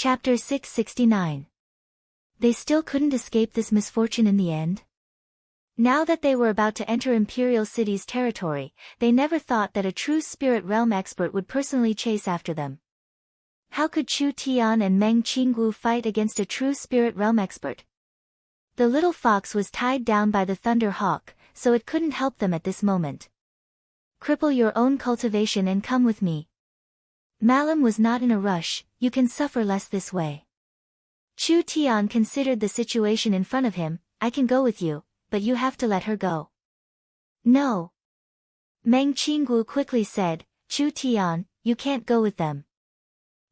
Chapter 669. They still couldn't escape this misfortune in the end? Now that they were about to enter Imperial City's territory, they never thought that a true spirit realm expert would personally chase after them. How could Chu Tian and Meng Qinggu fight against a true spirit realm expert? The little fox was tied down by the Thunder Hawk, so it couldn't help them at this moment. Cripple your own cultivation and come with me. Malum was not in a rush, you can suffer less this way. Chu Tian considered the situation in front of him, I can go with you, but you have to let her go. No. Meng Qinggu quickly said, Chu Tian, you can't go with them.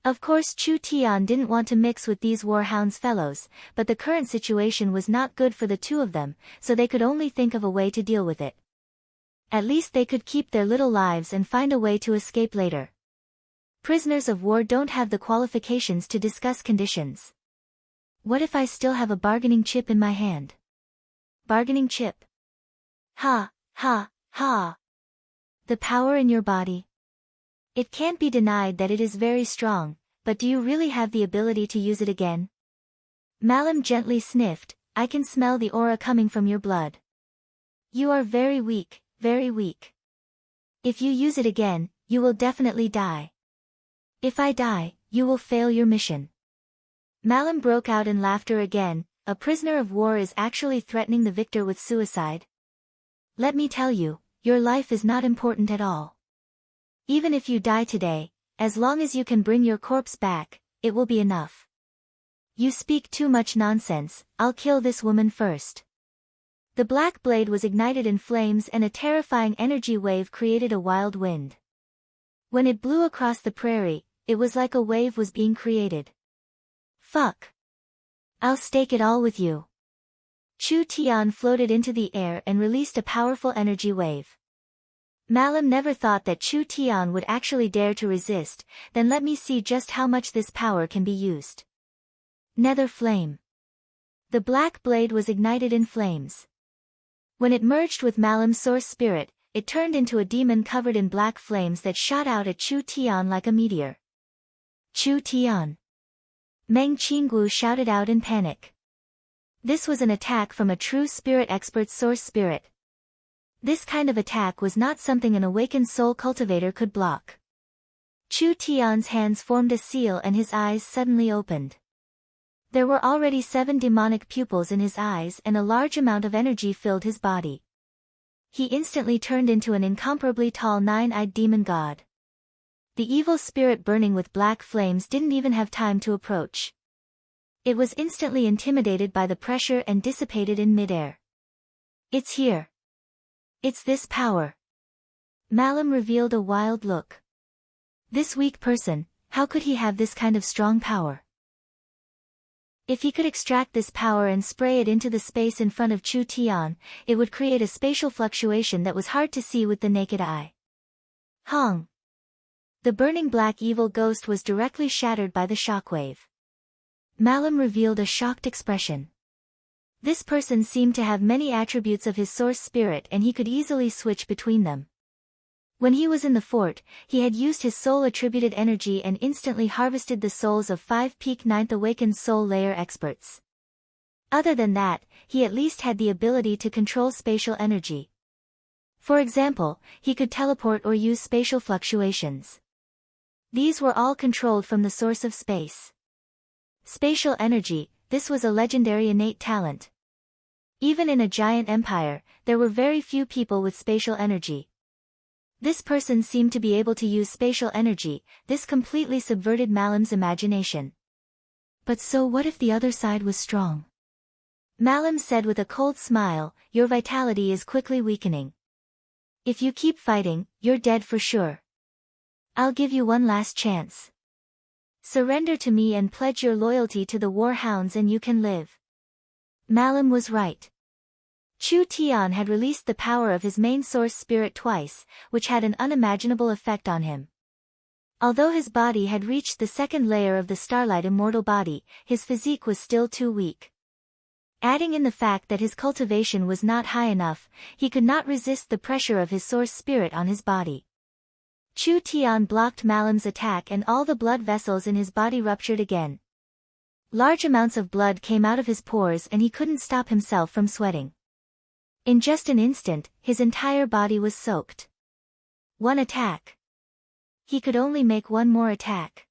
Of course Chu Tian didn't want to mix with these warhounds fellows, but the current situation was not good for the two of them, so they could only think of a way to deal with it. At least they could keep their little lives and find a way to escape later. Prisoners of war don't have the qualifications to discuss conditions. What if I still have a bargaining chip in my hand? Bargaining chip. Ha, ha, ha. The power in your body. It can't be denied that it is very strong, but do you really have the ability to use it again? Malum gently sniffed, I can smell the aura coming from your blood. You are very weak, very weak. If you use it again, you will definitely die. If I die, you will fail your mission. Malum broke out in laughter again, a prisoner of war is actually threatening the victor with suicide. Let me tell you, your life is not important at all. Even if you die today, as long as you can bring your corpse back, it will be enough. You speak too much nonsense, I'll kill this woman first. The black blade was ignited in flames and a terrifying energy wave created a wild wind. When it blew across the prairie, it was like a wave was being created. Fuck. I'll stake it all with you. Chu Tian floated into the air and released a powerful energy wave. Malum never thought that Chu Tian would actually dare to resist, then let me see just how much this power can be used. Nether flame. The black blade was ignited in flames. When it merged with Malum's source spirit, it turned into a demon covered in black flames that shot out at Chu Tian like a meteor. Chu Tian. Meng Qinggu shouted out in panic. This was an attack from a true spirit expert's source spirit. This kind of attack was not something an awakened soul cultivator could block. Chu Tian's hands formed a seal and his eyes suddenly opened. There were already 7 demonic pupils in his eyes and a large amount of energy filled his body. He instantly turned into an incomparably tall 9-eyed demon god. The evil spirit burning with black flames didn't even have time to approach. It was instantly intimidated by the pressure and dissipated in midair. It's here. It's this power. Malum revealed a wild look. This weak person, how could he have this kind of strong power? If he could extract this power and spray it into the space in front of Chu Tian, it would create a spatial fluctuation that was hard to see with the naked eye. Hong. The burning black evil ghost was directly shattered by the shockwave. Malum revealed a shocked expression. This person seemed to have many attributes of his source spirit and he could easily switch between them. When he was in the fort, he had used his soul-attributed energy and instantly harvested the souls of 5 peak 9th awakened soul layer experts. Other than that, he at least had the ability to control spatial energy. For example, he could teleport or use spatial fluctuations. These were all controlled from the source of space. Spatial energy, this was a legendary innate talent. Even in a giant empire, there were very few people with spatial energy. This person seemed to be able to use spatial energy, this completely subverted Malum's imagination. But so what if the other side was strong? Malum said with a cold smile, your vitality is quickly weakening. If you keep fighting, you're dead for sure. I'll give you one last chance. Surrender to me and pledge your loyalty to the warhounds and you can live. Malum was right. Chu Tian had released the power of his main source spirit twice, which had an unimaginable effect on him. Although his body had reached the 2nd layer of the starlight immortal body, his physique was still too weak. Adding in the fact that his cultivation was not high enough, he could not resist the pressure of his source spirit on his body. Chu Tian blocked Malum's attack and all the blood vessels in his body ruptured again. Large amounts of blood came out of his pores and he couldn't stop himself from sweating. In just an instant, his entire body was soaked. One attack. He could only make one more attack.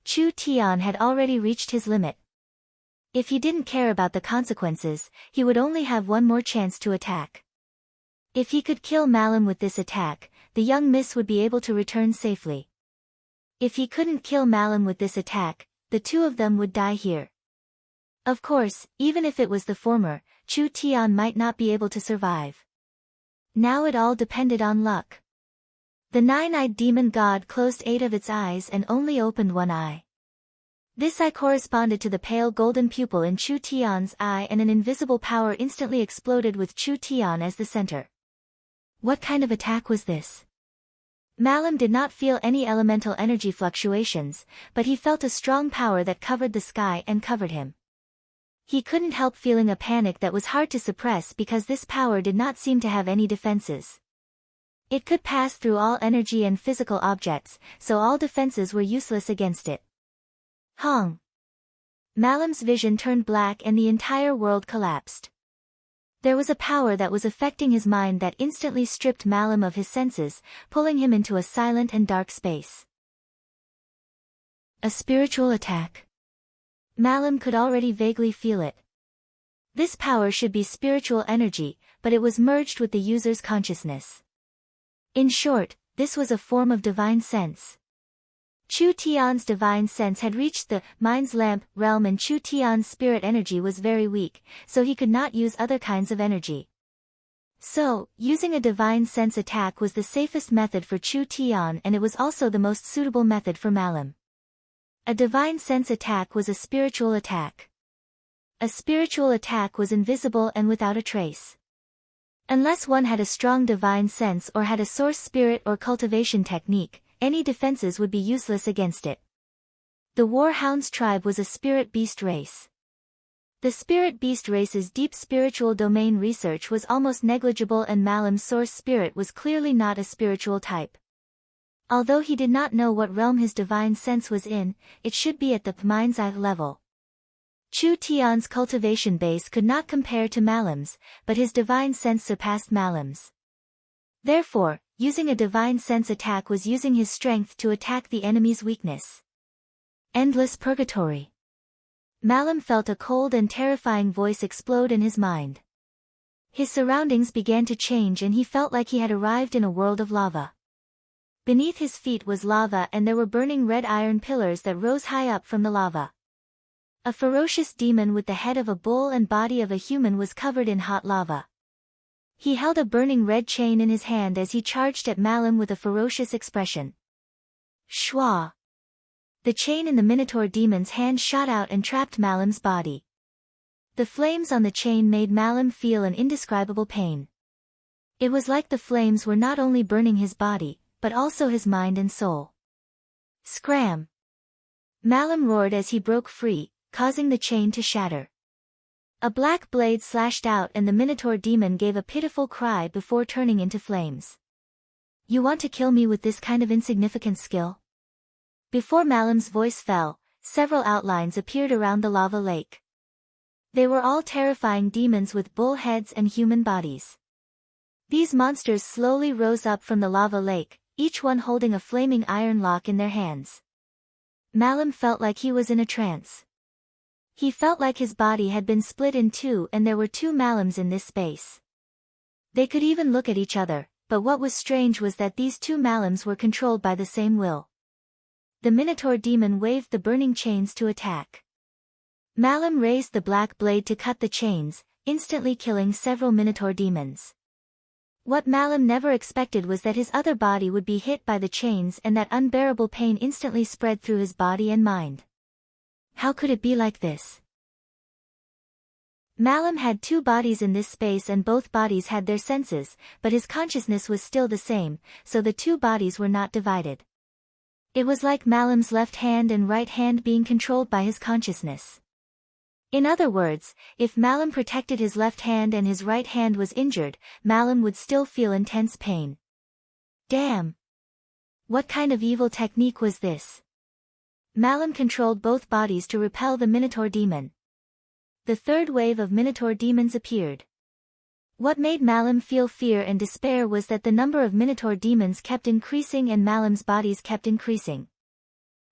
Chu Tian had already reached his limit. If he didn't care about the consequences, he would only have one more chance to attack. If he could kill Malum with this attack, the young miss would be able to return safely. If he couldn't kill Malum with this attack, the two of them would die here. Of course, even if it was the former, Chu Tian might not be able to survive. Now it all depended on luck. The nine-eyed demon god closed 8 of its eyes and only opened one eye. This eye corresponded to the pale golden pupil in Chu Tian's eye, and an invisible power instantly exploded with Chu Tian as the center. What kind of attack was this? Malum did not feel any elemental energy fluctuations, but he felt a strong power that covered the sky and covered him. He couldn't help feeling a panic that was hard to suppress because this power did not seem to have any defenses. It could pass through all energy and physical objects, so all defenses were useless against it. Hong! Malum's vision turned black and the entire world collapsed. There was a power that was affecting his mind that instantly stripped Malum of his senses, pulling him into a silent and dark space. A spiritual attack. Malum could already vaguely feel it. This power should be spiritual energy, but it was merged with the user's consciousness. In short, this was a form of divine sense. Chu Tian's divine sense had reached the mind's lamp realm, and Chu Tian's spirit energy was very weak, so he could not use other kinds of energy. So, using a divine sense attack was the safest method for Chu Tian, and it was also the most suitable method for Malum. A divine sense attack was a spiritual attack. A spiritual attack was invisible and without a trace. Unless one had a strong divine sense or had a source spirit or cultivation technique, any defenses would be useless against it. The Warhounds tribe was a spirit beast race. The spirit beast race's deep spiritual domain research was almost negligible, and Malum's source spirit was clearly not a spiritual type. Although he did not know what realm his divine sense was in, it should be at the mind's eye level. Chu Tian's cultivation base could not compare to Malum's, but his divine sense surpassed Malum's. Therefore, using a divine sense attack was using his strength to attack the enemy's weakness. Endless purgatory. Malum felt a cold and terrifying voice explode in his mind. His surroundings began to change and he felt like he had arrived in a world of lava. Beneath his feet was lava, and there were burning red iron pillars that rose high up from the lava. A ferocious demon with the head of a bull and body of a human was covered in hot lava. He held a burning red chain in his hand as he charged at Malum with a ferocious expression. Shwa! The chain in the Minotaur demon's hand shot out and trapped Malum's body. The flames on the chain made Malum feel an indescribable pain. It was like the flames were not only burning his body, but also his mind and soul. Scram! Malum roared as he broke free, causing the chain to shatter. A black blade slashed out and the Minotaur demon gave a pitiful cry before turning into flames. You want to kill me with this kind of insignificant skill? Before Malum's voice fell, several outlines appeared around the lava lake. They were all terrifying demons with bull heads and human bodies. These monsters slowly rose up from the lava lake, each one holding a flaming iron lock in their hands. Malum felt like he was in a trance. He felt like his body had been split in two and there were two Malums in this space. They could even look at each other, but what was strange was that these two Malums were controlled by the same will. The Minotaur demon waved the burning chains to attack. Malum raised the black blade to cut the chains, instantly killing several Minotaur demons. What Malum never expected was that his other body would be hit by the chains and that unbearable pain instantly spread through his body and mind. How could it be like this? Malum had two bodies in this space and both bodies had their senses, but his consciousness was still the same, so the two bodies were not divided. It was like Malum's left hand and right hand being controlled by his consciousness. In other words, if Malum protected his left hand and his right hand was injured, Malum would still feel intense pain. Damn! What kind of evil technique was this? Malam controlled both bodies to repel the Minotaur demon. The third wave of Minotaur demons appeared. What made Malam feel fear and despair was that the number of Minotaur demons kept increasing and Malam's bodies kept increasing.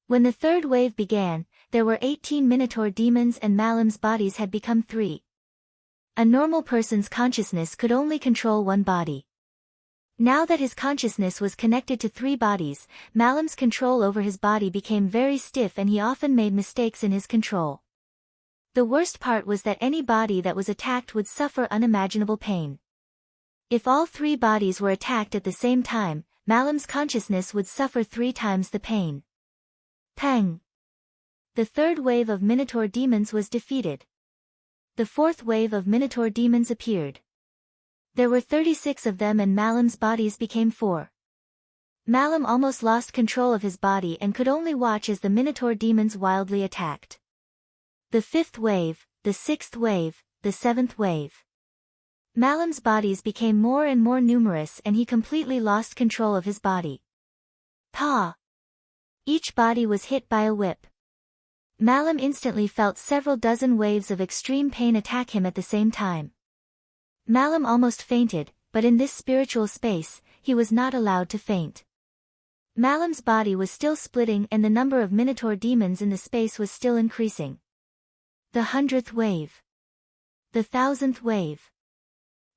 When the third wave began, there were 18 Minotaur demons and Malam's bodies had become 3. A normal person's consciousness could only control one body. Now that his consciousness was connected to 3 bodies, Malam's control over his body became very stiff and he often made mistakes in his control. The worst part was that any body that was attacked would suffer unimaginable pain. If all 3 bodies were attacked at the same time, Malam's consciousness would suffer 3 times the pain. Pang! The third wave of Minotaur demons was defeated. The fourth wave of Minotaur demons appeared. There were 36 of them and Malam's bodies became 4. Malam almost lost control of his body and could only watch as the Minotaur demons wildly attacked. The 5th wave, the 6th wave, the 7th wave. Malam's bodies became more and more numerous and he completely lost control of his body. Pa! Each body was hit by a whip. Malam instantly felt several dozen waves of extreme pain attack him at the same time. Malam almost fainted, but in this spiritual space, he was not allowed to faint. Malam's body was still splitting and the number of Minotaur demons in the space was still increasing. The 100th wave. The 1000th wave.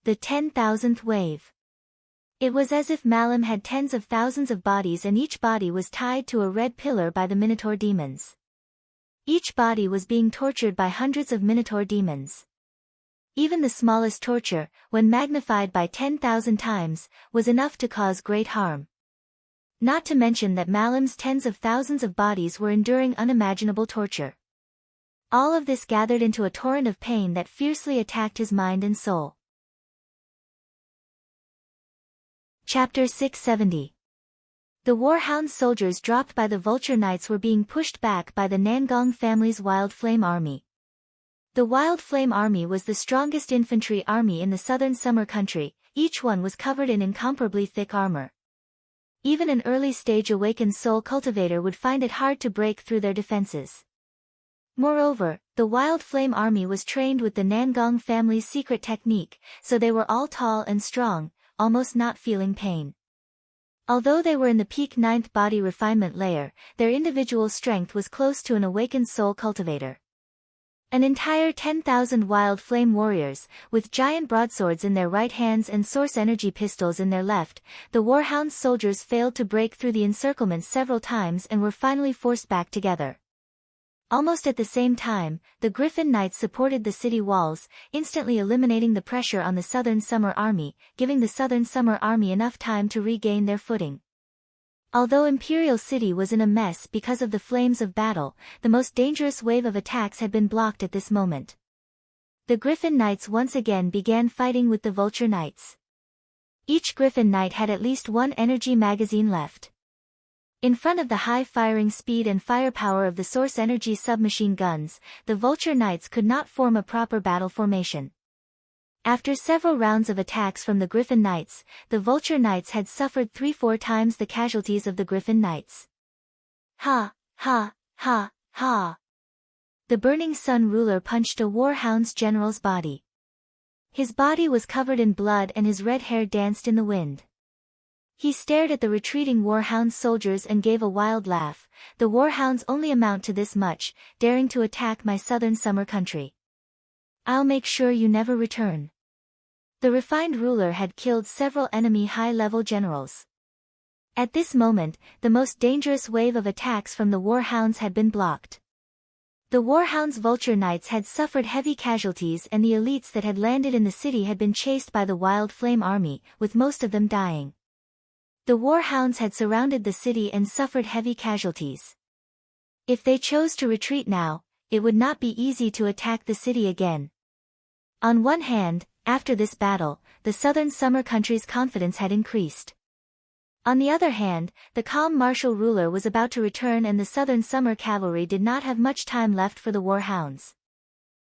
The 10,000th wave. It was as if Malam had tens of thousands of bodies and each body was tied to a red pillar by the Minotaur demons. Each body was being tortured by hundreds of Minotaur demons. Even the smallest torture, when magnified by 10,000 times, was enough to cause great harm. Not to mention that Malam's tens of thousands of bodies were enduring unimaginable torture. All of this gathered into a torrent of pain that fiercely attacked his mind and soul. Chapter 670. The Warhound's soldiers dropped by the Vulture Knights were being pushed back by the Nangong family's Wild Flame Army. The Wild Flame Army was the strongest infantry army in the southern Summer Country, each one was covered in incomparably thick armor. Even an early-stage awakened soul cultivator would find it hard to break through their defenses. Moreover, the Wild Flame Army was trained with the Nangong family's secret technique, so they were all tall and strong, almost not feeling pain. Although they were in the peak 9th body refinement layer, their individual strength was close to an awakened soul cultivator. An entire 10,000 Wild Flame warriors, with giant broadswords in their right hands and source energy pistols in their left, the Warhound's soldiers failed to break through the encirclement several times and were finally forced back together. Almost at the same time, the Griffin Knights supported the city walls, instantly eliminating the pressure on the Southern Summer Army, giving the Southern Summer Army enough time to regain their footing. Although Imperial City was in a mess because of the flames of battle, the most dangerous wave of attacks had been blocked at this moment. The Griffin Knights once again began fighting with the Vulture Knights. Each Griffin Knight had at least one energy magazine left. In front of the high firing speed and firepower of the source energy submachine guns, the Vulture Knights could not form a proper battle formation. After several rounds of attacks from the Griffin Knights, the Vulture Knights had suffered 3-4 times the casualties of the Griffin Knights. Ha, ha, ha, ha. The Burning Sun ruler punched a Warhound's general's body. His body was covered in blood and his red hair danced in the wind. He stared at the retreating Warhound soldiers and gave a wild laugh. The Warhounds only amount to this much, daring to attack my southern Summer Country. I'll make sure you never return. The refined ruler had killed several enemy high-level generals. At this moment, the most dangerous wave of attacks from the Warhounds had been blocked. The Warhounds' Vulture Knights had suffered heavy casualties and the elites that had landed in the city had been chased by the Wild Flame Army, with most of them dying. The Warhounds had surrounded the city and suffered heavy casualties. If they chose to retreat now, it would not be easy to attack the city again. On one hand, after this battle, the southern Summer Country's confidence had increased. On the other hand, the calm martial ruler was about to return and the southern Summer Cavalry did not have much time left for the Warhounds.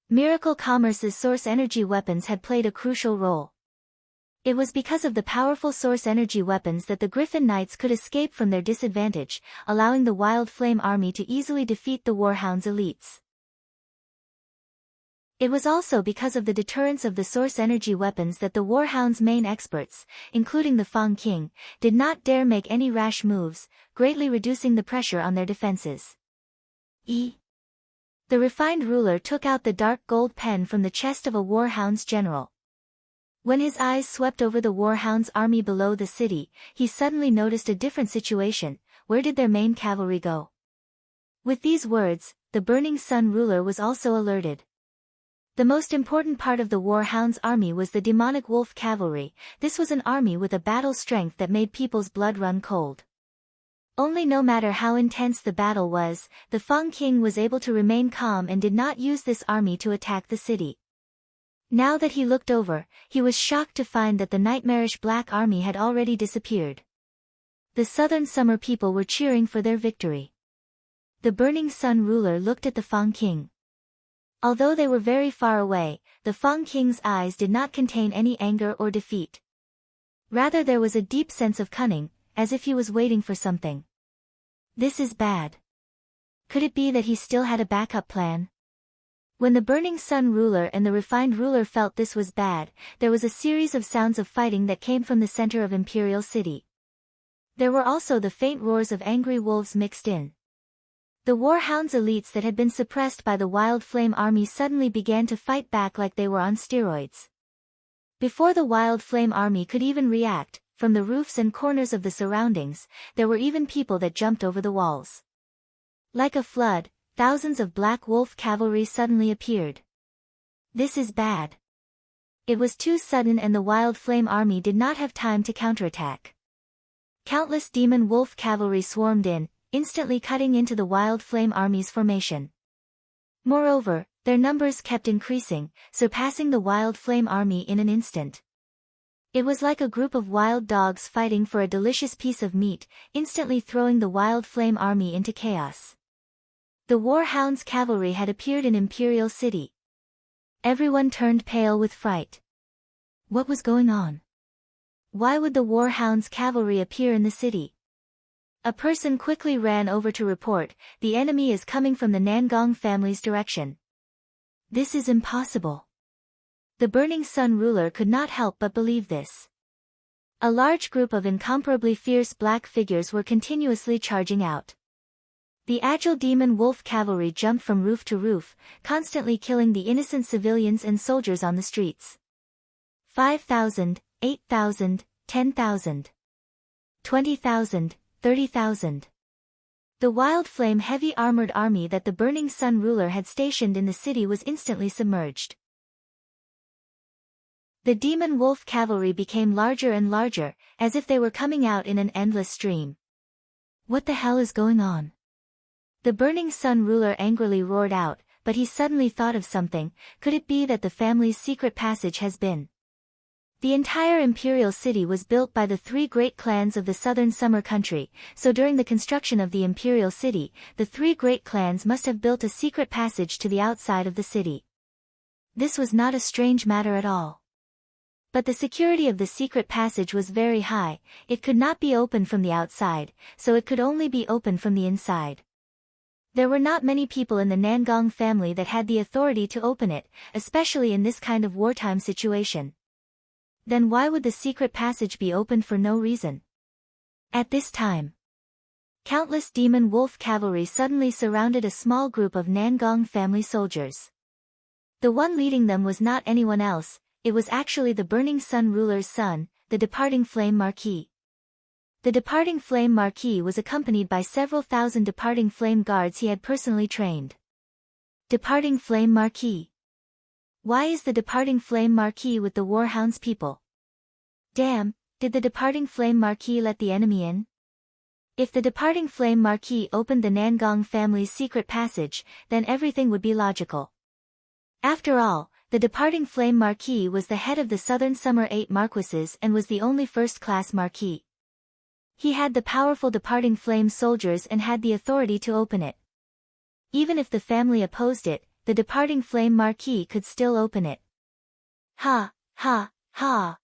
Miracle Commerce's source energy weapons had played a crucial role. It was because of the powerful source energy weapons that the Griffin Knights could escape from their disadvantage, allowing the Wild Flame Army to easily defeat the Warhound's elites. It was also because of the deterrence of the source energy weapons that the Warhound's main experts, including the Fang King, did not dare make any rash moves, greatly reducing the pressure on their defenses. The refined ruler took out the dark gold pen from the chest of a Warhound's general. When his eyes swept over the Warhound's army below the city, he suddenly noticed a different situation. Where did their main cavalry go? With these words, the Burning Sun ruler was also alerted. The most important part of the Warhound's army was the demonic wolf cavalry. This was an army with a battle strength that made people's blood run cold. Only no matter how intense the battle was, the Fang King was able to remain calm and did not use this army to attack the city. Now that he looked over, he was shocked to find that the nightmarish Black Army had already disappeared. The Southern Summer people were cheering for their victory. The Burning Sun ruler looked at the Fang King. Although they were very far away, the Fang King's eyes did not contain any anger or defeat. Rather, there was a deep sense of cunning, as if he was waiting for something. This is bad. Could it be that he still had a backup plan? When the Burning Sun ruler and the refined ruler felt this was bad, there was a series of sounds of fighting that came from the center of Imperial City. There were also the faint roars of angry wolves mixed in. The Warhound's elites that had been suppressed by the Wild Flame Army suddenly began to fight back like they were on steroids. Before the Wild Flame Army could even react, from the roofs and corners of the surroundings, there were even people that jumped over the walls. Like a flood, thousands of Black Wolf cavalry suddenly appeared. This is bad. It was too sudden and the Wild Flame Army did not have time to counterattack. Countless Demon Wolf cavalry swarmed in, instantly cutting into the Wild Flame Army's formation. Moreover, their numbers kept increasing, surpassing the Wild Flame Army in an instant. It was like a group of wild dogs fighting for a delicious piece of meat, instantly throwing the Wild Flame Army into chaos. The Warhound's cavalry had appeared in Imperial City. Everyone turned pale with fright. What was going on? Why would the Warhound's cavalry appear in the city? A person quickly ran over to report, the enemy is coming from the Nangong family's direction. This is impossible. The Burning Sun ruler could not help but believe this. A large group of incomparably fierce black figures were continuously charging out. The agile Demon Wolf cavalry jumped from roof to roof, constantly killing the innocent civilians and soldiers on the streets. 5,000, 8,000, 10,000. 20,000, 30,000. The Wild Flame heavy armored army that the Burning Sun ruler had stationed in the city was instantly submerged. The Demon Wolf cavalry became larger and larger, as if they were coming out in an endless stream. What the hell is going on? The Burning Sun ruler angrily roared out, but he suddenly thought of something. Could it be that the family's secret passage has been? The entire Imperial City was built by the three great clans of the Southern Summer Country, so during the construction of the Imperial City, the three great clans must have built a secret passage to the outside of the city. This was not a strange matter at all. But the security of the secret passage was very high. It could not be opened from the outside, so it could only be opened from the inside. There were not many people in the Nangong family that had the authority to open it, especially in this kind of wartime situation. Then why would the secret passage be opened for no reason? At this time, countless Demon Wolf cavalry suddenly surrounded a small group of Nangong family soldiers. The one leading them was not anyone else, it was actually the Burning Sun ruler's son, the departing Flame Marquis. The departing Flame Marquis was accompanied by several thousand departing Flame guards he had personally trained. Departing Flame Marquis. Why is the departing Flame Marquis with the Warhound's people? Damn, did the departing Flame Marquis let the enemy in? If the departing Flame Marquis opened the Nangong family's secret passage, then everything would be logical. After all, the departing Flame Marquis was the head of the Southern Summer 8 Marquises and was the only first-class Marquis. He had the powerful departing Flame soldiers and had the authority to open it. Even if the family opposed it, the departing Flame Marquis could still open it. Ha, ha, ha.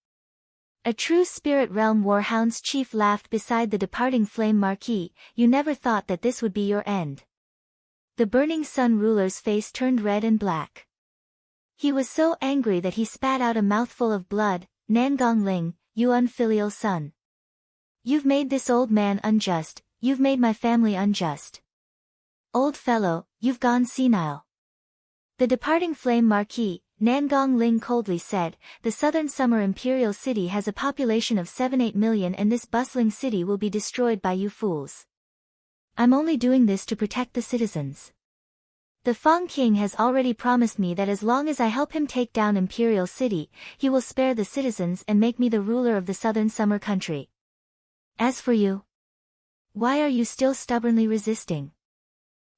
A true spirit realm warhound's chief laughed beside the departing flame marquis. You never thought that this would be your end. The burning sun ruler's face turned red and black. He was so angry that he spat out a mouthful of blood. Nangong Ling, you unfilial son. You've made this old man unjust, you've made my family unjust. Old fellow, you've gone senile. The departing flame marquis, Nangong Ling coldly said, the southern summer imperial city has a population of 7-8 million and this bustling city will be destroyed by you fools. I'm only doing this to protect the citizens. The Fang King has already promised me that as long as I help him take down imperial city, he will spare the citizens and make me the ruler of the southern summer country. As for you, why are you still stubbornly resisting?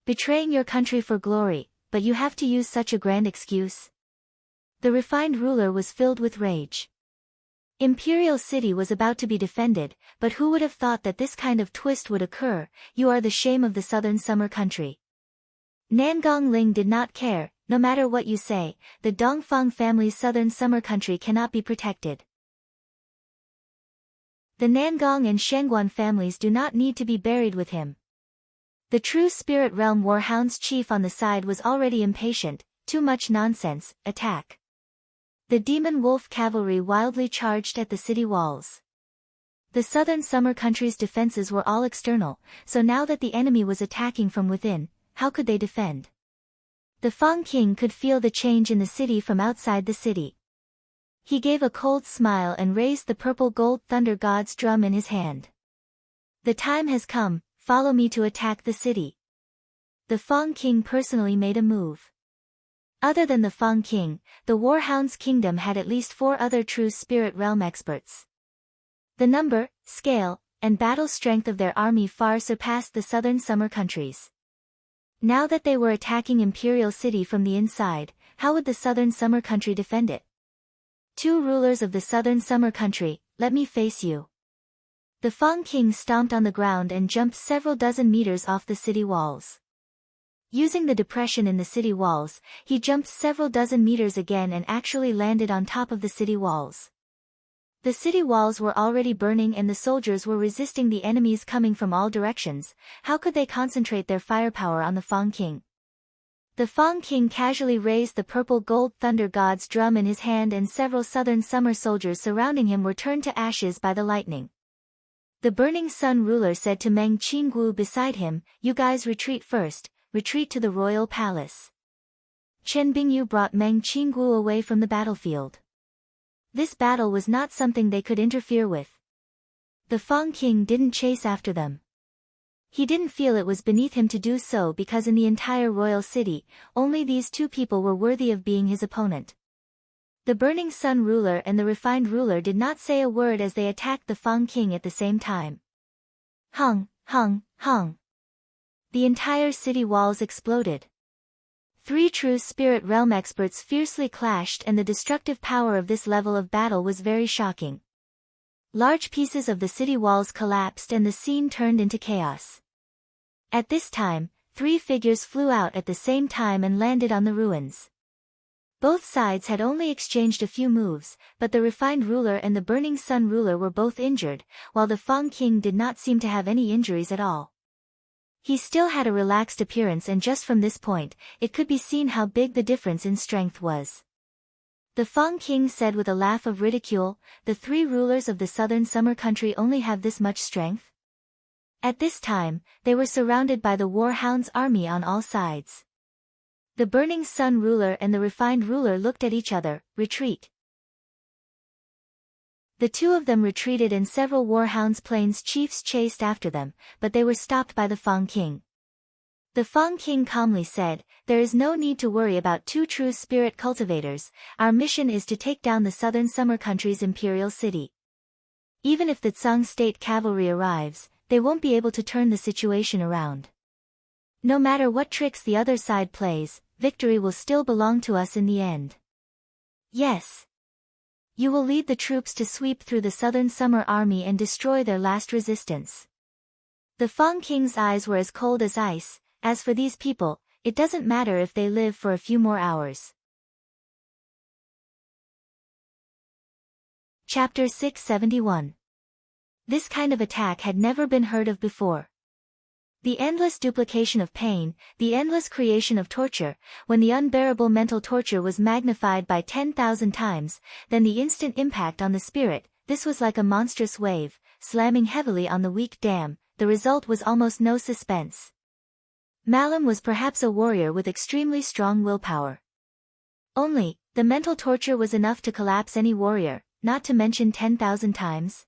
Betraying your country for glory, but you have to use such a grand excuse? The refined ruler was filled with rage. Imperial City was about to be defended, but who would have thought that this kind of twist would occur? You are the shame of the southern summer country. Nangong Ling did not care, no matter what you say, the Dongfang family's southern summer country cannot be protected. The Nangong and Shengguan families do not need to be buried with him. The true spirit realm warhound's chief on the side was already impatient. Too much nonsense, attack. The demon wolf cavalry wildly charged at the city walls. The southern summer country's defenses were all external, so now that the enemy was attacking from within, how could they defend? The Fang King could feel the change in the city from outside the city. He gave a cold smile and raised the purple gold thunder god's drum in his hand. The time has come, follow me to attack the city. The Fang King personally made a move. Other than the Fang King, the Warhound's kingdom had at least 4 other true spirit realm experts. The number, scale, and battle strength of their army far surpassed the southern summer countries. Now that they were attacking Imperial City from the inside, how would the southern summer country defend it? 2 rulers of the southern summer country, let me face you. The Fang King stomped on the ground and jumped several dozen meters off the city walls. Using the depression in the city walls, he jumped several dozen meters again and actually landed on top of the city walls. The city walls were already burning and the soldiers were resisting the enemies coming from all directions. How could they concentrate their firepower on the Fang King? The Fang King casually raised the purple gold thunder god's drum in his hand and several southern summer soldiers surrounding him were turned to ashes by the lightning. The burning sun ruler said to Meng Qinggu beside him, you guys retreat first, retreat to the royal palace. Chen Bingyu brought Meng Qinggu away from the battlefield. This battle was not something they could interfere with. The Fang King didn't chase after them. He didn't feel it was beneath him to do so because in the entire royal city, only these 2 people were worthy of being his opponent. The burning sun ruler and the refined ruler did not say a word as they attacked the Fang King at the same time. Hung, hung, hung. The entire city walls exploded. 3 true spirit realm experts fiercely clashed and the destructive power of this level of battle was very shocking. Large pieces of the city walls collapsed and the scene turned into chaos. At this time, 3 figures flew out at the same time and landed on the ruins. Both sides had only exchanged a few moves, but the refined ruler and the burning sun ruler were both injured, while the Fang King did not seem to have any injuries at all. He still had a relaxed appearance and just from this point, it could be seen how big the difference in strength was. The Fang King said with a laugh of ridicule, the 3 rulers of the southern summer country only have this much strength? At this time, they were surrounded by the Warhound's army on all sides. The burning sun ruler and the refined ruler looked at each other, retreat. The 2 of them retreated and several Warhound's plains chiefs chased after them, but they were stopped by the Fang King. The Fang King calmly said, there is no need to worry about 2 true spirit cultivators, our mission is to take down the southern summer country's imperial city. Even if the Tsang state cavalry arrives, they won't be able to turn the situation around. No matter what tricks the other side plays, victory will still belong to us in the end. Yes. You will lead the troops to sweep through the southern summer army and destroy their last resistance. The Fang King's eyes were as cold as ice. As for these people, it doesn't matter if they live for a few more hours. Chapter 671. This kind of attack had never been heard of before. The endless duplication of pain, the endless creation of torture, when the unbearable mental torture was magnified by 10,000 times, then the instant impact on the spirit, this was like a monstrous wave, slamming heavily on the weak dam. The result was almost no suspense. Malum was perhaps a warrior with extremely strong willpower. Only, the mental torture was enough to collapse any warrior, not to mention 10,000 times.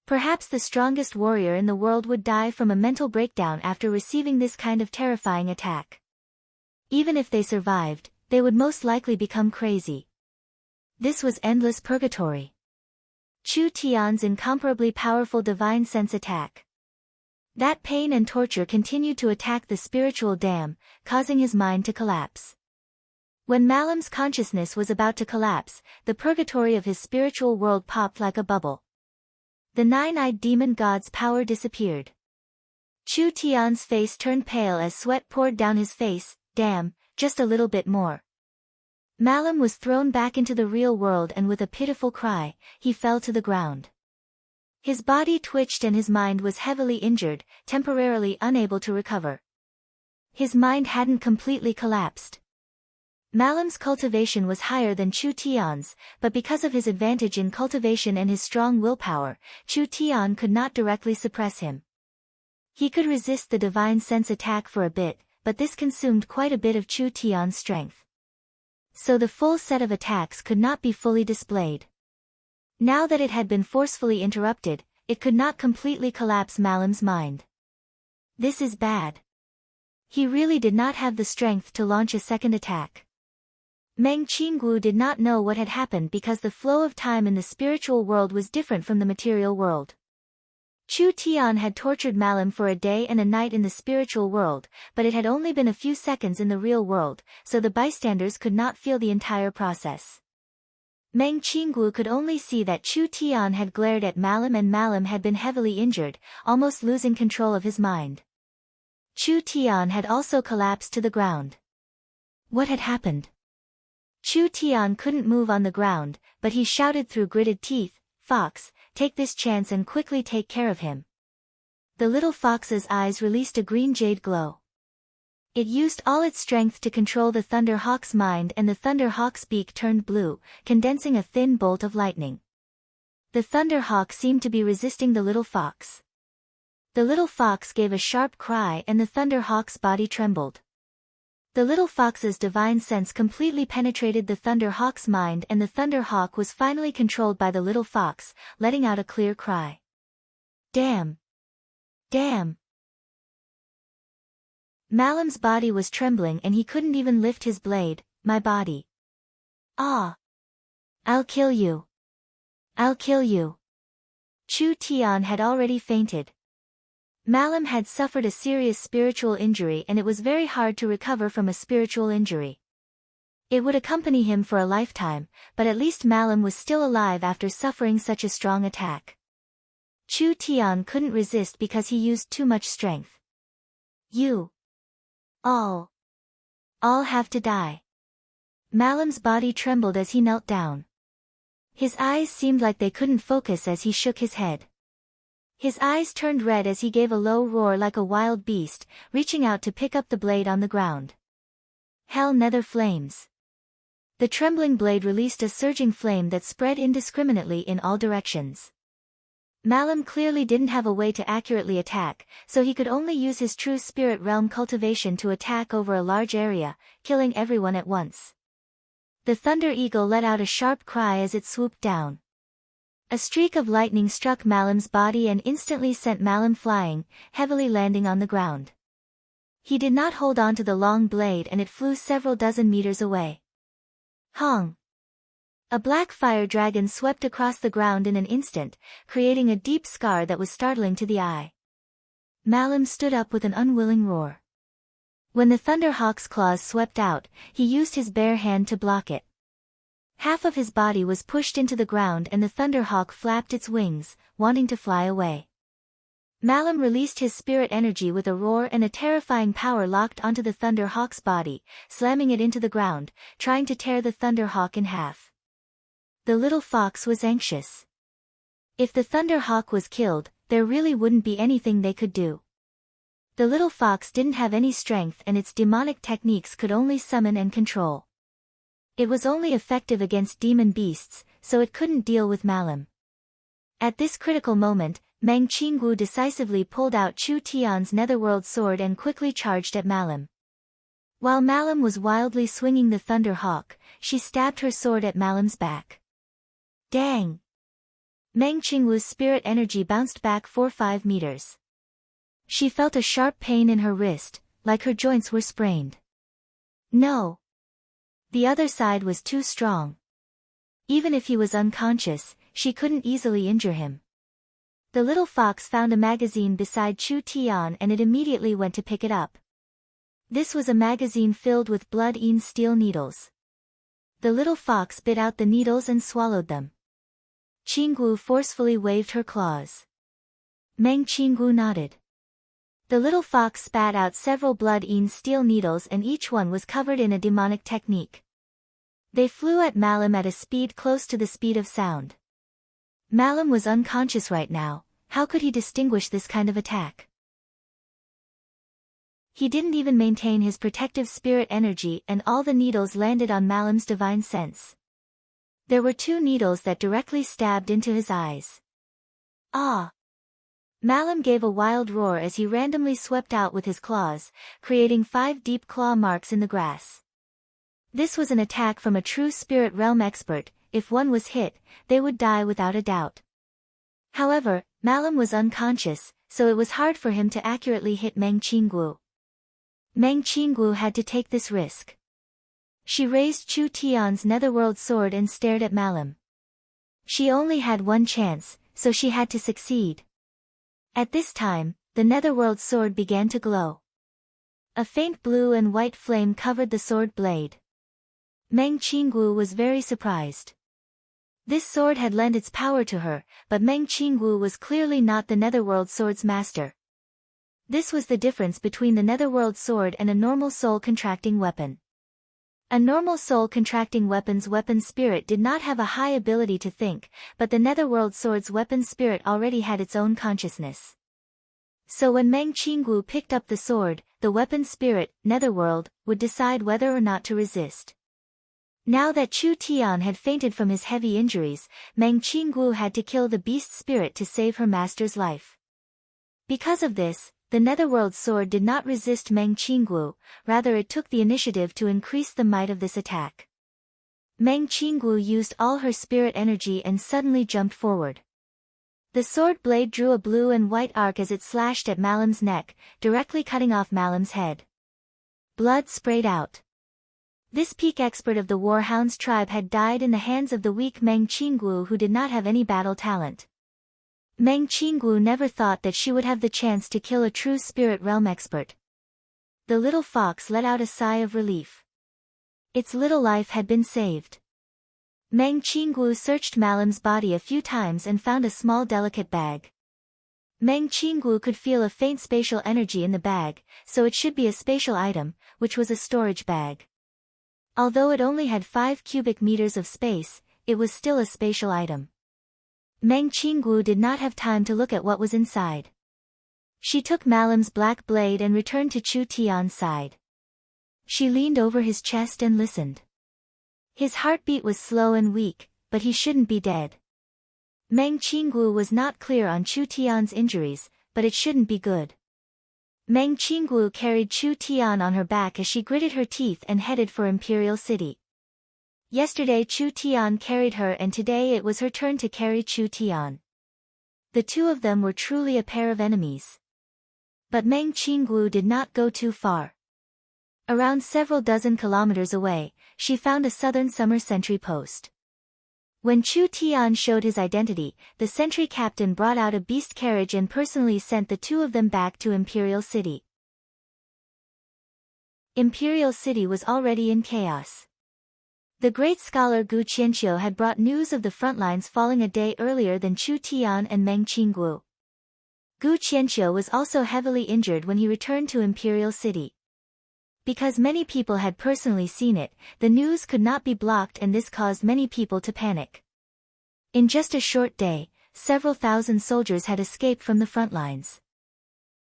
Perhaps the strongest warrior in the world would die from a mental breakdown after receiving this kind of terrifying attack. Even if they survived, they would most likely become crazy. This was endless purgatory. Chu Tian's incomparably powerful divine sense attack. That pain and torture continued to attack the spiritual dam, causing his mind to collapse. When Malum's consciousness was about to collapse, the purgatory of his spiritual world popped like a bubble. The nine-eyed demon god's power disappeared. Chu Tian's face turned pale as sweat poured down his face. Damn, just a little bit more. Malum was thrown back into the real world and with a pitiful cry, he fell to the ground. His body twitched and his mind was heavily injured, temporarily unable to recover. His mind hadn't completely collapsed. Malum's cultivation was higher than Chu Tian's, but because of his advantage in cultivation and his strong willpower, Chu Tian could not directly suppress him. He could resist the divine sense attack for a bit, but this consumed quite a bit of Chu Tian's strength. So the full set of attacks could not be fully displayed. Now that it had been forcefully interrupted, it could not completely collapse Malum's mind. This is bad. He really did not have the strength to launch a second attack. Meng Qinggu did not know what had happened because the flow of time in the spiritual world was different from the material world. Chu Tian had tortured Malum for a day and a night in the spiritual world, but it had only been a few seconds in the real world, so the bystanders could not feel the entire process. Meng Qinggu could only see that Chu Tian had glared at Malum and Malum had been heavily injured, almost losing control of his mind. Chu Tian had also collapsed to the ground. What had happened? Chu Tian couldn't move on the ground, but he shouted through gritted teeth, "Fox, take this chance and quickly take care of him." The little fox's eyes released a green jade glow. It used all its strength to control the Thunder Hawk's mind and the Thunder Hawk's beak turned blue, condensing a thin bolt of lightning. The Thunder Hawk seemed to be resisting the little fox. The little fox gave a sharp cry and the Thunder Hawk's body trembled. The little fox's divine sense completely penetrated the Thunder Hawk's mind and the Thunder Hawk was finally controlled by the little fox, letting out a clear cry. Damn! Damn! Malum's body was trembling and he couldn't even lift his blade. My body. Ah! I'll kill you! I'll kill you! Chu Tian had already fainted. Malum had suffered a serious spiritual injury and it was very hard to recover from a spiritual injury. It would accompany him for a lifetime, but at least Malum was still alive after suffering such a strong attack. Chu Tian couldn't resist because he used too much strength. You. All have to die. Malum's body trembled as he knelt down. His eyes seemed like they couldn't focus as he shook his head. His eyes turned red as he gave a low roar like a wild beast, reaching out to pick up the blade on the ground. Hell nether flames. The trembling blade released a surging flame that spread indiscriminately in all directions. Malum clearly didn't have a way to accurately attack, so he could only use his true spirit realm cultivation to attack over a large area, killing everyone at once. The Thunder Eagle let out a sharp cry as it swooped down. A streak of lightning struck Malum's body and instantly sent Malum flying, heavily landing on the ground. He did not hold on to the long blade and it flew several dozen meters away. Hong! A black fire dragon swept across the ground in an instant, creating a deep scar that was startling to the eye. Malum stood up with an unwilling roar. When the Thunder Hawk's claws swept out, he used his bare hand to block it. Half of his body was pushed into the ground and the Thunder Hawk flapped its wings, wanting to fly away. Malum released his spirit energy with a roar and a terrifying power locked onto the Thunder Hawk's body, slamming it into the ground, trying to tear the Thunder Hawk in half. The little fox was anxious. If the Thunder Hawk was killed, there really wouldn't be anything they could do. The little fox didn't have any strength and its demonic techniques could only summon and control. It was only effective against demon beasts, so it couldn't deal with Malam. At this critical moment, Meng Qinggu decisively pulled out Chu Tian's netherworld sword and quickly charged at Malam. While Malam was wildly swinging the Thunder Hawk, she stabbed her sword at Malam's back. Dang! Meng Qinggu's spirit energy bounced back 4-5 meters. She felt a sharp pain in her wrist, like her joints were sprained. No! The other side was too strong. Even if he was unconscious, she couldn't easily injure him. The little fox found a magazine beside Chu Tian and it immediately went to pick it up. This was a magazine filled with blood-stained steel needles. The little fox bit out the needles and swallowed them. Qinggu forcefully waved her claws. Meng Qinggu nodded. The little fox spat out several blood-stained steel needles and each one was covered in a demonic technique. They flew at Malam at a speed close to the speed of sound. Malam was unconscious right now, how could he distinguish this kind of attack? He didn't even maintain his protective spirit energy and all the needles landed on Malam's divine sense. There were 2 needles that directly stabbed into his eyes. Ah! Malam gave a wild roar as he randomly swept out with his claws, creating 5 deep claw marks in the grass. This was an attack from a true spirit realm expert. If one was hit, they would die without a doubt. However, Malam was unconscious, so it was hard for him to accurately hit Meng Qinggu. Meng Qinggu had to take this risk. She raised Chu Tian's netherworld sword and stared at Malam. She only had one chance, so she had to succeed. At this time, the netherworld sword began to glow. A faint blue and white flame covered the sword blade. Meng Qinggu was very surprised. This sword had lent its power to her, but Meng Qinggu was clearly not the netherworld sword's master. This was the difference between the netherworld sword and a normal soul-contracting weapon. A normal soul-contracting weapon's weapon spirit did not have a high ability to think, but the netherworld sword's weapon spirit already had its own consciousness. So when Meng Qinggu picked up the sword, the weapon spirit, netherworld, would decide whether or not to resist. Now that Chu Tian had fainted from his heavy injuries, Meng Qinggu had to kill the beast spirit to save her master's life. Because of this, the netherworld sword did not resist Meng Qinggu, rather it took the initiative to increase the might of this attack. Meng Qinggu used all her spirit energy and suddenly jumped forward. The sword blade drew a blue and white arc as it slashed at Malam's neck, directly cutting off Malam's head. Blood sprayed out. This peak expert of the Warhounds tribe had died in the hands of the weak Meng Qinggu who did not have any battle talent. Meng Qinggu never thought that she would have the chance to kill a true spirit realm expert. The little fox let out a sigh of relief. Its little life had been saved. Meng Qinggu searched Malam's body a few times and found a small delicate bag. Meng Qinggu could feel a faint spatial energy in the bag, so it should be a spatial item, which was a storage bag. Although it only had 5 cubic meters of space, it was still a spatial item. Meng Qinggu did not have time to look at what was inside. She took Malam's black blade and returned to Chu Tian's side. She leaned over his chest and listened. His heartbeat was slow and weak, but he shouldn't be dead. Meng Qinggu was not clear on Chu Tian's injuries, but it shouldn't be good. Meng Qinggu carried Chu Tian on her back as she gritted her teeth and headed for Imperial City. Yesterday Chu Tian carried her and today it was her turn to carry Chu Tian. The two of them were truly a pair of enemies. But Meng Qinggu did not go too far. Around several dozen kilometers away, she found a southern summer sentry post. When Chu Tian showed his identity, the sentry captain brought out a beast carriage and personally sent the two of them back to Imperial City. Imperial City was already in chaos. The great scholar Gu Qianqiu had brought news of the front lines falling a day earlier than Chu Tian and Meng Qinggu. Gu Qianqiu was also heavily injured when he returned to Imperial City. Because many people had personally seen it, the news could not be blocked and this caused many people to panic. In just a short day, several thousand soldiers had escaped from the front lines.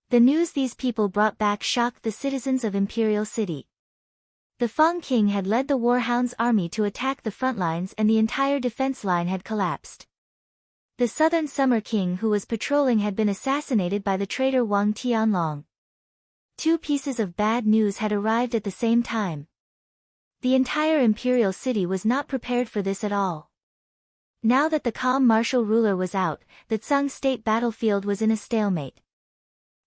The news these people brought back shocked the citizens of Imperial City. The Fang King had led the Warhound's army to attack the front lines and the entire defense line had collapsed. The Southern Summer King who was patrolling had been assassinated by the traitor Wang Tianlong. Two pieces of bad news had arrived at the same time. The entire Imperial City was not prepared for this at all. Now that the calm martial ruler was out, the Tsang state battlefield was in a stalemate.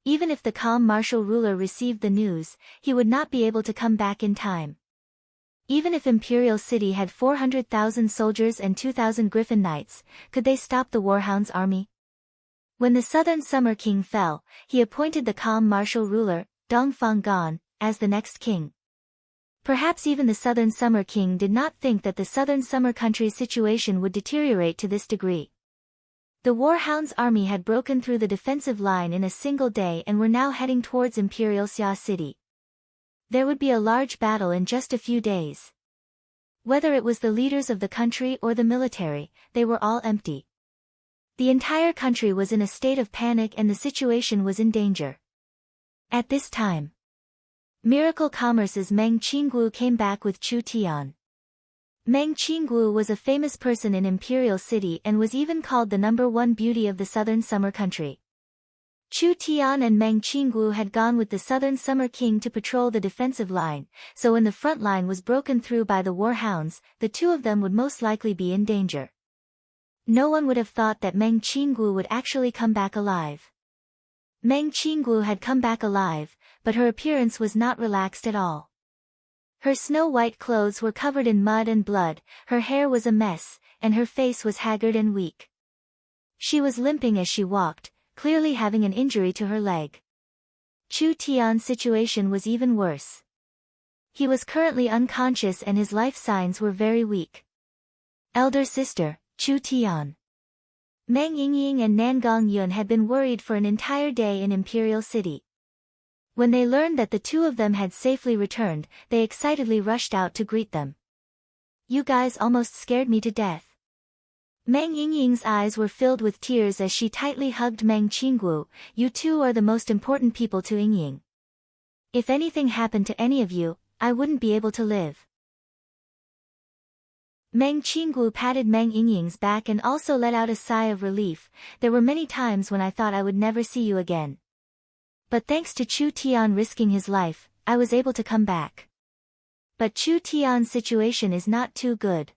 Even if the calm martial ruler received the news, he would not be able to come back in time. Even if Imperial City had 400,000 soldiers and 2,000 Griffin Knights, could they stop the Warhound's army? When the Southern Summer King fell, he appointed the calm martial ruler, Dongfang Gan, as the next king. Perhaps even the Southern Summer King did not think that the Southern Summer country's situation would deteriorate to this degree. The Warhound's army had broken through the defensive line in a single day and were now heading towards Imperial Xia City. There would be a large battle in just a few days. Whether it was the leaders of the country or the military, they were all empty. The entire country was in a state of panic and the situation was in danger. At this time, Miracle Commerce's Meng Qinggu came back with Chu Tian. Meng Qinggu was a famous person in Imperial City and was even called the #1 beauty of the Southern Summer country. Chu Tian and Meng Qinggu had gone with the Southern Summer King to patrol the defensive line, so when the front line was broken through by the Warhounds, the two of them would most likely be in danger. No one would have thought that Meng Qinggu would actually come back alive. Meng Qinggu had come back alive, but her appearance was not relaxed at all. Her snow-white clothes were covered in mud and blood, her hair was a mess, and her face was haggard and weak. She was limping as she walked, clearly having an injury to her leg. Chu Tian's situation was even worse. He was currently unconscious and his life signs were very weak. Elder sister, Chu Tian. Meng Yingying and Nangong Yun had been worried for an entire day in Imperial City. When they learned that the two of them had safely returned, they excitedly rushed out to greet them. "You guys almost scared me to death." Meng Yingying's eyes were filled with tears as she tightly hugged Meng Qinggu. "You two are the most important people to Yingying. If anything happened to any of you, I wouldn't be able to live." Meng Qinggu patted Meng Yingying's back and also let out a sigh of relief. "There were many times when I thought I would never see you again. But thanks to Chu Tian risking his life, I was able to come back." But Chu Tian's situation is not too good.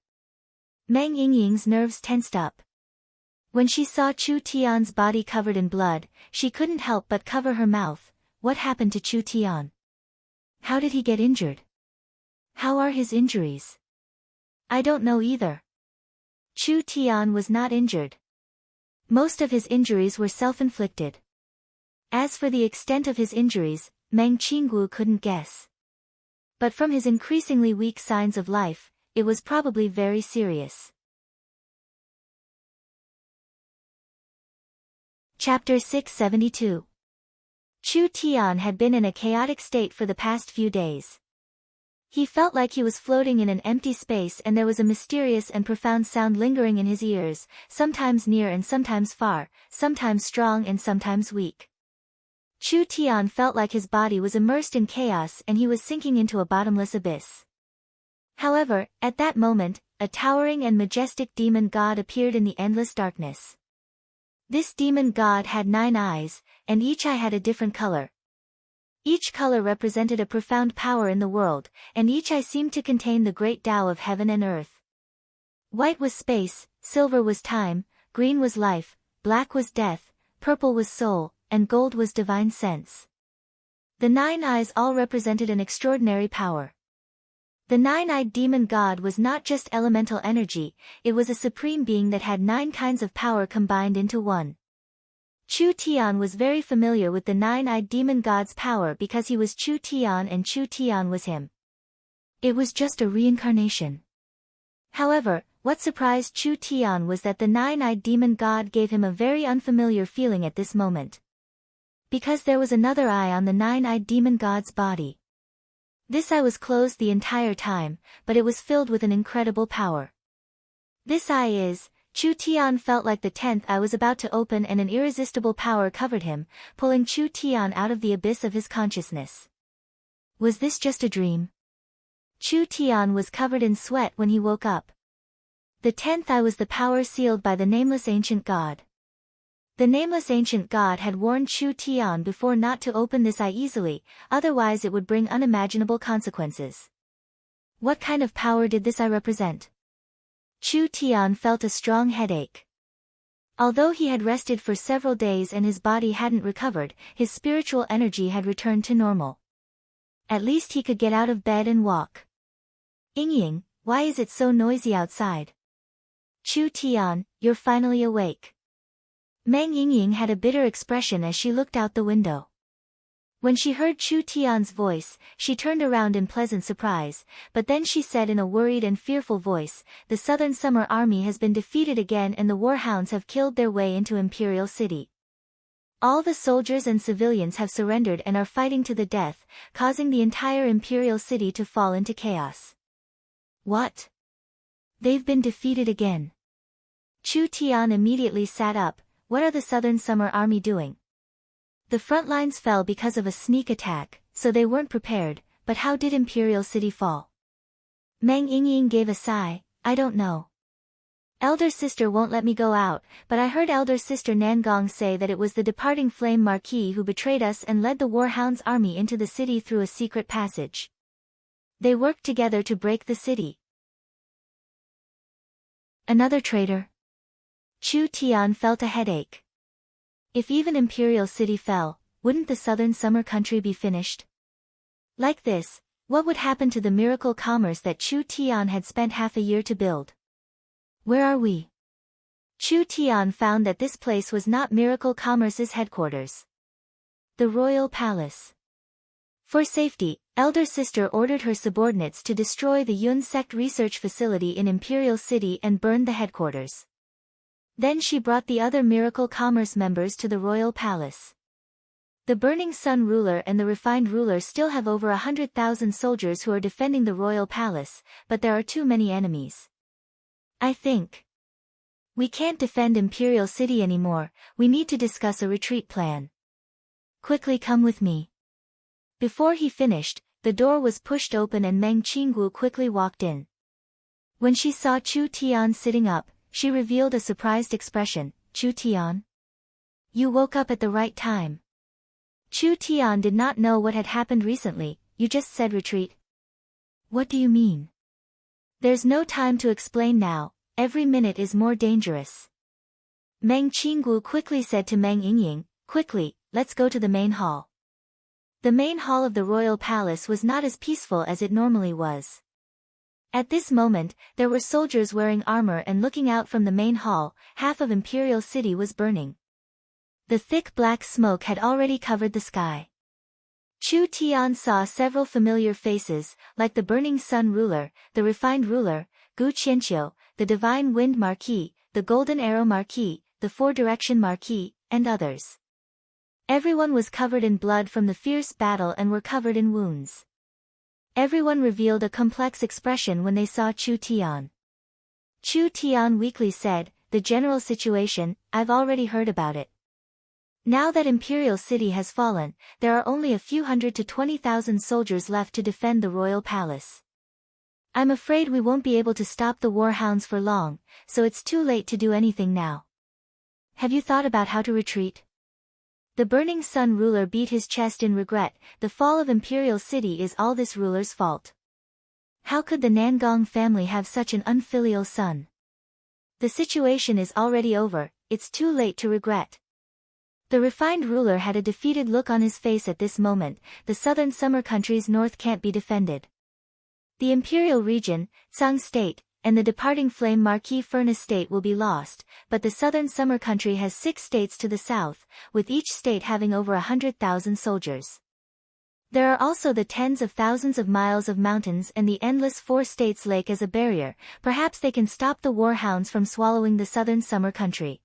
Meng Yingying's nerves tensed up. When she saw Chu Tian's body covered in blood, she couldn't help but cover her mouth. What happened to Chu Tian? How did he get injured? How are his injuries? I don't know either. Chu Tian was not injured. Most of his injuries were self-inflicted. As for the extent of his injuries, Meng Qinggu couldn't guess. But from his increasingly weak signs of life, it was probably very serious. Chapter 672. Chu Tian had been in a chaotic state for the past few days. He felt like he was floating in an empty space and there was a mysterious and profound sound lingering in his ears, sometimes near and sometimes far, sometimes strong and sometimes weak. Chu Tian felt like his body was immersed in chaos and he was sinking into a bottomless abyss. However, at that moment, a towering and majestic demon god appeared in the endless darkness. This demon god had 9 eyes, and each eye had a different color. Each color represented a profound power in the world, and each eye seemed to contain the great Tao of heaven and earth. White was space, silver was time, green was life, black was death, purple was soul, and gold was divine sense. The 9 eyes all represented an extraordinary power. The 9-eyed demon god was not just elemental energy, it was a supreme being that had 9 kinds of power combined into one. Chu Tian was very familiar with the 9-eyed demon god's power because he was Chu Tian and Chu Tian was him. It was just a reincarnation. However, what surprised Chu Tian was that the 9-eyed demon god gave him a very unfamiliar feeling at this moment. Because there was another eye on the 9-eyed demon god's body. This eye was closed the entire time, but it was filled with an incredible power. This eye is, Chu Tian felt like the 10th eye was about to open and an irresistible power covered him, pulling Chu Tian out of the abyss of his consciousness. Was this just a dream? Chu Tian was covered in sweat when he woke up. The 10th eye was the power sealed by the nameless ancient god. The nameless ancient god had warned Chu Tian before not to open this eye easily, otherwise it would bring unimaginable consequences. What kind of power did this eye represent? Chu Tian felt a strong headache. Although he had rested for several days and his body hadn't recovered, his spiritual energy had returned to normal. At least he could get out of bed and walk. Yingying, why is it so noisy outside? Chu Tian, you're finally awake. Meng Yingying had a bitter expression as she looked out the window. When she heard Chu Tian's voice, she turned around in pleasant surprise, but then she said in a worried and fearful voice, "The Southern Summer Army has been defeated again and the warhounds have killed their way into Imperial City. All the soldiers and civilians have surrendered and are fighting to the death, causing the entire Imperial City to fall into chaos." What? They've been defeated again. Chu Tian immediately sat up. What are the Southern Summer Army doing? The front lines fell because of a sneak attack, so they weren't prepared, but how did Imperial City fall? Meng Yingying gave a sigh, I don't know. Elder sister won't let me go out, but I heard elder sister Nangong say that it was the departing Flame Marquis who betrayed us and led the Warhounds army into the city through a secret passage. They worked together to break the city. Another traitor? Chu Tian felt a headache. If even Imperial City fell, wouldn't the Southern Summer Country be finished? Like this, what would happen to the miracle commerce that Chu Tian had spent half a year to build? Where are we? Chu Tian found that this place was not Miracle Commerce's headquarters. The Royal Palace. For safety, Elder Sister ordered her subordinates to destroy the Yun Sect research facility in Imperial City and burn the headquarters. Then she brought the other Miracle Commerce members to the Royal Palace. The Burning Sun ruler and the Refined ruler still have over 100,000 soldiers who are defending the Royal Palace, but there are too many enemies. I think we can't defend Imperial City anymore, we need to discuss a retreat plan. Quickly come with me. Before he finished, the door was pushed open and Meng Qinggu quickly walked in. When she saw Chu Tian sitting up, she revealed a surprised expression. Chu Tian? You woke up at the right time. Chu Tian did not know what had happened recently. You just said retreat. What do you mean? There's no time to explain now, every minute is more dangerous. Meng Qinggu quickly said to Meng Yingying, quickly, let's go to the main hall. The main hall of the royal palace was not as peaceful as it normally was. At this moment, there were soldiers wearing armor and looking out from the main hall. Half of Imperial City was burning. The thick black smoke had already covered the sky. Chu Tian saw several familiar faces, like the Burning Sun ruler, the Refined ruler, Gu Qianqiu, the Divine Wind Marquis, the Golden Arrow Marquis, the Four Direction Marquis, and others. Everyone was covered in blood from the fierce battle and were covered in wounds. Everyone revealed a complex expression when they saw Chu Tian. Chu Tian weakly said, the general situation, I've already heard about it. Now that Imperial City has fallen, there are only a few hundred to 20,000 soldiers left to defend the royal palace. I'm afraid we won't be able to stop the warhounds for long, so it's too late to do anything now. Have you thought about how to retreat? The Burning Sun ruler beat his chest in regret. The fall of Imperial City is all this ruler's fault. How could the Nangong family have such an unfilial son? The situation is already over, it's too late to regret. The Refined ruler had a defeated look on his face at this moment. The southern summer country's north can't be defended. The Imperial region, Tsang State, and the departing Flame Marquis Furnace State will be lost, but the southern summer country has 6 states to the south, with each state having over 100,000 soldiers. There are also the tens of thousands of miles of mountains and the endless 4 states lake as a barrier. Perhaps they can stop the warhounds from swallowing the southern summer country.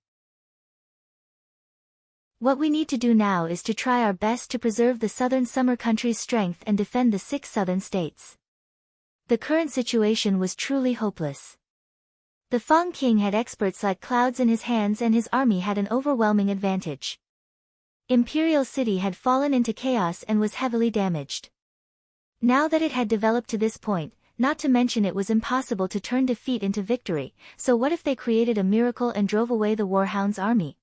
What we need to do now is to try our best to preserve the southern summer country's strength and defend the 6 southern states. The current situation was truly hopeless. The Fang king had experts like clouds in his hands and his army had an overwhelming advantage. Imperial City had fallen into chaos and was heavily damaged. Now that it had developed to this point, not to mention it was impossible to turn defeat into victory, so what if they created a miracle and drove away the Warhound's army?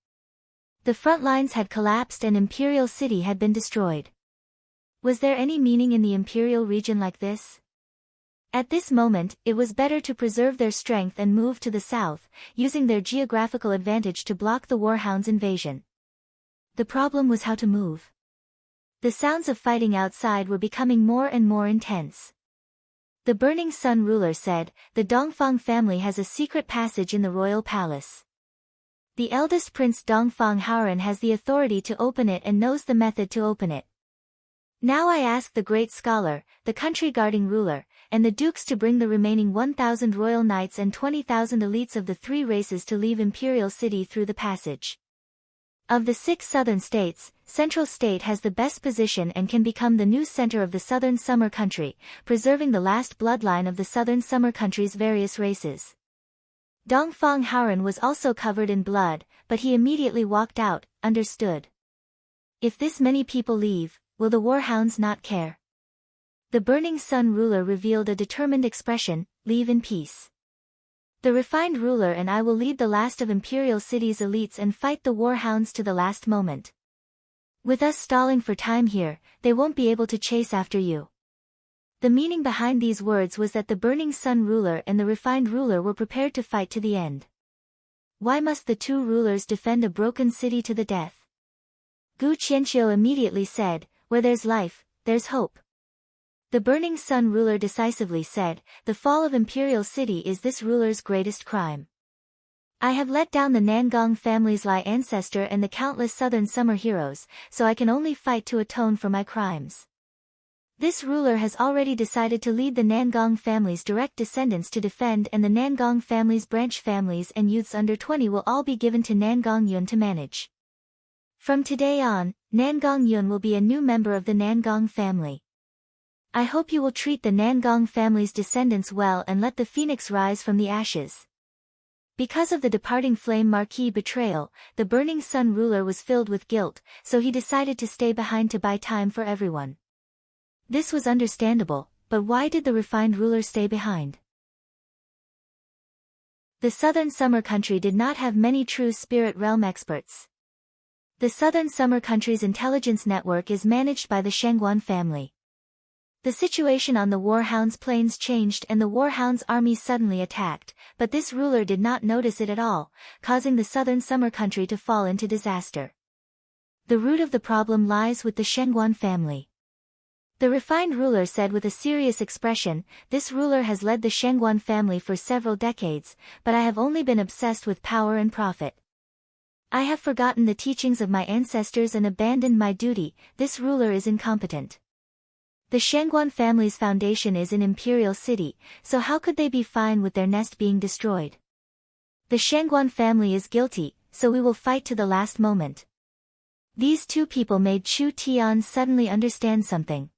The front lines had collapsed and Imperial City had been destroyed. Was there any meaning in the Imperial region like this? At this moment, it was better to preserve their strength and move to the south, using their geographical advantage to block the Warhound's invasion. The problem was how to move. The sounds of fighting outside were becoming more and more intense. The Burning Sun ruler said, "The Dongfang family has a secret passage in the royal palace. The eldest prince Dongfang Haoran has the authority to open it and knows the method to open it. Now I ask the great scholar, the country-guarding ruler, and the dukes to bring the remaining 1,000 royal knights and 20,000 elites of the three races to leave Imperial City through the passage. Of the 6 southern states, Central State has the best position and can become the new center of the Southern Summer Country, preserving the last bloodline of the Southern Summer Country's various races." Dongfang Haoran was also covered in blood, but he immediately walked out, understood. If this many people leave, will the Warhounds not care? The Burning Sun ruler revealed a determined expression, "Leave in peace. The refined ruler and I will lead the last of Imperial City's elites and fight the Warhounds to the last moment. With us stalling for time here, they won't be able to chase after you." The meaning behind these words was that the Burning Sun ruler and the refined ruler were prepared to fight to the end. Why must the two rulers defend a broken city to the death? Gu Qianqiu immediately said, "Where there's life, there's hope." The Burning Sun ruler decisively said, "The fall of Imperial City is this ruler's greatest crime. I have let down the Nangong family's Lai ancestor and the countless Southern Summer heroes, so I can only fight to atone for my crimes. This ruler has already decided to lead the Nangong family's direct descendants to defend, and the Nangong family's branch families and youths under 20 will all be given to Nangong Yun to manage. From today on, Nangong Yun will be a new member of the Nangong family. I hope you will treat the Nangong family's descendants well and let the phoenix rise from the ashes." Because of the departing Flame Marquis betrayal, the Burning Sun ruler was filled with guilt, so he decided to stay behind to buy time for everyone. This was understandable, but why did the refined ruler stay behind? The Southern Summer Country did not have many true spirit realm experts. The Southern Summer Country's intelligence network is managed by the Shengguan family. The situation on the Warhound's plains changed and the Warhound's army suddenly attacked, but this ruler did not notice it at all, causing the Southern Summer Country to fall into disaster. The root of the problem lies with the Shengguan family. The refined ruler said with a serious expression, "This ruler has led the Shengguan family for several decades, but I have only been obsessed with power and profit. I have forgotten the teachings of my ancestors and abandoned my duty. This ruler is incompetent. The Shengguan family's foundation is in Imperial City, so how could they be fine with their nest being destroyed? The Shengguan family is guilty, so we will fight to the last moment." These two people made Chu Tian suddenly understand something.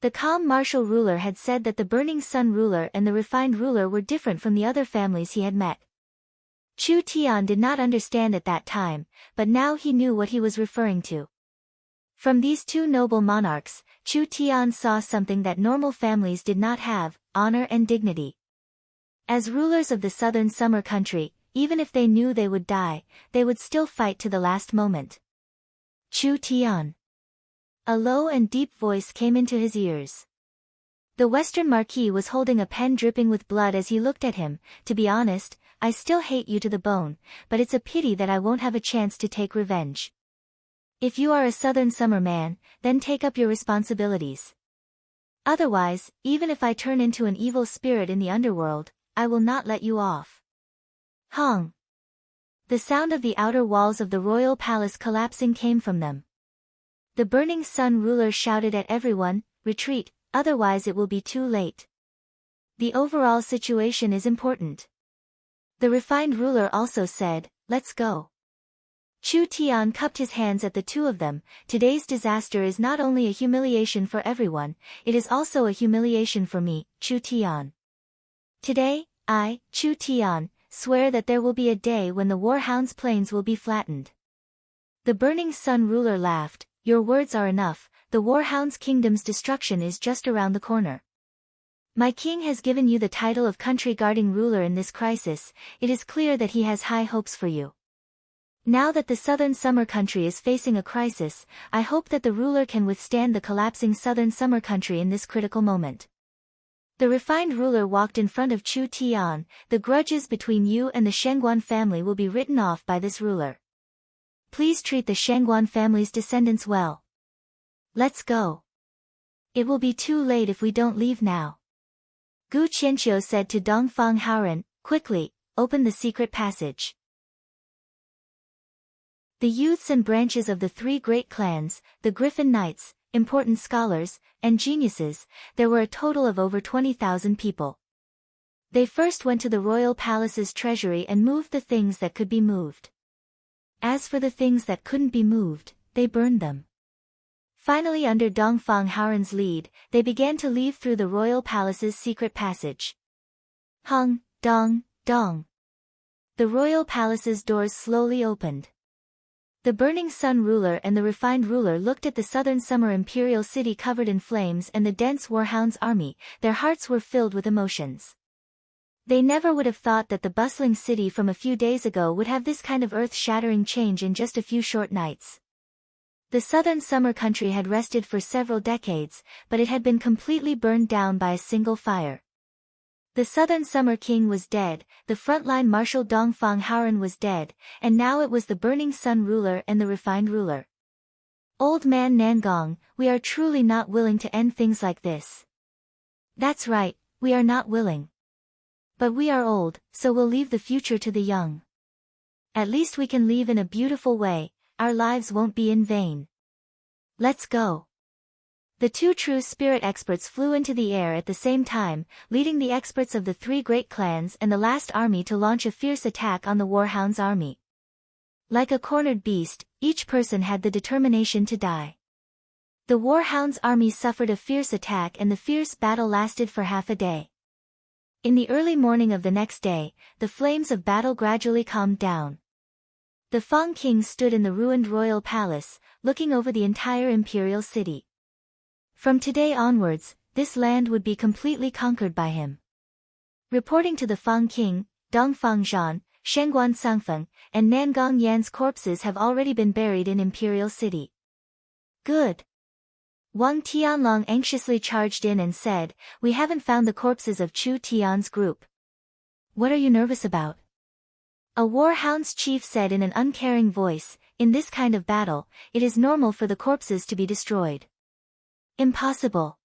The calm martial ruler had said that the Burning Sun ruler and the refined ruler were different from the other families he had met. Chu Tian did not understand at that time, but now he knew what he was referring to. From these two noble monarchs, Chu Tian saw something that normal families did not have, honor and dignity. As rulers of the Southern Summer Country, even if they knew they would die, they would still fight to the last moment. Chu Tian. A low and deep voice came into his ears. The Western Marquis was holding a pen dripping with blood as he looked at him. "To be honest, I still hate you to the bone, but it's a pity that I won't have a chance to take revenge. If you are a Southern Summer man, then take up your responsibilities. Otherwise, even if I turn into an evil spirit in the underworld, I will not let you off." Hong. The sound of the outer walls of the royal palace collapsing came from them. The Burning Sun ruler shouted at everyone, "Retreat, otherwise it will be too late. The overall situation is important." The refined ruler also said, "Let's go." Chu Tian cupped his hands at the two of them. "Today's disaster is not only a humiliation for everyone, it is also a humiliation for me, Chu Tian. Today, I, Chu Tian, swear that there will be a day when the Warhound's plains will be flattened. The Burning Sun ruler laughed, your words are enough, the Warhound's kingdom's destruction is just around the corner. My king has given you the title of country guarding ruler in this crisis, it is clear that he has high hopes for you. Now that the southern summer country is facing a crisis, I hope that the ruler can withstand the collapsing southern summer country in this critical moment. The refined ruler walked in front of Chu Tian, the grudges between you and the Shengguan family will be written off by this ruler. Please treat the Shengguan family's descendants well. Let's go. It will be too late if we don't leave now. Gu Qianqiu said to Dongfang Haoren, quickly, open the secret passage. The youths and branches of the three great clans, the Griffin Knights, important scholars, and geniuses, there were a total of over 20,000 people. They first went to the royal palace's treasury and moved the things that could be moved. As for the things that couldn't be moved, they burned them. Finally, under Dongfang Haoren's lead, they began to leave through the royal palace's secret passage. Hung, dong, dong. The royal palace's doors slowly opened. The Burning Sun ruler and the refined ruler looked at the southern summer imperial city covered in flames and the dense Warhound's army, their hearts were filled with emotions. They never would have thought that the bustling city from a few days ago would have this kind of earth-shattering change in just a few short nights. The southern summer country had rested for several decades, but it had been completely burned down by a single fire. The southern summer king was dead, the frontline marshal Dongfang Haoren was dead, and now it was the Burning Sun ruler and the refined ruler. Old man Nangong, we are truly not willing to end things like this. That's right, we are not willing. But we are old, so we'll leave the future to the young. At least we can leave in a beautiful way, our lives won't be in vain. Let's go. The two true spirit experts flew into the air at the same time, leading the experts of the three great clans and the last army to launch a fierce attack on the Warhound's army. Like a cornered beast, each person had the determination to die. The Warhound's army suffered a fierce attack and the fierce battle lasted for half a day. In the early morning of the next day, the flames of battle gradually calmed down. The Fang King stood in the ruined royal palace, looking over the entire imperial city. From today onwards, this land would be completely conquered by him. Reporting to the Fang King, Dongfang Zhan, Shengguan Sangfeng, and Nangong Yan's corpses have already been buried in Imperial City. Good. Wang Tianlong anxiously charged in and said, we haven't found the corpses of Chu Tian's group. What are you nervous about? A Warhound's chief said in an uncaring voice, in this kind of battle, it is normal for the corpses to be destroyed. Impossible.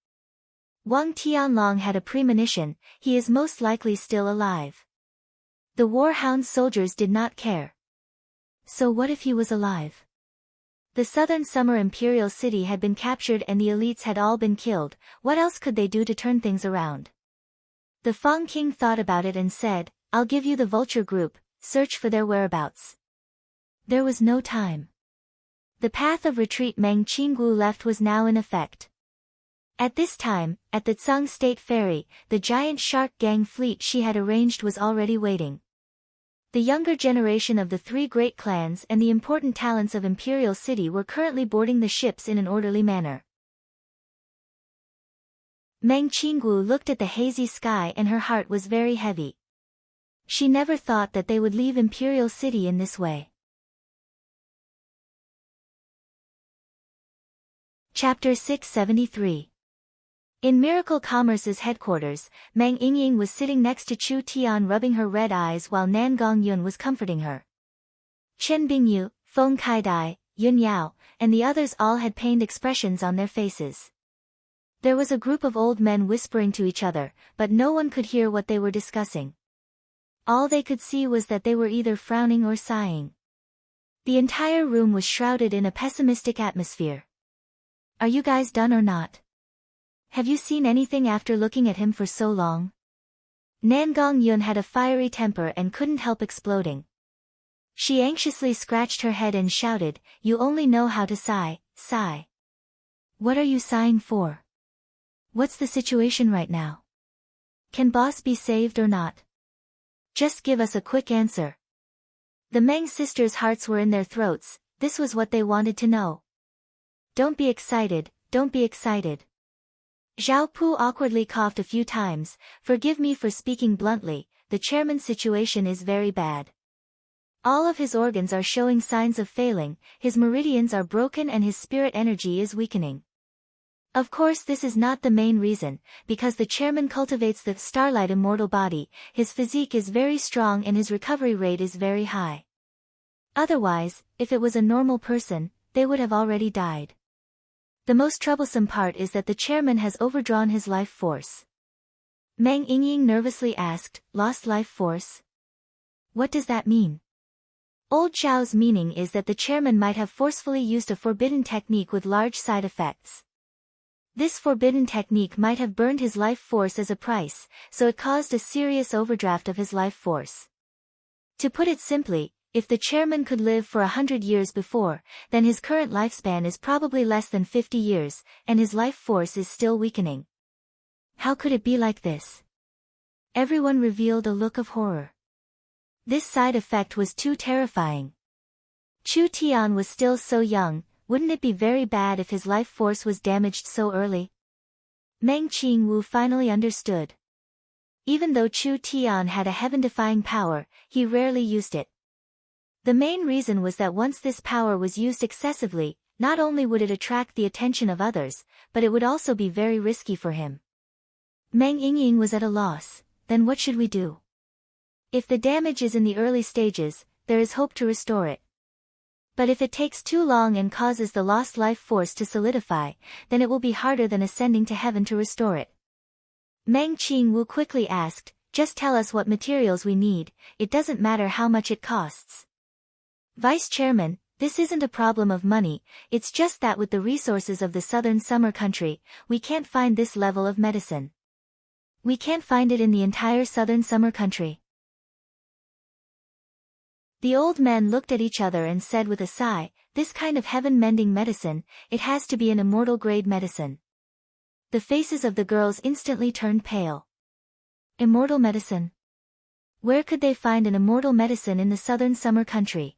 Wang Tianlong had a premonition, he is most likely still alive. The Warhound's soldiers did not care. So what if he was alive? The southern summer imperial city had been captured and the elites had all been killed, what else could they do to turn things around? The Fang King thought about it and said, I'll give you the vulture group, search for their whereabouts. There was no time. The path of retreat Meng Qinggu left was now in effect. At this time, at the Tsang State Ferry, the giant shark gang fleet she had arranged was already waiting. The younger generation of the three great clans and the important talents of Imperial City were currently boarding the ships in an orderly manner. Meng Qinggu looked at the hazy sky and her heart was very heavy. She never thought that they would leave Imperial City in this way. Chapter 673. In Miracle Commerce's headquarters, Meng Yingying was sitting next to Chu Tian rubbing her red eyes while Nan Gongyun was comforting her. Chen Bingyu, Feng Kaidai, Yun Yao, and the others all had pained expressions on their faces. There was a group of old men whispering to each other, but no one could hear what they were discussing. All they could see was that they were either frowning or sighing. The entire room was shrouded in a pessimistic atmosphere. Are you guys done or not? Have you seen anything after looking at him for so long? Nan Gongyun had a fiery temper and couldn't help exploding. She anxiously scratched her head and shouted, you only know how to sigh, sigh. What are you sighing for? What's the situation right now? Can boss be saved or not? Just give us a quick answer. The Meng sisters' hearts were in their throats, this was what they wanted to know. Don't be excited, don't be excited. Zhao Pu awkwardly coughed a few times. Forgive me for speaking bluntly, the chairman's situation is very bad. All of his organs are showing signs of failing, his meridians are broken and his spirit energy is weakening. Of course this is not the main reason, because the chairman cultivates the starlight immortal body, his physique is very strong and his recovery rate is very high. Otherwise, if it was a normal person, they would have already died. The most troublesome part is that the chairman has overdrawn his life force. Meng Yingying nervously asked, lost life force? What does that mean? Old Zhao's meaning is that the chairman might have forcefully used a forbidden technique with large side effects. This forbidden technique might have burned his life force as a price, so it caused a serious overdraft of his life force. To put it simply, if the chairman could live for 100 years before, then his current lifespan is probably less than 50 years, and his life force is still weakening. How could it be like this? Everyone revealed a look of horror. This side effect was too terrifying. Chu Tian was still so young, wouldn't it be very bad if his life force was damaged so early? Meng Qingwu finally understood. Even though Chu Tian had a heaven-defying power, he rarely used it. The main reason was that once this power was used excessively, not only would it attract the attention of others, but it would also be very risky for him. Meng Yingying was at a loss. Then what should we do? If the damage is in the early stages, there is hope to restore it. But if it takes too long and causes the lost life force to solidify, then it will be harder than ascending to heaven to restore it. Meng Qingwu quickly asked, just tell us what materials we need, it doesn't matter how much it costs. Vice Chairman, this isn't a problem of money, it's just that with the resources of the southern summer country, we can't find this level of medicine. We can't find it in the entire southern summer country. The old men looked at each other and said with a sigh, this kind of heaven-mending medicine, it has to be an immortal-grade medicine. The faces of the girls instantly turned pale. Immortal medicine? Where could they find an immortal medicine in the southern summer country?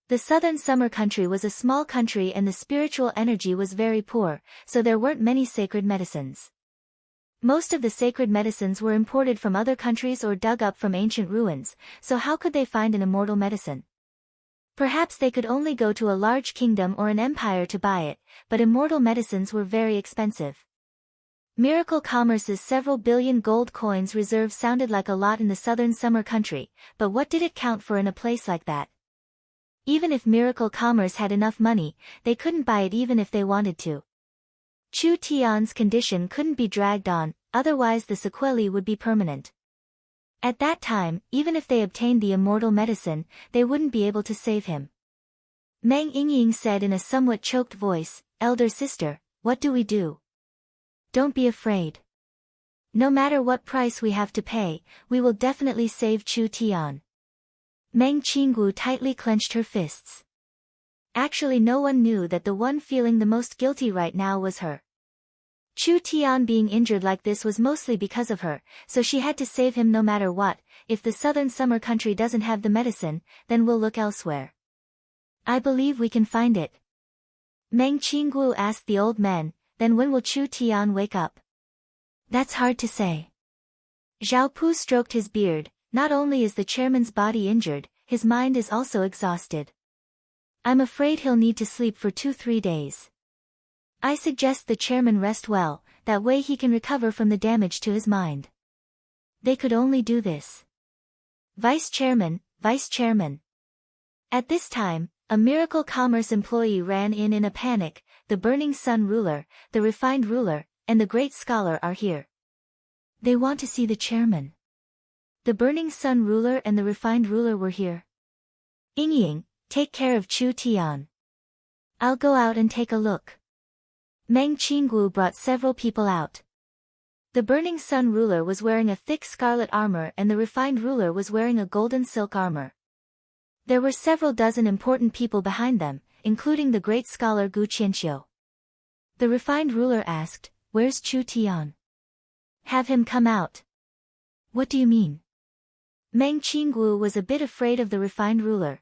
The southern summer country was a small country and the spiritual energy was very poor, so there weren't many sacred medicines. Most of the sacred medicines were imported from other countries or dug up from ancient ruins, so how could they find an immortal medicine? Perhaps they could only go to a large kingdom or an empire to buy it, but immortal medicines were very expensive. Miracle Commerce's several billion gold coins reserve sounded like a lot in the southern summer country, but what did it count for in a place like that? Even if Miracle Commerce had enough money, they couldn't buy it even if they wanted to. Chu Tian's condition couldn't be dragged on, otherwise the sequelae would be permanent. At that time, even if they obtained the immortal medicine, they wouldn't be able to save him. Meng Yingying said in a somewhat choked voice, Elder sister, what do we do? Don't be afraid. No matter what price we have to pay, we will definitely save Chu Tian. Meng Qingwu tightly clenched her fists. Actually no one knew that the one feeling the most guilty right now was her. Chu Tian being injured like this was mostly because of her, so she had to save him no matter what. If the southern summer country doesn't have the medicine, then we'll look elsewhere. I believe we can find it. Meng Qingwu asked the old men, then when will Chu Tian wake up? That's hard to say. Zhao Pu stroked his beard, not only is the chairman's body injured, his mind is also exhausted. I'm afraid he'll need to sleep for 2-3 days. I suggest the chairman rest well, that way he can recover from the damage to his mind. They could only do this. Vice Chairman, Vice Chairman. At this time, a Miracle Commerce employee ran in a panic, the Burning Sun ruler, the Refined ruler, and the Great Scholar are here. They want to see the chairman. The Burning Sun ruler and the Refined ruler were here. Yingying, take care of Chu Tian. I'll go out and take a look. Meng Qingwu brought several people out. The Burning Sun ruler was wearing a thick scarlet armor and the Refined ruler was wearing a golden silk armor. There were several dozen important people behind them, including the great scholar Gu Qianqiu. The Refined ruler asked, where's Chu Tian? Have him come out. What do you mean? Meng Qinggu was a bit afraid of the refined ruler.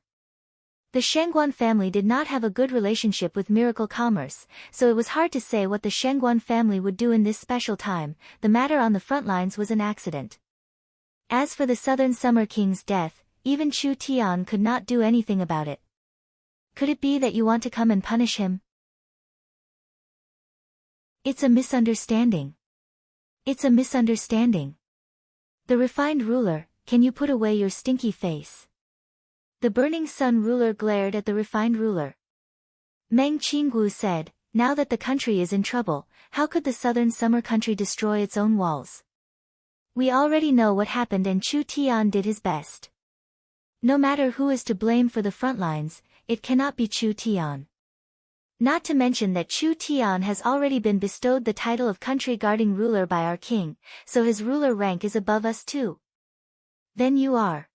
The Shangguan family did not have a good relationship with miracle commerce, so it was hard to say what the Shangguan family would do in this special time. The matter on the front lines was an accident. As for the Southern Summer King's death, even Chu Tian could not do anything about it. Could it be that you want to come and punish him? It's a misunderstanding. It's a misunderstanding. The refined ruler, can you put away your stinky face? The burning sun ruler glared at the refined ruler. Meng Qinggu said, now that the country is in trouble, how could the southern summer country destroy its own walls? We already know what happened and Chu Tian did his best. No matter who is to blame for the front lines, it cannot be Chu Tian. Not to mention that Chu Tian has already been bestowed the title of country guarding ruler by our king, so his ruler rank is above us too. Then you are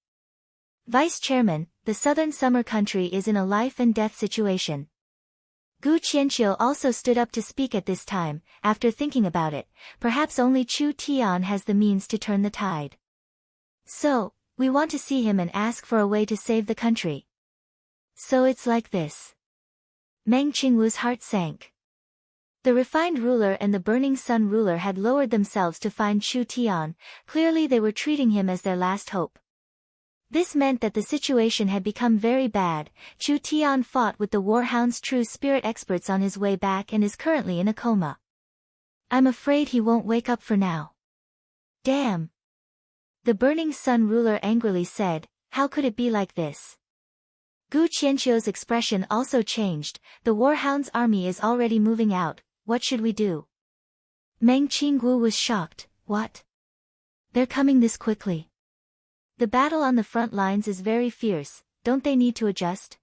Vice Chairman. The southern summer country is in a life and death situation. Gu Qianqiu also stood up to speak at this time. After thinking about it, perhaps only Chu Tian has the means to turn the tide. So, we want to see him and ask for a way to save the country. So it's like this. Meng Qingwu's heart sank. The refined ruler and the burning sun ruler had lowered themselves to find Chu Tian. Clearly they were treating him as their last hope. This meant that the situation had become very bad. Chu Tian fought with the Warhound's true spirit experts on his way back and is currently in a coma. I'm afraid he won't wake up for now. Damn! The burning sun ruler angrily said, how could it be like this? Gu Qianqiu's expression also changed. The Warhound's army is already moving out. What should we do? Meng Qinggu was shocked. What? They're coming this quickly. The battle on the front lines is very fierce, don't they need to adjust?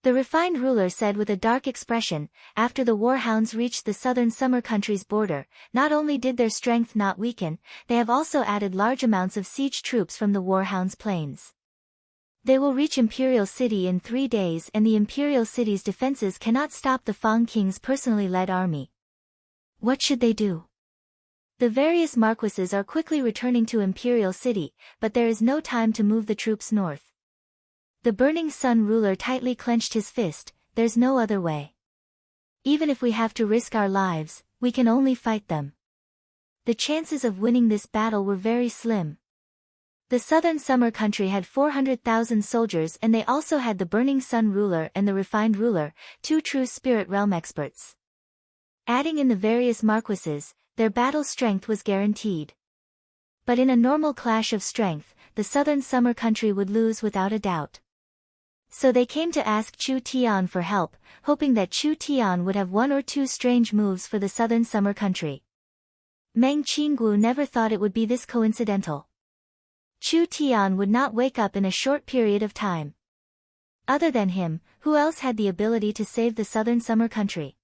The refined ruler said with a dark expression. After the Warhounds reached the southern summer country's border, not only did their strength not weaken, they have also added large amounts of siege troops from the Warhounds' plains. They will reach Imperial City in 3 days and the Imperial City's defenses cannot stop the Fang King's personally led army. What should they do? The various marquises are quickly returning to Imperial City, but there is no time to move the troops north. The burning sun ruler tightly clenched his fist. There's no other way. Even if we have to risk our lives, we can only fight them. The chances of winning this battle were very slim. The southern summer country had 400,000 soldiers and they also had the burning sun ruler and the refined ruler, 2 true spirit realm experts. Adding in the various marquises, their battle strength was guaranteed. But in a normal clash of strength, the southern summer country would lose without a doubt. So they came to ask Chu Tian for help, hoping that Chu Tian would have 1 or 2 strange moves for the southern summer country. Meng Qinggu never thought it would be this coincidental. Chu Tian would not wake up in a short period of time. Other than him, who else had the ability to save the southern summer country?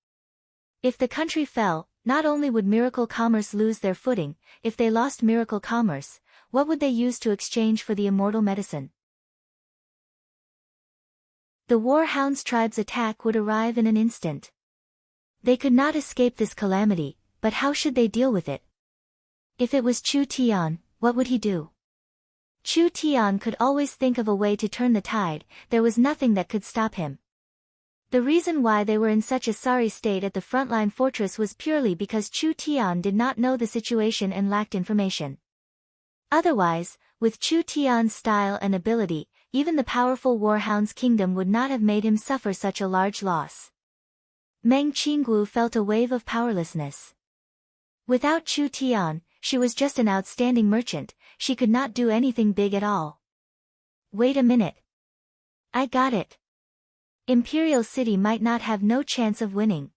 If the country fell, not only would miracle commerce lose their footing, if they lost miracle commerce, what would they use to exchange for the immortal medicine? The Warhound's tribe's attack would arrive in an instant. They could not escape this calamity, but how should they deal with it? If it was Chu Tian, what would he do? Chu Tian could always think of a way to turn the tide. There was nothing that could stop him. The reason why they were in such a sorry state at the frontline fortress was purely because Chu Tian did not know the situation and lacked information. Otherwise, with Chu Tian's style and ability, even the powerful Warhound's kingdom would not have made him suffer such a large loss. Meng Qinggu felt a wave of powerlessness. Without Chu Tian, she was just an outstanding merchant, she could not do anything big at all. Wait a minute. I got it. Imperial City might not have no chance of winning.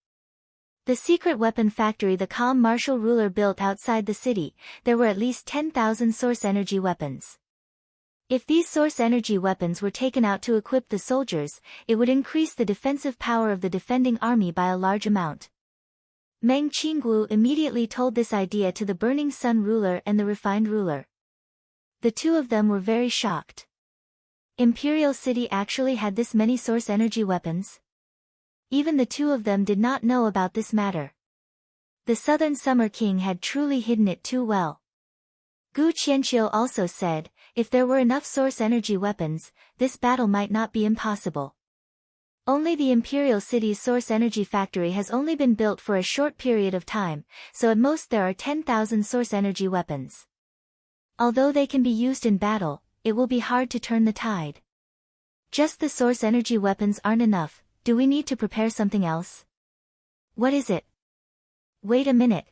The secret weapon factory the calm martial ruler built outside the city, there were at least 10,000 source energy weapons. If these source energy weapons were taken out to equip the soldiers, it would increase the defensive power of the defending army by a large amount. Meng Qinggu immediately told this idea to the burning sun ruler and the refined ruler. The two of them were very shocked. Imperial City actually had this many source energy weapons? Even the two of them did not know about this matter. The Southern Summer King had truly hidden it too well. Gu Qianqiu also said, if there were enough source energy weapons, this battle might not be impossible. Only the Imperial City's source energy factory has only been built for a short period of time, so at most there are 10,000 source energy weapons. Although they can be used in battle, it will be hard to turn the tide. Just the source energy weapons aren't enough. Do we need to prepare something else? What is it? Wait a minute.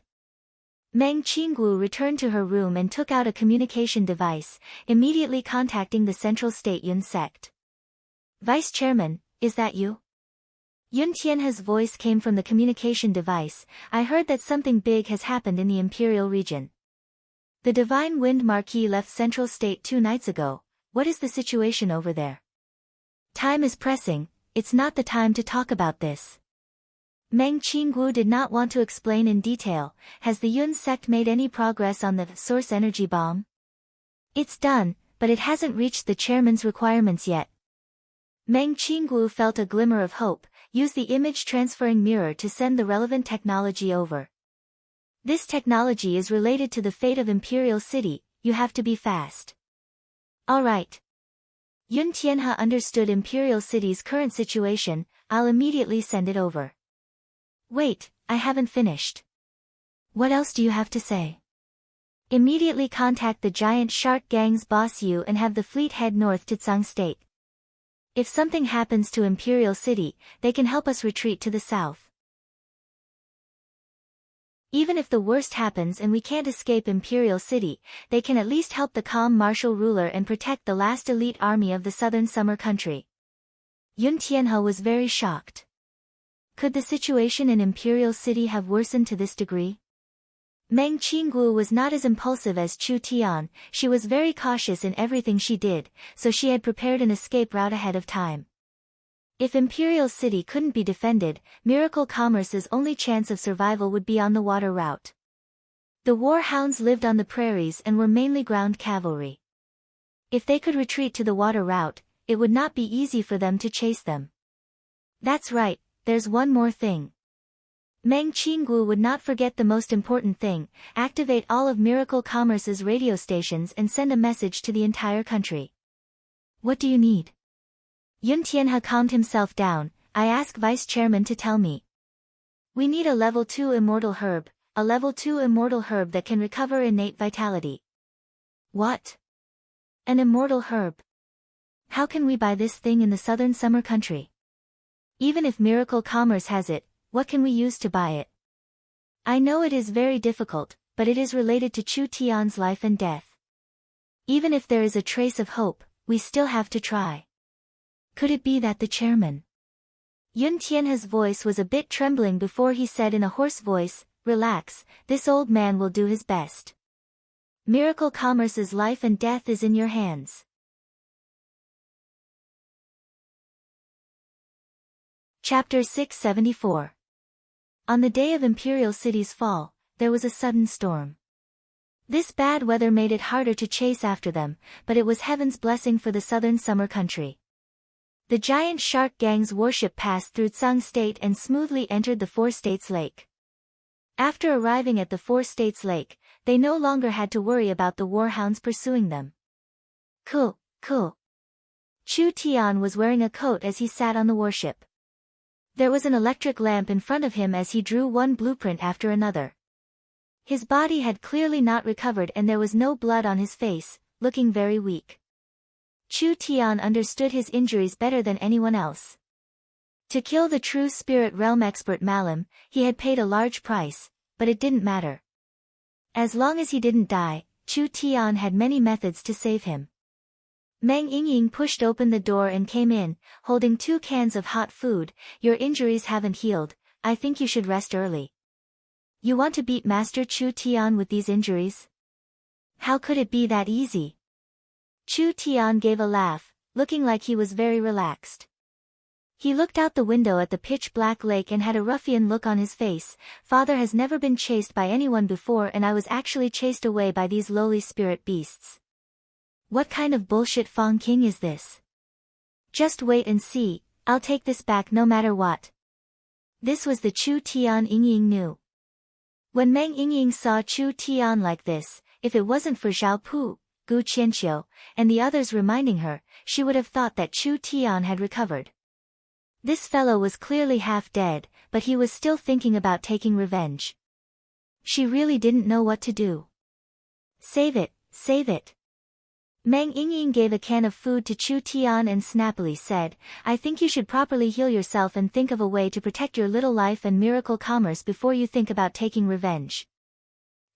Meng Qinggu returned to her room and took out a communication device, immediately contacting the Central State Yun sect. Vice Chairman, is that you? Yun Tianhe's voice came from the communication device. I heard that something big has happened in the Imperial region. The Divine Wind Marquis left Central State 2 nights ago. What is the situation over there? Time is pressing, it's not the time to talk about this. Meng Qinggu did not want to explain in detail. Has the Yun sect made any progress on the source energy bomb? It's done, but it hasn't reached the chairman's requirements yet. Meng Qinggu felt a glimmer of hope. Use the image transferring mirror to send the relevant technology over. This technology is related to the fate of Imperial City. You have to be fast. Alright. Yun Tianhe understood Imperial City's current situation. I'll immediately send it over. Wait, I haven't finished. What else do you have to say? Immediately contact the giant shark gang's boss Yu and have the fleet head north to Tsang State. If something happens to Imperial City, they can help us retreat to the south. Even if the worst happens and we can't escape Imperial City, they can at least help the calm martial ruler and protect the last elite army of the southern summer country. Yun Tianhe was very shocked. Could the situation in Imperial City have worsened to this degree? Meng Qinggu was not as impulsive as Chu Tian. She was very cautious in everything she did, so she had prepared an escape route ahead of time. If Imperial City couldn't be defended, Miracle Commerce's only chance of survival would be on the water route. The war hounds lived on the prairies and were mainly ground cavalry. If they could retreat to the water route, it would not be easy for them to chase them. That's right, there's one more thing. Meng Qinggu would not forget the most important thing: activate all of Miracle Commerce's radio stations and send a message to the entire country. What do you need? Yun Tianhe calmed himself down. I ask Vice Chairman to tell me. We need a level 2 immortal herb, a level 2 immortal herb that can recover innate vitality. What? An immortal herb? How can we buy this thing in the southern summer country? Even if Miracle Commerce has it, what can we use to buy it? I know it is very difficult, but it is related to Chu Tian's life and death. Even if there is a trace of hope, we still have to try. Could it be that the chairman? Yun Tianhe's voice was a bit trembling before he said in a hoarse voice, Relax, this old man will do his best. Miracle Commerce's life and death is in your hands. Chapter 674. On the day of Imperial City's fall, there was a sudden storm. This bad weather made it harder to chase after them, but it was heaven's blessing for the southern summer country. The giant shark gang's warship passed through Tsang State and smoothly entered the Four States Lake. After arriving at the Four States Lake, they no longer had to worry about the warhounds pursuing them. Cool. Chu Tian was wearing a coat as he sat on the warship. There was an electric lamp in front of him as he drew one blueprint after another. His body had clearly not recovered and there was no blood on his face, looking very weak. Chu Tian understood his injuries better than anyone else. To kill the true spirit realm expert Malam, he had paid a large price, but it didn't matter. As long as he didn't die, Chu Tian had many methods to save him. Meng Yingying pushed open the door and came in, holding 2 cans of hot food. Your injuries haven't healed, I think you should rest early. You want to beat Master Chu Tian with these injuries? How could it be that easy? Chu Tian gave a laugh, looking like he was very relaxed. He looked out the window at the pitch-black lake and had a ruffian look on his face. Father has never been chased by anyone before and I was actually chased away by these lowly spirit beasts. What kind of bullshit Fong King is this? Just wait and see, I'll take this back no matter what. This was the Chu Tian Yingying knew. When Meng Yingying saw Chu Tian like this, if it wasn't for Zhao Pu, Gu Qianxiu, and the others reminding her, she would have thought that Chu Tian had recovered. This fellow was clearly half dead, but he was still thinking about taking revenge. She really didn't know what to do. Save it, save it. Meng Yingying gave a can of food to Chu Tian and snappily said, I think you should properly heal yourself and think of a way to protect your little life and miracle commerce before you think about taking revenge.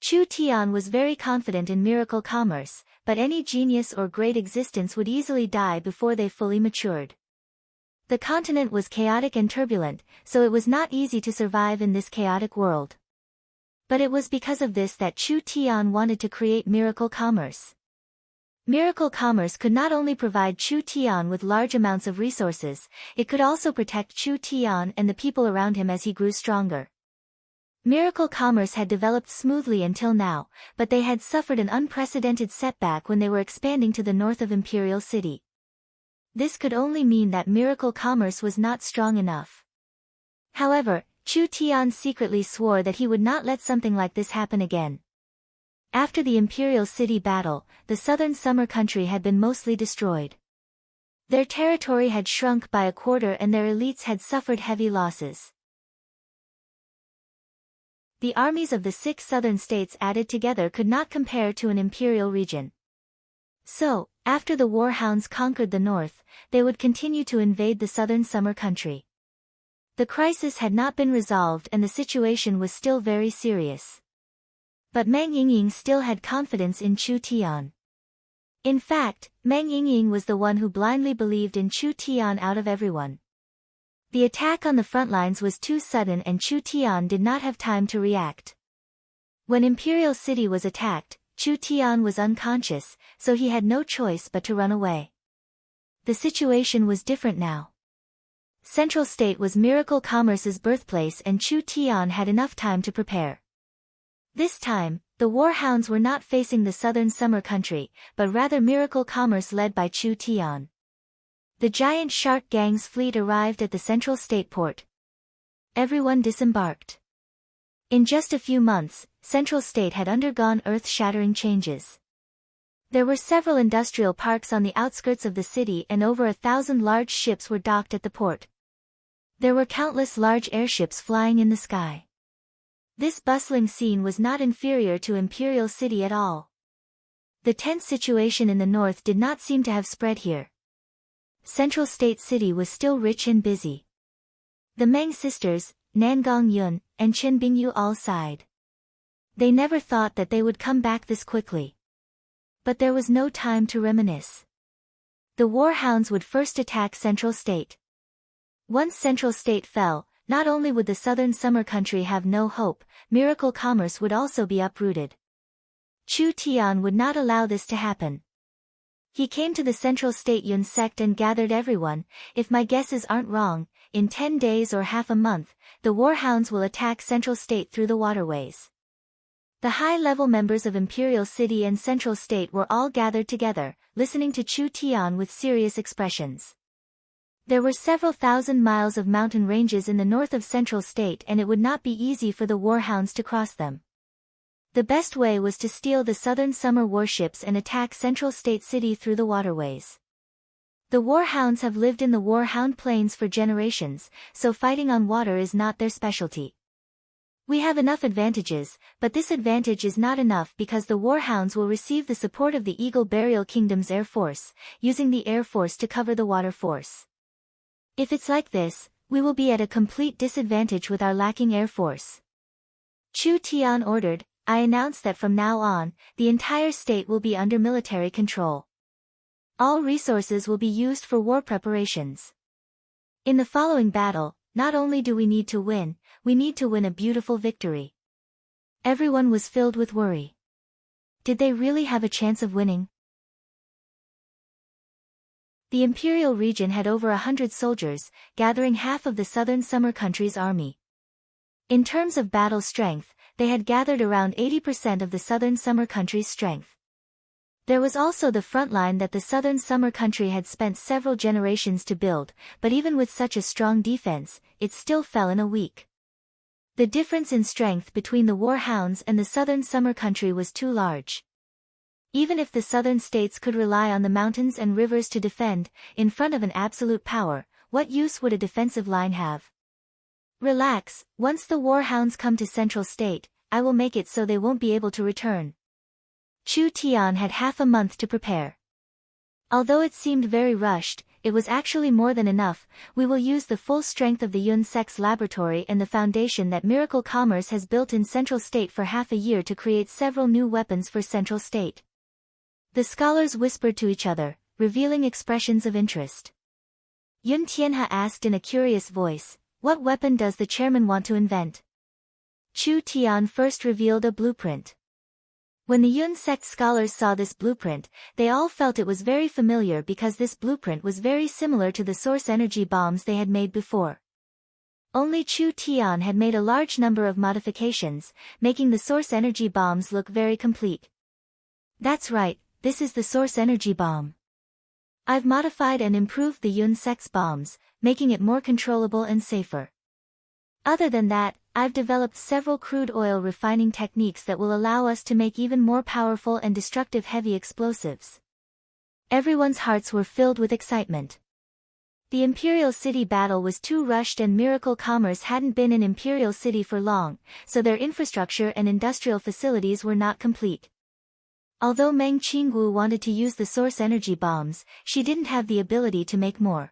Chu Tian was very confident in miracle commerce, but any genius or great existence would easily die before they fully matured. The continent was chaotic and turbulent, so it was not easy to survive in this chaotic world. But it was because of this that Chu Tian wanted to create miracle commerce. Miracle commerce could not only provide Chu Tian with large amounts of resources, it could also protect Chu Tian and the people around him as he grew stronger. Miracle commerce had developed smoothly until now, but they had suffered an unprecedented setback when they were expanding to the north of Imperial City. This could only mean that miracle commerce was not strong enough. However, Chu Tian secretly swore that he would not let something like this happen again. After the Imperial City battle, the southern summer country had been mostly destroyed. Their territory had shrunk by a quarter and their elites had suffered heavy losses. The armies of the 6 southern states added together could not compare to an imperial region. So, after the warhounds conquered the north, they would continue to invade the southern summer country. The crisis had not been resolved and the situation was still very serious. But Meng Yingying still had confidence in Chu Tian. In fact, Meng Yingying was the one who blindly believed in Chu Tian out of everyone. The attack on the front lines was too sudden and Chu Tian did not have time to react. When Imperial City was attacked, Chu Tian was unconscious, so he had no choice but to run away. The situation was different now. Central State was miracle commerce's birthplace and Chu Tian had enough time to prepare. This time, the warhounds were not facing the southern summer country, but rather miracle commerce led by Chu Tian. The giant shark gang's fleet arrived at the Central State port. Everyone disembarked. In just a few months, Central State had undergone earth-shattering changes. There were several industrial parks on the outskirts of the city and over 1,000 large ships were docked at the port. There were countless large airships flying in the sky. This bustling scene was not inferior to Imperial City at all. The tense situation in the north did not seem to have spread here. Central State City was still rich and busy. The Meng sisters, Nan Gongyun, and Chen Bingyu all sighed. They never thought that they would come back this quickly. But there was no time to reminisce. The warhounds would first attack Central State. Once Central State fell, not only would the southern summer country have no hope, miracle commerce would also be uprooted. Chu Tian would not allow this to happen. He came to the Central State Yun sect and gathered everyone. If my guesses aren't wrong, in 10 days or half a month, the warhounds will attack Central State through the waterways. The high-level members of Imperial City and Central State were all gathered together, listening to Chu Tian with serious expressions. There were several thousand miles of mountain ranges in the north of Central State and it would not be easy for the warhounds to cross them. The best way was to steal the southern summer warships and attack Central State City through the waterways. The warhounds have lived in the Warhound Plains for generations, so fighting on water is not their specialty. We have enough advantages, but this advantage is not enough because the warhounds will receive the support of the Eagle Burial Kingdom's Air Force, using the Air Force to cover the water force. If it's like this, we will be at a complete disadvantage with our lacking Air Force. Chu Tian ordered, I announce that from now on, the entire state will be under military control. All resources will be used for war preparations. In the following battle, not only do we need to win, we need to win a beautiful victory. Everyone was filled with worry. Did they really have a chance of winning? The Imperial region had over 100 soldiers, gathering half of the southern summer country's army. In terms of battle strength, they had gathered around 80% of the southern summer country's strength. There was also the front line that the southern summer country had spent several generations to build, but even with such a strong defense, it still fell in a week. The difference in strength between the warhounds and the southern summer country was too large. Even if the southern states could rely on the mountains and rivers to defend, in front of an absolute power, what use would a defensive line have? Relax, once the warhounds come to Central State, I will make it so they won't be able to return. Chu Tian had half a month to prepare. Although it seemed very rushed, it was actually more than enough. We will use the full strength of the Yun Sec's laboratory and the foundation that Miracle Commerce has built in Central State for half a year to create several new weapons for Central State. The scholars whispered to each other, revealing expressions of interest. Yun Tianhe asked in a curious voice, "What weapon does the chairman want to invent?" Chu Tian first revealed a blueprint. When the Yun sect scholars saw this blueprint, they all felt it was very familiar because this blueprint was very similar to the source energy bombs they had made before. Only Chu Tian had made a large number of modifications, making the source energy bombs look very complete. That's right, this is the source energy bomb. I've modified and improved the Yun sect's bombs, making it more controllable and safer. Other than that, I've developed several crude oil refining techniques that will allow us to make even more powerful and destructive heavy explosives. Everyone's hearts were filled with excitement. The Imperial City battle was too rushed and Miracle Commerce hadn't been in Imperial City for long, so their infrastructure and industrial facilities were not complete. Although Meng Qingwu wanted to use the source energy bombs, she didn't have the ability to make more.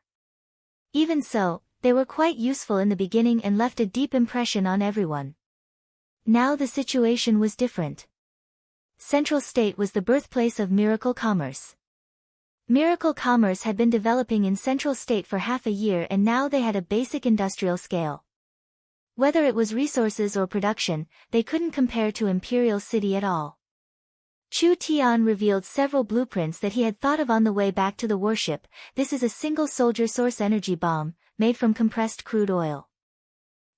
Even so, they were quite useful in the beginning and left a deep impression on everyone. Now the situation was different. Central State was the birthplace of Miracle Commerce. Miracle Commerce had been developing in Central State for half a year and now they had a basic industrial scale. Whether it was resources or production, they couldn't compare to Imperial City at all. Chu Tian revealed several blueprints that he had thought of on the way back to the warship. This is a single-soldier source energy bomb, made from compressed crude oil.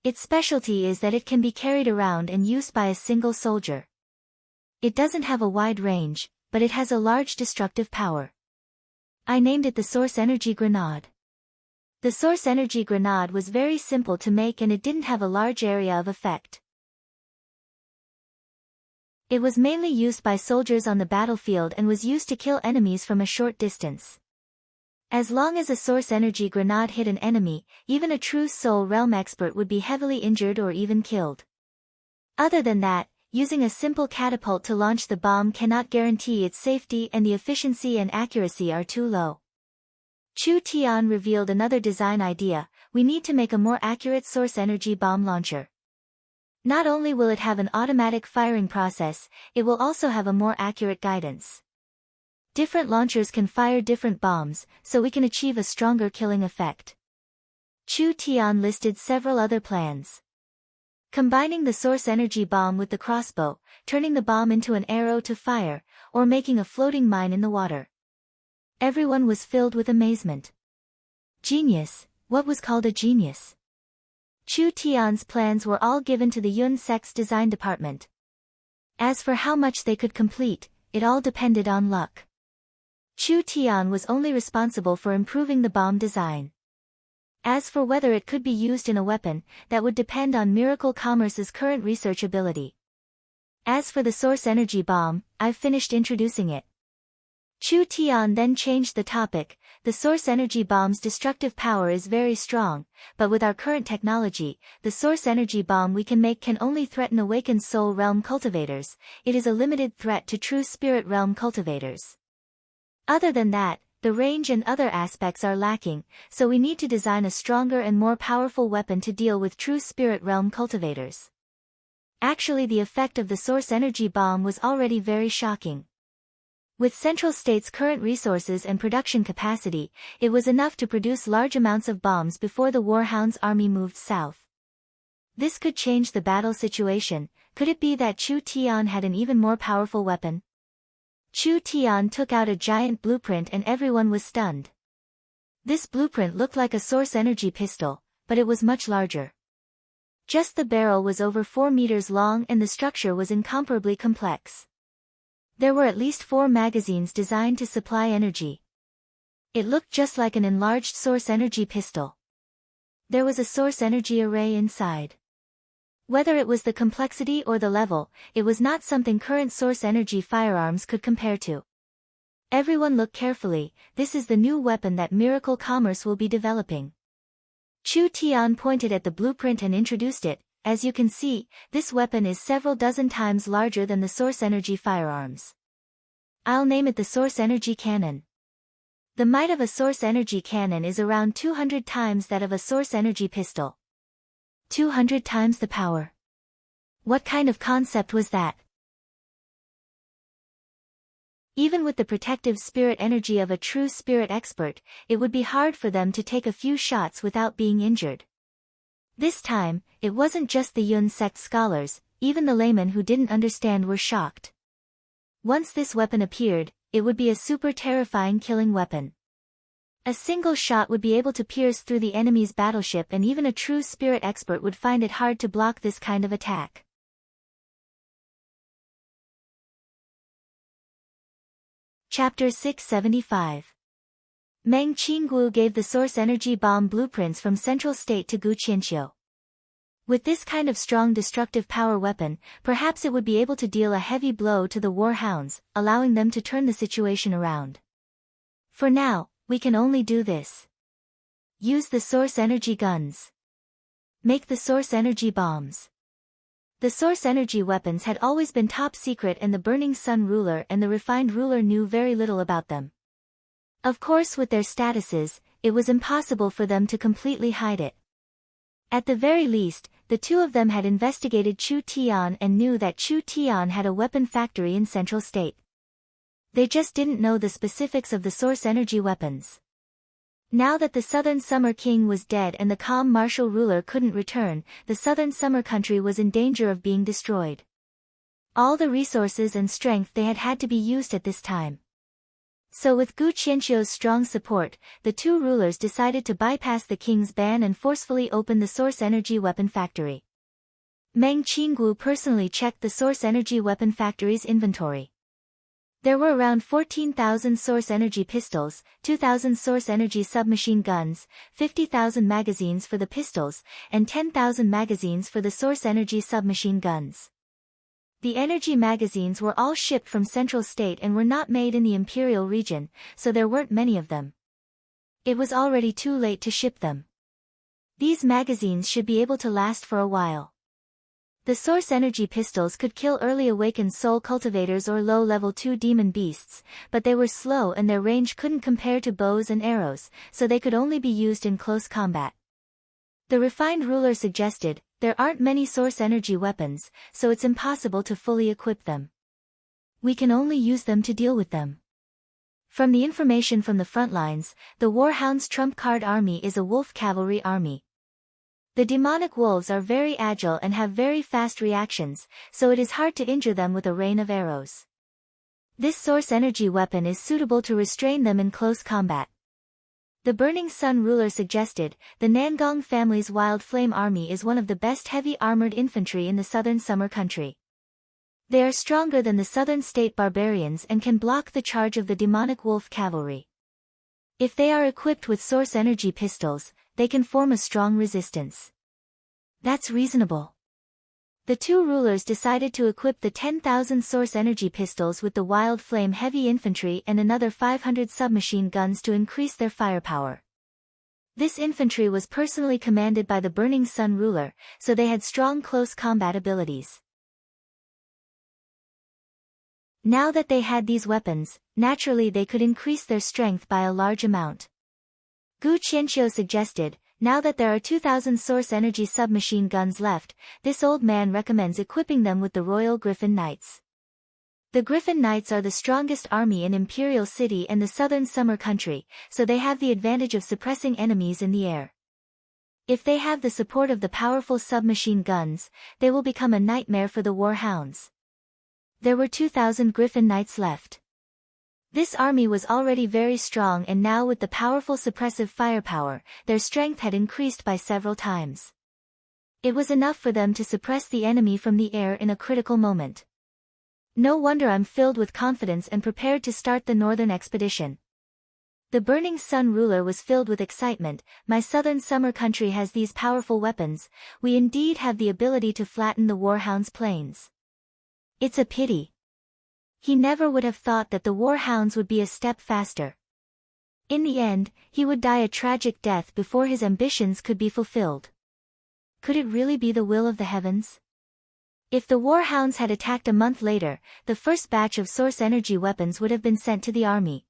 Its specialty is that it can be carried around and used by a single soldier. It doesn't have a wide range, but it has a large destructive power. I named it the Source Energy Grenade. The Source Energy Grenade was very simple to make and it didn't have a large area of effect. It was mainly used by soldiers on the battlefield and was used to kill enemies from a short distance. As long as a source energy grenade hit an enemy, even a true soul realm expert would be heavily injured or even killed. Other than that, using a simple catapult to launch the bomb cannot guarantee its safety and the efficiency and accuracy are too low. Chu Tian revealed another design idea: we need to make a more accurate source energy bomb launcher. Not only will it have an automatic firing process, it will also have a more accurate guidance. Different launchers can fire different bombs, so we can achieve a stronger killing effect. Chu Tian listed several other plans. Combining the source energy bomb with the crossbow, turning the bomb into an arrow to fire, or making a floating mine in the water. Everyone was filled with amazement. Genius, what was called a genius? Chu Tian's plans were all given to the Yun sect's design department. As for how much they could complete, it all depended on luck. Chu Tian was only responsible for improving the bomb design. As for whether it could be used in a weapon, that would depend on Miracle Commerce's current research ability. As for the source energy bomb, I've finished introducing it. Chu Tian then changed the topic. The source energy bomb's destructive power is very strong, but with our current technology, the source energy bomb we can make can only threaten awakened soul realm cultivators. It is a limited threat to true spirit realm cultivators. Other than that, the range and other aspects are lacking, so we need to design a stronger and more powerful weapon to deal with true spirit realm cultivators. Actually, the effect of the source energy bomb was already very shocking. With Central State's current resources and production capacity, it was enough to produce large amounts of bombs before the Warhound's army moved south. This could change the battle situation. Could it be that Chu Tian had an even more powerful weapon? Chu Tian took out a giant blueprint and everyone was stunned. This blueprint looked like a source energy pistol, but it was much larger. Just the barrel was over 4 meters long and the structure was incomparably complex. There were at least 4 magazines designed to supply energy. It looked just like an enlarged source energy pistol. There was a source energy array inside. Whether it was the complexity or the level, it was not something current source energy firearms could compare to. Everyone look carefully, this is the new weapon that Miracle Commerce will be developing. Chu Tian pointed at the blueprint and introduced it. As you can see, this weapon is several dozen times larger than the source energy firearms. I'll name it the source energy cannon. The might of a source energy cannon is around 200 times that of a source energy pistol. 200 times the power. What kind of concept was that? Even with the protective spirit energy of a true spirit expert, it would be hard for them to take a few shots without being injured. This time, it wasn't just the Yun sect scholars, even the laymen who didn't understand were shocked. Once this weapon appeared, it would be a super terrifying killing weapon. A single shot would be able to pierce through the enemy's battleship, and even a true spirit expert would find it hard to block this kind of attack. Chapter 675. Meng Qingguo gave the source energy bomb blueprints from Central State to Gu Qianqiu. With this kind of strong destructive power weapon, perhaps it would be able to deal a heavy blow to the war hounds, allowing them to turn the situation around. For now, we can only do this. Use the source energy guns. Make the source energy bombs. The source energy weapons had always been top secret, and the Burning Sun ruler and the refined ruler knew very little about them. Of course, with their statuses, it was impossible for them to completely hide it. At the very least, the two of them had investigated Chu Tian and knew that Chu Tian had a weapon factory in Central State. They just didn't know the specifics of the source energy weapons. Now that the Southern Summer King was dead and the calm martial ruler couldn't return, the Southern Summer country was in danger of being destroyed. All the resources and strength they had to be used at this time. So with Gu Qianqiu's strong support, the two rulers decided to bypass the king's ban and forcefully open the source energy weapon factory. Meng Qingguo personally checked the source energy weapon factory's inventory. There were around 14,000 source energy pistols, 2,000 source energy submachine guns, 50,000 magazines for the pistols, and 10,000 magazines for the source energy submachine guns. The energy magazines were all shipped from Central State and were not made in the Imperial region, so there weren't many of them. It was already too late to ship them. These magazines should be able to last for a while. The source energy pistols could kill early awakened soul cultivators or low-level 2 demon beasts, but they were slow and their range couldn't compare to bows and arrows, so they could only be used in close combat. The refined ruler suggested, there aren't many source energy weapons, so it's impossible to fully equip them. We can only use them to deal with them. From the information from the front lines, the Warhound's trump card army is a wolf cavalry army. The demonic wolves are very agile and have very fast reactions, so it is hard to injure them with a rain of arrows. This source energy weapon is suitable to restrain them in close combat. The Burning Sun ruler suggested, the Nangong family's Wild Flame army is one of the best heavy armored infantry in the Southern Summer country. They are stronger than the Southern State barbarians and can block the charge of the demonic wolf cavalry. If they are equipped with source energy pistols, they can form a strong resistance. That's reasonable. The two rulers decided to equip the 10,000 source energy pistols with the Wild Flame heavy infantry and another 500 submachine guns to increase their firepower. This infantry was personally commanded by the Burning Sun ruler, so they had strong close combat abilities. Now that they had these weapons, naturally they could increase their strength by a large amount. Gu Qianqiu suggested, now that there are 2,000 source energy submachine guns left, this old man recommends equipping them with the Royal Griffin Knights. The Griffin Knights are the strongest army in Imperial City and the Southern Summer country, so they have the advantage of suppressing enemies in the air. If they have the support of the powerful submachine guns, they will become a nightmare for the Warhounds. There were 2,000 Griffin Knights left. This army was already very strong, and now with the powerful suppressive firepower, their strength had increased by several times. It was enough for them to suppress the enemy from the air in a critical moment. No wonder I'm filled with confidence and prepared to start the northern expedition. The Burning Sun ruler was filled with excitement. My southern summer country has these powerful weapons. We indeed have the ability to flatten the Warhound's plains. It's a pity. He never would have thought that the Warhounds would be a step faster. In the end, he would die a tragic death before his ambitions could be fulfilled. Could it really be the will of the heavens? If the Warhounds had attacked a month later, the first batch of source energy weapons would have been sent to the army.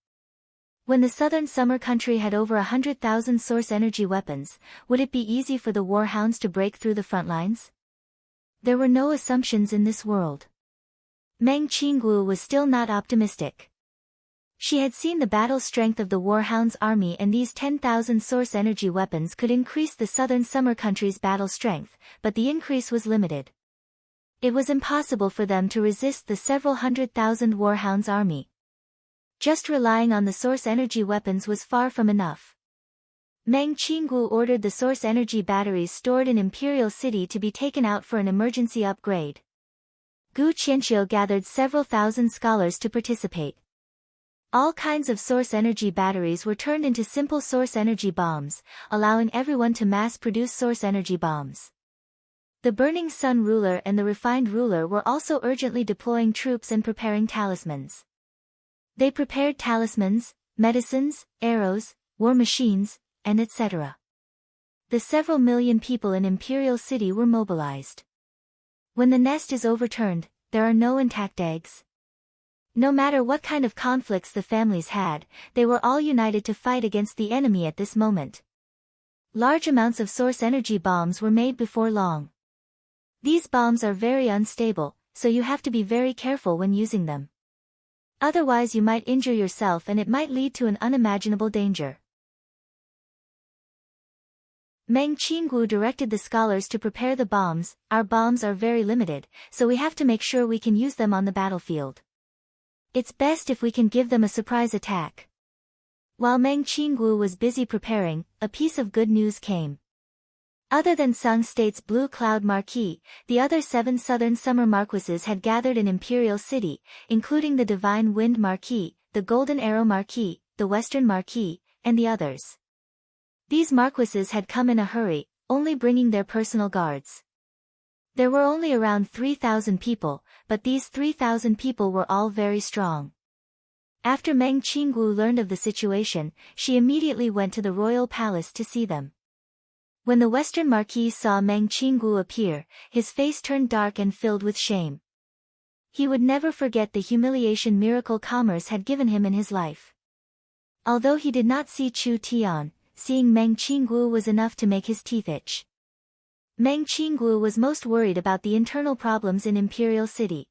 When the southern summer country had over 100,000 source energy weapons, would it be easy for the Warhounds to break through the front lines? There were no assumptions in this world. Meng Qingguo was still not optimistic. She had seen the battle strength of the Warhound's army, and these 10,000 source energy weapons could increase the southern summer country's battle strength, but the increase was limited. It was impossible for them to resist the several 100,000 Warhound's army. Just relying on the source energy weapons was far from enough. Meng Qingguo ordered the source energy batteries stored in Imperial City to be taken out for an emergency upgrade. Gu Qianqiu gathered several thousand scholars to participate. All kinds of source energy batteries were turned into simple source energy bombs, allowing everyone to mass-produce source energy bombs. The Burning Sun ruler and the Refined ruler were also urgently deploying troops and preparing talismans. They prepared talismans, medicines, arrows, war machines, and etc. The several million people in Imperial City were mobilized. When the nest is overturned, there are no intact eggs. No matter what kind of conflicts the families had, they were all united to fight against the enemy at this moment. Large amounts of source energy bombs were made before long. These bombs are very unstable, so you have to be very careful when using them. Otherwise you might injure yourself and it might lead to an unimaginable danger. Meng Qingguo directed the scholars to prepare the bombs. Our bombs are very limited, so we have to make sure we can use them on the battlefield. It's best if we can give them a surprise attack. While Meng Qingguo was busy preparing, a piece of good news came. Other than Sung State's Blue Cloud Marquis, the other 7 southern summer marquises had gathered in Imperial City, including the Divine Wind Marquis, the Golden Arrow Marquis, the Western Marquis, and the others. These marquises had come in a hurry, only bringing their personal guards. There were only around 3,000 people, but these 3,000 people were all very strong. After Meng Qingguo learned of the situation, she immediately went to the royal palace to see them. When the Western Marquis saw Meng Qingguo appear, his face turned dark and filled with shame. He would never forget the humiliation Miracle Commerce had given him in his life. Although he did not see Chu Tian, seeing Meng Qingguo was enough to make his teeth itch. Meng Qingguo was most worried about the internal problems in Imperial City.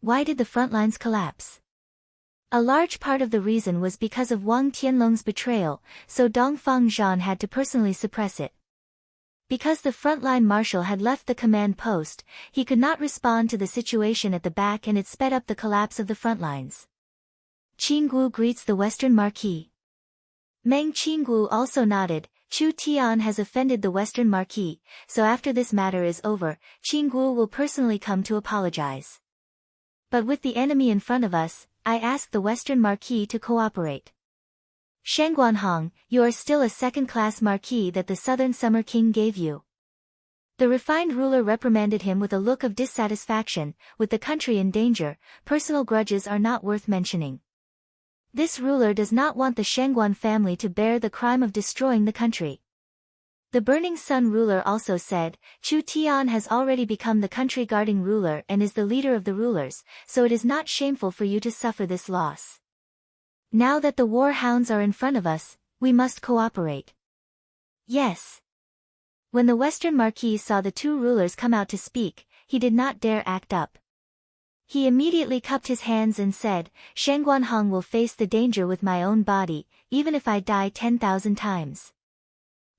Why did the front lines collapse? A large part of the reason was because of Wang Tianlong's betrayal, so Dongfang Zhan had to personally suppress it. Because the frontline marshal had left the command post, he could not respond to the situation at the back, and it sped up the collapse of the front lines. Qingguo greets the Western Marquis. Meng Qingguo also nodded. Chu Tian has offended the Western Marquis, so after this matter is over, Qingguo will personally come to apologize. But with the enemy in front of us, I ask the Western Marquis to cooperate. Shangguanhong, you are still a second-class Marquis that the Southern Summer King gave you. The Refined ruler reprimanded him with a look of dissatisfaction. With the country in danger, personal grudges are not worth mentioning. This ruler does not want the Shangguan family to bear the crime of destroying the country. The Burning Sun ruler also said, Chu Tian has already become the country guarding ruler and is the leader of the rulers, so it is not shameful for you to suffer this loss. Now that the war hounds are in front of us, we must cooperate. Yes. When the Western Marquis saw the 2 rulers come out to speak, he did not dare act up. He immediately cupped his hands and said, Shangguanhong will face the danger with my own body, even if I die 10,000 times.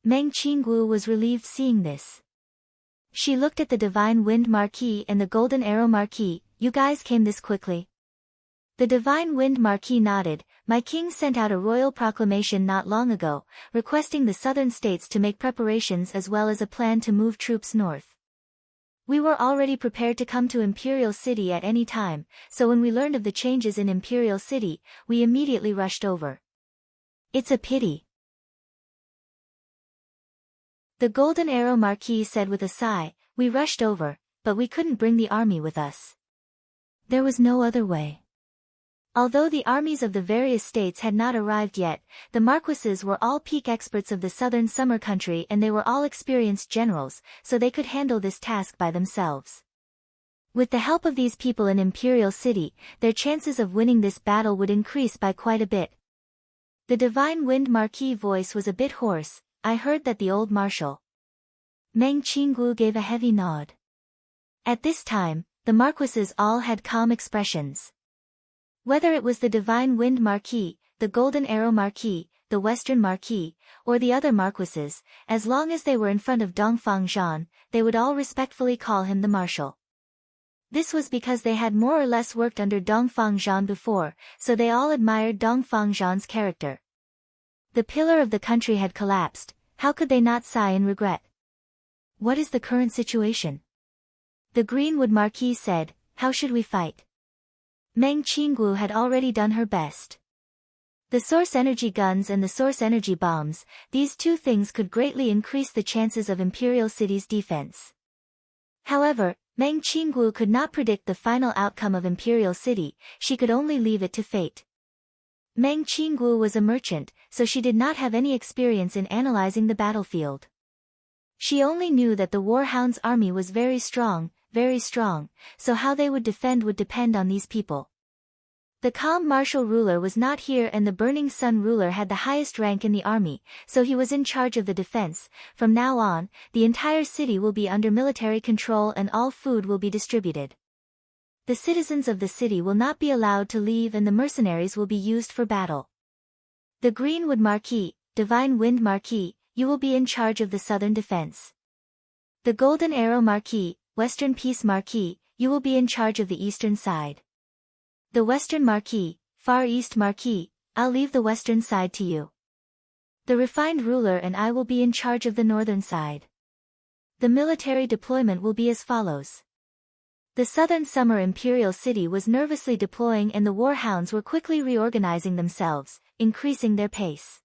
Meng Qingguo was relieved seeing this. She looked at the Divine Wind Marquis and the Golden Arrow Marquis. You guys came this quickly? The Divine Wind Marquis nodded. My king sent out a royal proclamation not long ago, requesting the southern states to make preparations as well as a plan to move troops north. We were already prepared to come to Imperial City at any time, so when we learned of the changes in Imperial City, we immediately rushed over. It's a pity. The Golden Arrow Marquis said with a sigh, we rushed over, but we couldn't bring the army with us. There was no other way. Although the armies of the various states had not arrived yet, the marquises were all peak experts of the southern summer country and they were all experienced generals, so they could handle this task by themselves. With the help of these people in Imperial City, their chances of winning this battle would increase by quite a bit. The Divine Wind Marquis voice was a bit hoarse. I heard that the old marshal Meng Qinggu gave a heavy nod. At this time, the marquises all had calm expressions. Whether it was the Divine Wind Marquis, the Golden Arrow Marquis, the Western Marquis, or the other marquises, as long as they were in front of Dongfang Zhan, they would all respectfully call him the marshal. This was because they had more or less worked under Dongfang Zhan before, so they all admired Dongfang Zhan's character. The pillar of the country had collapsed, how could they not sigh in regret? What is the current situation? The Greenwood Marquis said, how should we fight? Meng Qinggu had already done her best. The source energy guns and the source energy bombs, these two things could greatly increase the chances of Imperial City's defense. However, Meng Qinggu could not predict the final outcome of Imperial City, she could only leave it to fate. Meng Qinggu was a merchant, so she did not have any experience in analyzing the battlefield. She only knew that the Warhound's army was very strong, so how they would defend would depend on these people. The calm martial ruler was not here and the burning sun ruler had the highest rank in the army, so he was in charge of the defense. From now on, the entire city will be under military control and all food will be distributed. The citizens of the city will not be allowed to leave and the mercenaries will be used for battle. The Greenwood Marquis, Divine Wind Marquis, you will be in charge of the southern defense. The Golden Arrow Marquis, Western Peace Marquis, you will be in charge of the eastern side. The Western Marquis, Far East Marquis, I'll leave the western side to you. The Refined Ruler and I will be in charge of the northern side. The military deployment will be as follows. The southern summer Imperial City was nervously deploying and the Warhounds were quickly reorganizing themselves, increasing their pace.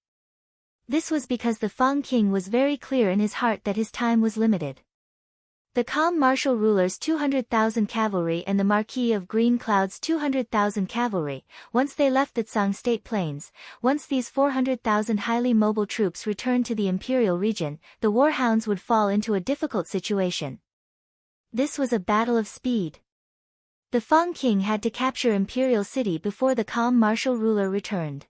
This was because the Fang King was very clear in his heart that his time was limited. The calm martial ruler's 200,000 cavalry and the Marquis of Green Cloud's 200,000 cavalry, once they left the Tsang State Plains, once these 400,000 highly mobile troops returned to the Imperial region, the Warhounds would fall into a difficult situation. This was a battle of speed. The Fang King had to capture Imperial City before the calm martial ruler returned.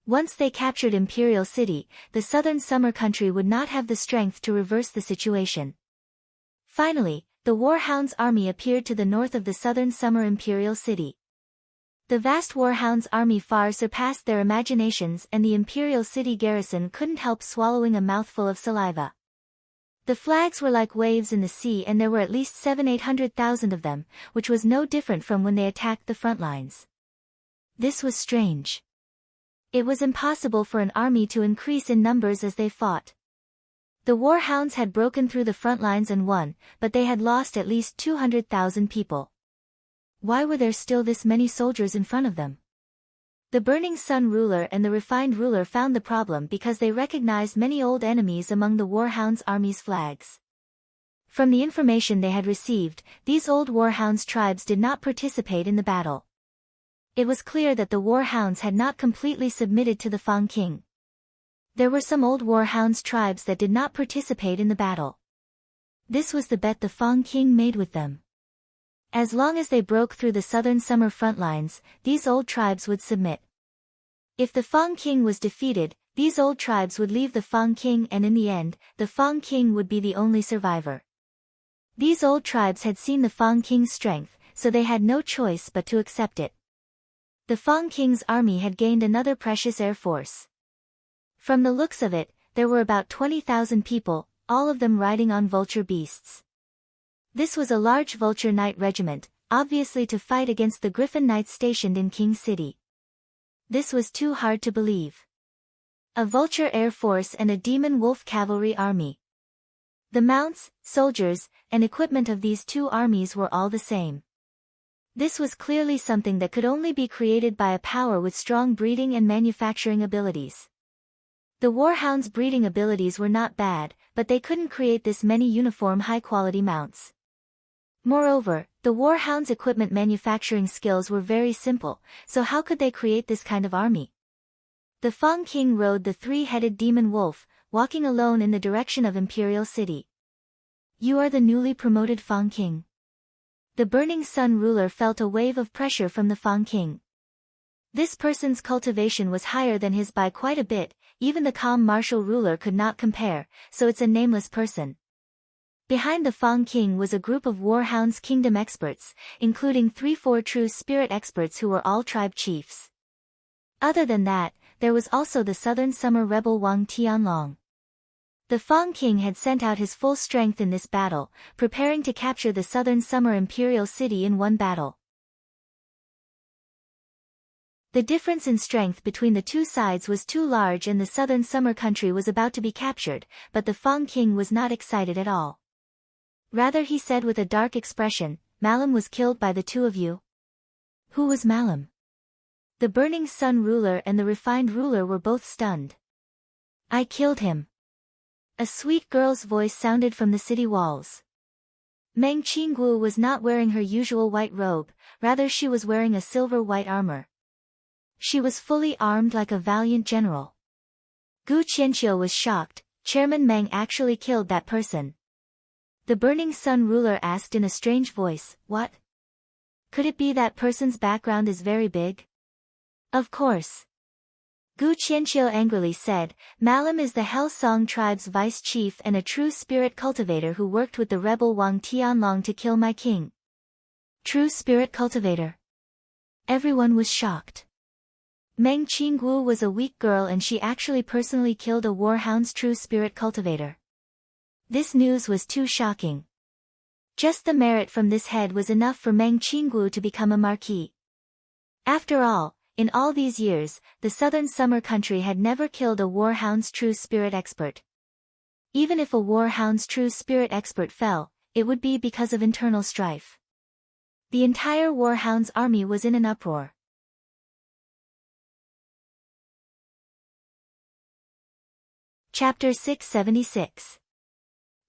Once they captured Imperial City, the southern summer country would not have the strength to reverse the situation. Finally, the Warhounds' army appeared to the north of the southern summer Imperial City. The vast Warhounds' army far surpassed their imaginations and the Imperial City garrison couldn't help swallowing a mouthful of saliva. The flags were like waves in the sea and there were at least 700,000-800,000 of them, which was no different from when they attacked the front lines. This was strange. It was impossible for an army to increase in numbers as they fought. The Warhounds had broken through the front lines and won, but they had lost at least 200,000 people. Why were there still this many soldiers in front of them? The Burning Sun ruler and the Refined ruler found the problem because they recognized many old enemies among the Warhounds' army's flags. From the information they had received, these old Warhounds tribes did not participate in the battle. It was clear that the Warhounds had not completely submitted to the Fang King. There were some old Warhounds tribes that did not participate in the battle. This was the bet the Fang King made with them. As long as they broke through the southern summer front lines, these old tribes would submit. If the Fang King was defeated, these old tribes would leave the Fang King and in the end, the Fang King would be the only survivor. These old tribes had seen the Fang King's strength, so they had no choice but to accept it. The Fang King's army had gained another precious air force. From the looks of it, there were about 20,000 people, all of them riding on vulture beasts. This was a large vulture knight regiment, obviously to fight against the Griffin Knights stationed in King City. This was too hard to believe. A vulture air force and a demon wolf cavalry army. The mounts, soldiers, and equipment of these two armies were all the same. This was clearly something that could only be created by a power with strong breeding and manufacturing abilities. The warhounds' breeding abilities were not bad, but they couldn't create this many uniform high-quality mounts. Moreover, the warhounds' equipment manufacturing skills were very simple, so how could they create this kind of army? The Fang King rode the three-headed demon wolf, walking alone in the direction of Imperial City. You are the newly promoted Fang King. The Burning Sun ruler felt a wave of pressure from the Fang King. This person's cultivation was higher than his by quite a bit, even the calm martial ruler could not compare, so it's a nameless person. Behind the Fang King was a group of Warhounds Kingdom experts, including 3-4 true spirit experts who were all tribe chiefs. Other than that, there was also the Southern Summer rebel Wang Tianlong. The Fang King had sent out his full strength in this battle, preparing to capture the Southern Summer Imperial City in one battle. The difference in strength between the two sides was too large and the Southern Summer country was about to be captured, but the Fang King was not excited at all. Rather, he said with a dark expression, "Malam was killed by the two of you." Who was Malam? The Burning Sun ruler and the Refined ruler were both stunned. I killed him. A sweet girl's voice sounded from the city walls. Meng Qinggu was not wearing her usual white robe, rather she was wearing a silver white armor. She was fully armed like a valiant general. Gu Qianqiu was shocked. Chairman Meng actually killed that person. The Burning Sun ruler asked in a strange voice, what? Could it be that person's background is very big? Of course. Gu Qianqiu angrily said, Malam is the Hellsong tribe's vice chief and a true spirit cultivator who worked with the rebel Wang Tianlong to kill my king. True spirit cultivator? Everyone was shocked. Meng Qinggu was a weak girl and she actually personally killed a warhound's true spirit cultivator. This news was too shocking. Just the merit from this head was enough for Meng Qinggu to become a marquis. After all, in all these years, the Southern Summer country had never killed a warhound's true spirit expert. Even if a warhound's true spirit expert fell, it would be because of internal strife. The entire warhound's army was in an uproar. Chapter 676.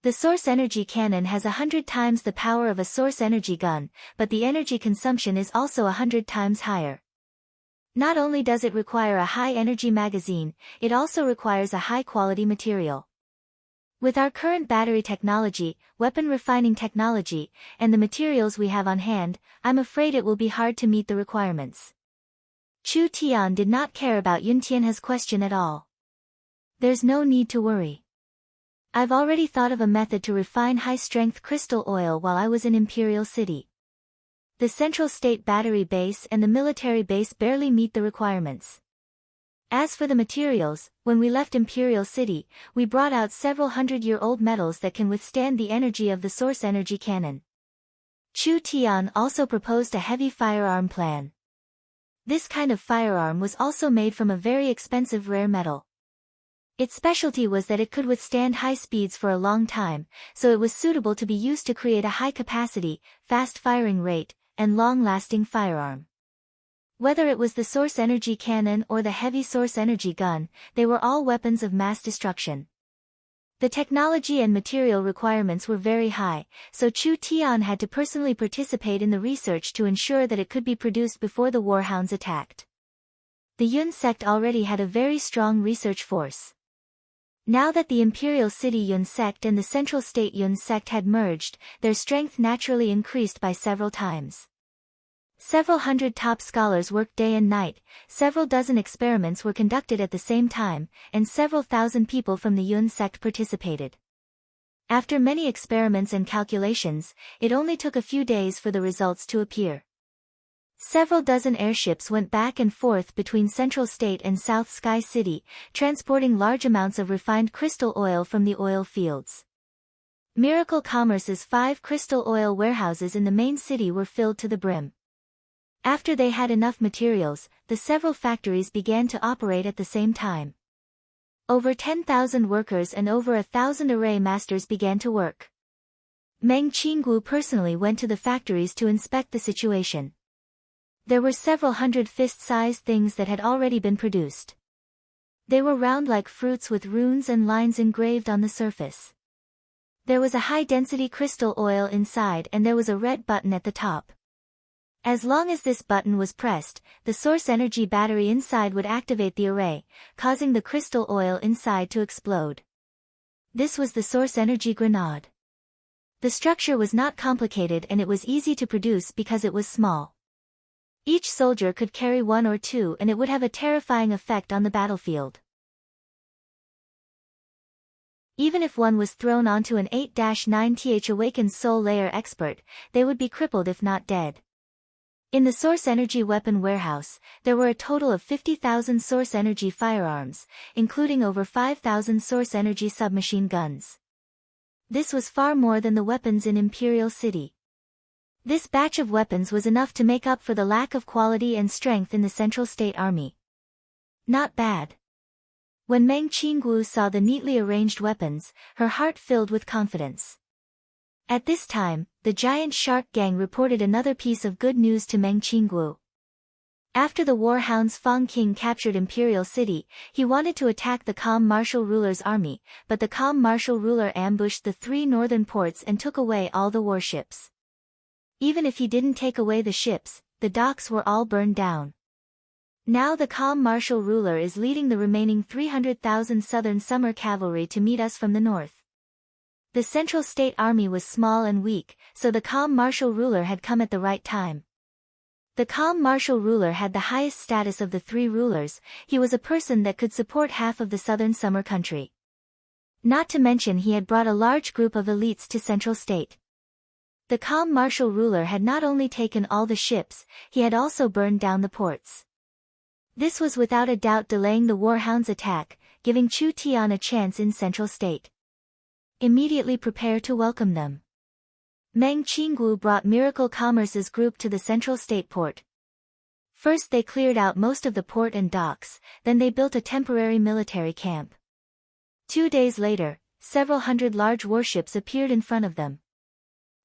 The source energy cannon has 100 times the power of a source energy gun, but the energy consumption is also 100 times higher. Not only does it require a high-energy magazine, it also requires a high-quality material. With our current battery technology, weapon refining technology, and the materials we have on hand, I'm afraid it will be hard to meet the requirements. Chu Tian did not care about Yun Tianhe's question at all. There's no need to worry. I've already thought of a method to refine high-strength crystal oil while I was in Imperial City. The Central State Battery Base and the military base barely meet the requirements. As for the materials, when we left Imperial City, we brought out several hundred-year-old metals that can withstand the energy of the source energy cannon. Chu Tian also proposed a heavy firearm plan. This kind of firearm was also made from a very expensive rare metal. Its specialty was that it could withstand high speeds for a long time, so it was suitable to be used to create a high-capacity, fast-firing rate, and long-lasting firearm. Whether it was the source energy cannon or the heavy source energy gun, they were all weapons of mass destruction. The technology and material requirements were very high, so Chu Tian had to personally participate in the research to ensure that it could be produced before the warhounds attacked. The Yun sect already had a very strong research force. Now that the Imperial City Yun sect and the Central State Yun sect had merged, their strength naturally increased by several times. Several hundred top scholars worked day and night, several dozen experiments were conducted at the same time, and several thousand people from the Yun sect participated. After many experiments and calculations, it only took a few days for the results to appear. Several dozen airships went back and forth between Central State and South Sky City, transporting large amounts of refined crystal oil from the oil fields. Miracle Commerce's 5 crystal oil warehouses in the main city were filled to the brim. After they had enough materials, the several factories began to operate at the same time. Over 10,000 workers and over 1,000 array masters began to work. Meng Qinggu personally went to the factories to inspect the situation. There were several hundred fist-sized things that had already been produced. They were round like fruits with runes and lines engraved on the surface. There was a high-density crystal oil inside and there was a red button at the top. As long as this button was pressed, the source energy battery inside would activate the array, causing the crystal oil inside to explode. This was the source energy grenade. The structure was not complicated and it was easy to produce because it was small. Each soldier could carry one or two and it would have a terrifying effect on the battlefield. Even if one was thrown onto an 8-9th awakened soul layer expert, they would be crippled if not dead. In the source energy weapon warehouse, there were a total of 50,000 source energy firearms, including over 5,000 source energy submachine guns. This was far more than the weapons in Imperial City. This batch of weapons was enough to make up for the lack of quality and strength in the Central State Army. Not bad. When Meng Qinggu saw the neatly arranged weapons, her heart filled with confidence. At this time, the giant shark gang reported another piece of good news to Meng Qinggu. After the warhounds Fang King captured Imperial City, he wanted to attack the calm martial ruler's army, but the calm martial ruler ambushed the 3 northern ports and took away all the warships. Even if he didn't take away the ships, the docks were all burned down. Now the calm martial ruler is leading the remaining 300,000 southern summer cavalry to meet us from the north. The Central State Army was small and weak, so the calm martial ruler had come at the right time. The calm martial ruler had the highest status of the 3 rulers. He was a person that could support half of the southern summer country. Not to mention he had brought a large group of elites to Central State. The calm martial ruler had not only taken all the ships, he had also burned down the ports. This was without a doubt delaying the warhounds' attack, giving Chu Tian a chance in Central State. Immediately prepare to welcome them. Meng Qinggu brought Miracle Commerce's group to the Central State port. First they cleared out most of the port and docks, then they built a temporary military camp. 2 days later, several hundred large warships appeared in front of them.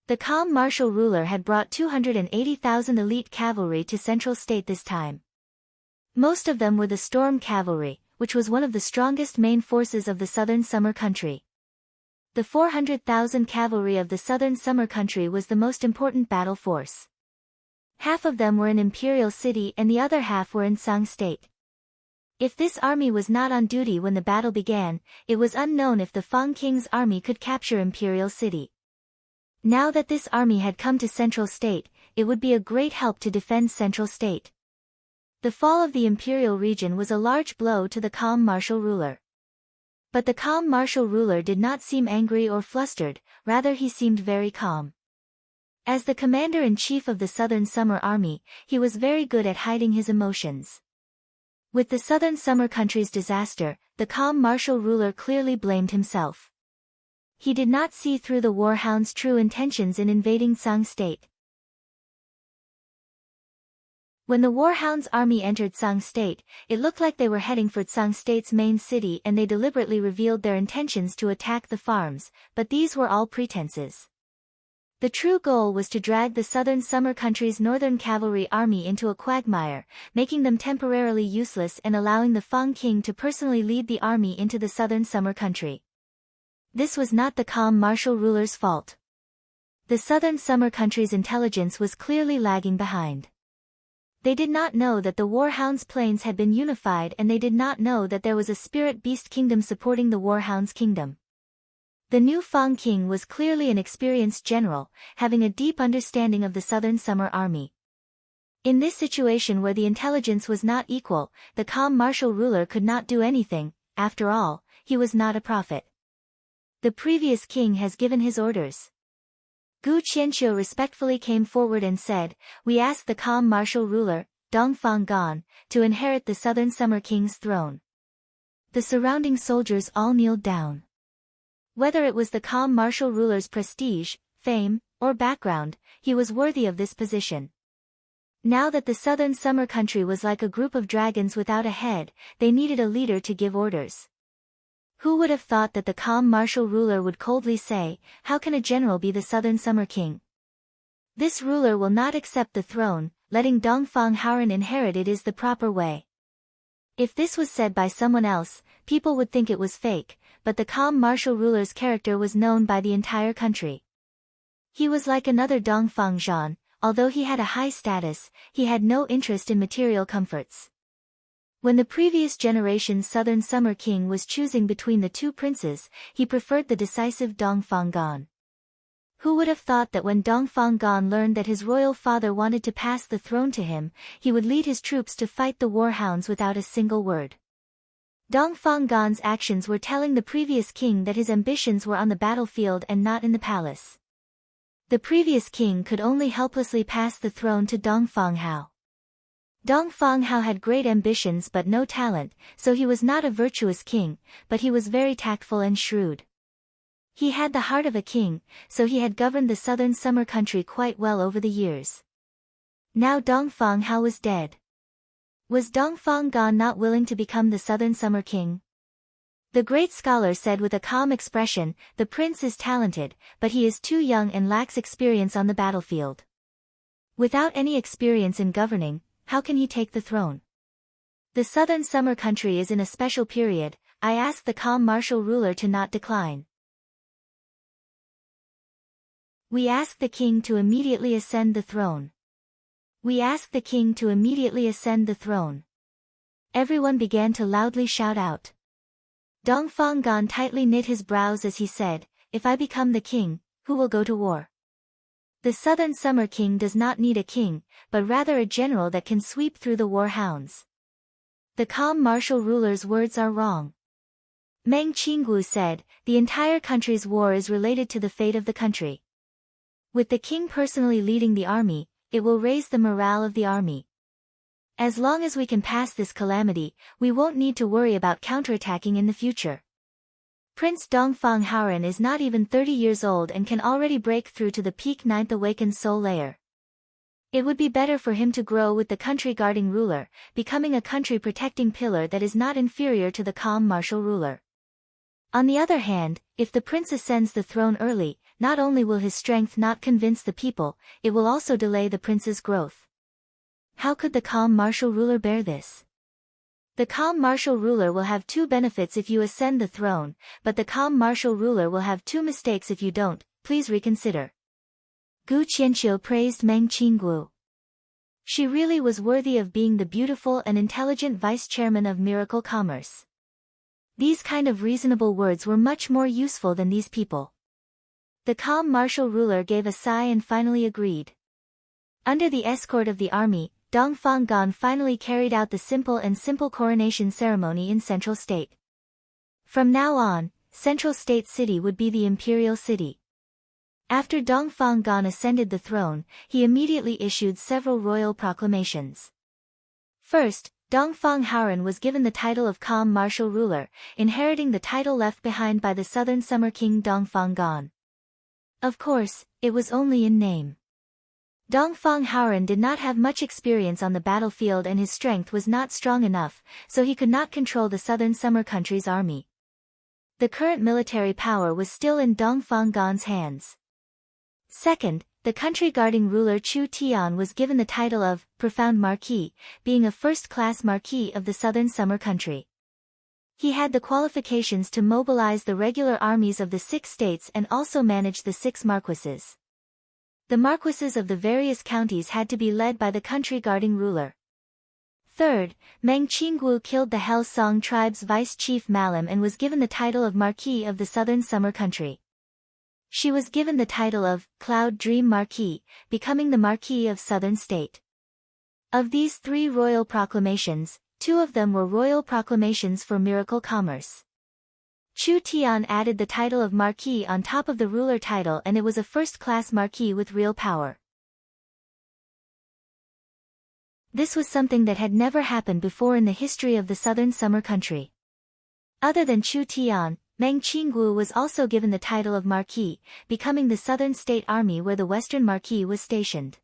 The calm martial ruler had brought 280,000 elite cavalry to Central State this time. Most of them were the Storm Cavalry, which was one of the strongest main forces of the southern summer country. The 400,000 cavalry of the southern summer country was the most important battle force. Half of them were in Imperial City and the other half were in Sang State. If this army was not on duty when the battle began, it was unknown if the Fang King's army could capture Imperial City. Now that this army had come to Central State, it would be a great help to defend Central State. The fall of the Imperial region was a large blow to the calm martial ruler. But the calm martial ruler did not seem angry or flustered, rather he seemed very calm. As the commander-in-chief of the Southern Summer Army, he was very good at hiding his emotions. With the Southern Summer country's disaster, the calm martial ruler clearly blamed himself. He did not see through the warhounds' true intentions in invading Sang State. When the warhounds' army entered Sang State, it looked like they were heading for Sang State's main city and they deliberately revealed their intentions to attack the farms, but these were all pretenses. The true goal was to drag the southern summer country's northern cavalry army into a quagmire, making them temporarily useless and allowing the Fang King to personally lead the army into the southern summer country. This was not the calm martial ruler's fault. The southern summer country's intelligence was clearly lagging behind. They did not know that the Warhounds' planes had been unified and they did not know that there was a spirit beast kingdom supporting the Warhounds' kingdom. The new Fang King was clearly an experienced general, having a deep understanding of the Southern Summer Army. In this situation where the intelligence was not equal, the calm martial ruler could not do anything. After all, he was not a prophet. The previous king has given his orders. Gu Qianqiu respectfully came forward and said, "We ask the calm martial ruler, Dongfang Gan, to inherit the Southern Summer King's throne." The surrounding soldiers all kneeled down. Whether it was the calm martial ruler's prestige, fame, or background, he was worthy of this position. Now that the Southern Summer country was like a group of dragons without a head, they needed a leader to give orders. Who would have thought that the calm martial ruler would coldly say, "How can a general be the Southern Summer King? This ruler will not accept the throne, letting Dongfang Haoran inherit it is the proper way. If this was said by someone else, people would think it was fake, but the calm martial ruler's character was known by the entire country. He was like another Dongfang Zhan. Although he had a high status, he had no interest in material comforts. When the previous generation's Southern Summer King was choosing between the two princes, he preferred the decisive Dongfang Gan. Who would have thought that when Dongfang Gan learned that his royal father wanted to pass the throne to him, he would lead his troops to fight the warhounds without a single word. Dongfang Gan's actions were telling the previous king that his ambitions were on the battlefield and not in the palace. The previous king could only helplessly pass the throne to Dongfang Hao. Dongfang Hao had great ambitions but no talent, so he was not a virtuous king, but he was very tactful and shrewd. He had the heart of a king, so he had governed the southern summer country quite well over the years. Now Dongfang Hao was dead. Was Dongfang Gan not willing to become the southern summer king? The great scholar said with a calm expression, "The prince is talented, but he is too young and lacks experience on the battlefield. Without any experience in governing, how can he take the throne? The southern summer country is in a special period. I ask the calm martial ruler to not decline. We ask the king to immediately ascend the throne. We ask the king to immediately ascend the throne." Everyone began to loudly shout out. Dongfang Gan tightly knit his brows as he said, "If I become the king, who will go to war? The southern summer king does not need a king, but rather a general that can sweep through the war hounds." The calm martial ruler's words are wrong. Meng Qinggu said, "The entire country's war is related to the fate of the country. With the king personally leading the army, it will raise the morale of the army. As long as we can pass this calamity, we won't need to worry about counterattacking in the future." Prince Dongfang Haoran is not even 30 years old and can already break through to the peak ninth awakened soul layer. It would be better for him to grow with the country guarding ruler, becoming a country protecting pillar that is not inferior to the calm martial ruler. On the other hand, if the prince ascends the throne early, not only will his strength not convince the people, it will also delay the prince's growth. How could the calm martial ruler bear this? The calm martial ruler will have two benefits if you ascend the throne, but the calm martial ruler will have two mistakes if you don't. Please reconsider. Gu Qianqiu praised Meng Qinggu. She really was worthy of being the beautiful and intelligent vice-chairman of Miracle Commerce. These kind of reasonable words were much more useful than these people. The calm martial ruler gave a sigh and finally agreed. Under the escort of the army, Dongfang Gan finally carried out the simple coronation ceremony in Central State. From now on, Central State City would be the imperial city. After Dongfang Gan ascended the throne, he immediately issued several royal proclamations. First, Dongfang Haoran was given the title of calm martial ruler, inheriting the title left behind by the southern summer king Dongfang Gan. Of course, it was only in name. Dongfang Haoran did not have much experience on the battlefield and his strength was not strong enough, so he could not control the southern summer country's army. The current military power was still in Dongfang Gan's hands. Second, the country guarding ruler Chu Tian was given the title of Profound Marquis, being a first-class marquis of the southern summer country. He had the qualifications to mobilize the regular armies of the 6 states and also manage the 6 marquises. The marquises of the various counties had to be led by the country guarding ruler. Third, Meng Qinggu killed the Hell Song tribe's vice-chief Malam and was given the title of Marquis of the Southern Summer Country. She was given the title of Cloud Dream Marquis, becoming the Marquis of Southern State. Of these 3 royal proclamations, 2 of them were royal proclamations for Miracle Commerce. Chu Tian added the title of Marquis on top of the ruler title and it was a first-class Marquis with real power. This was something that had never happened before in the history of the southern summer country. Other than Chu Tian, Meng Qinggu was also given the title of Marquis, becoming the southern state army where the western Marquis was stationed.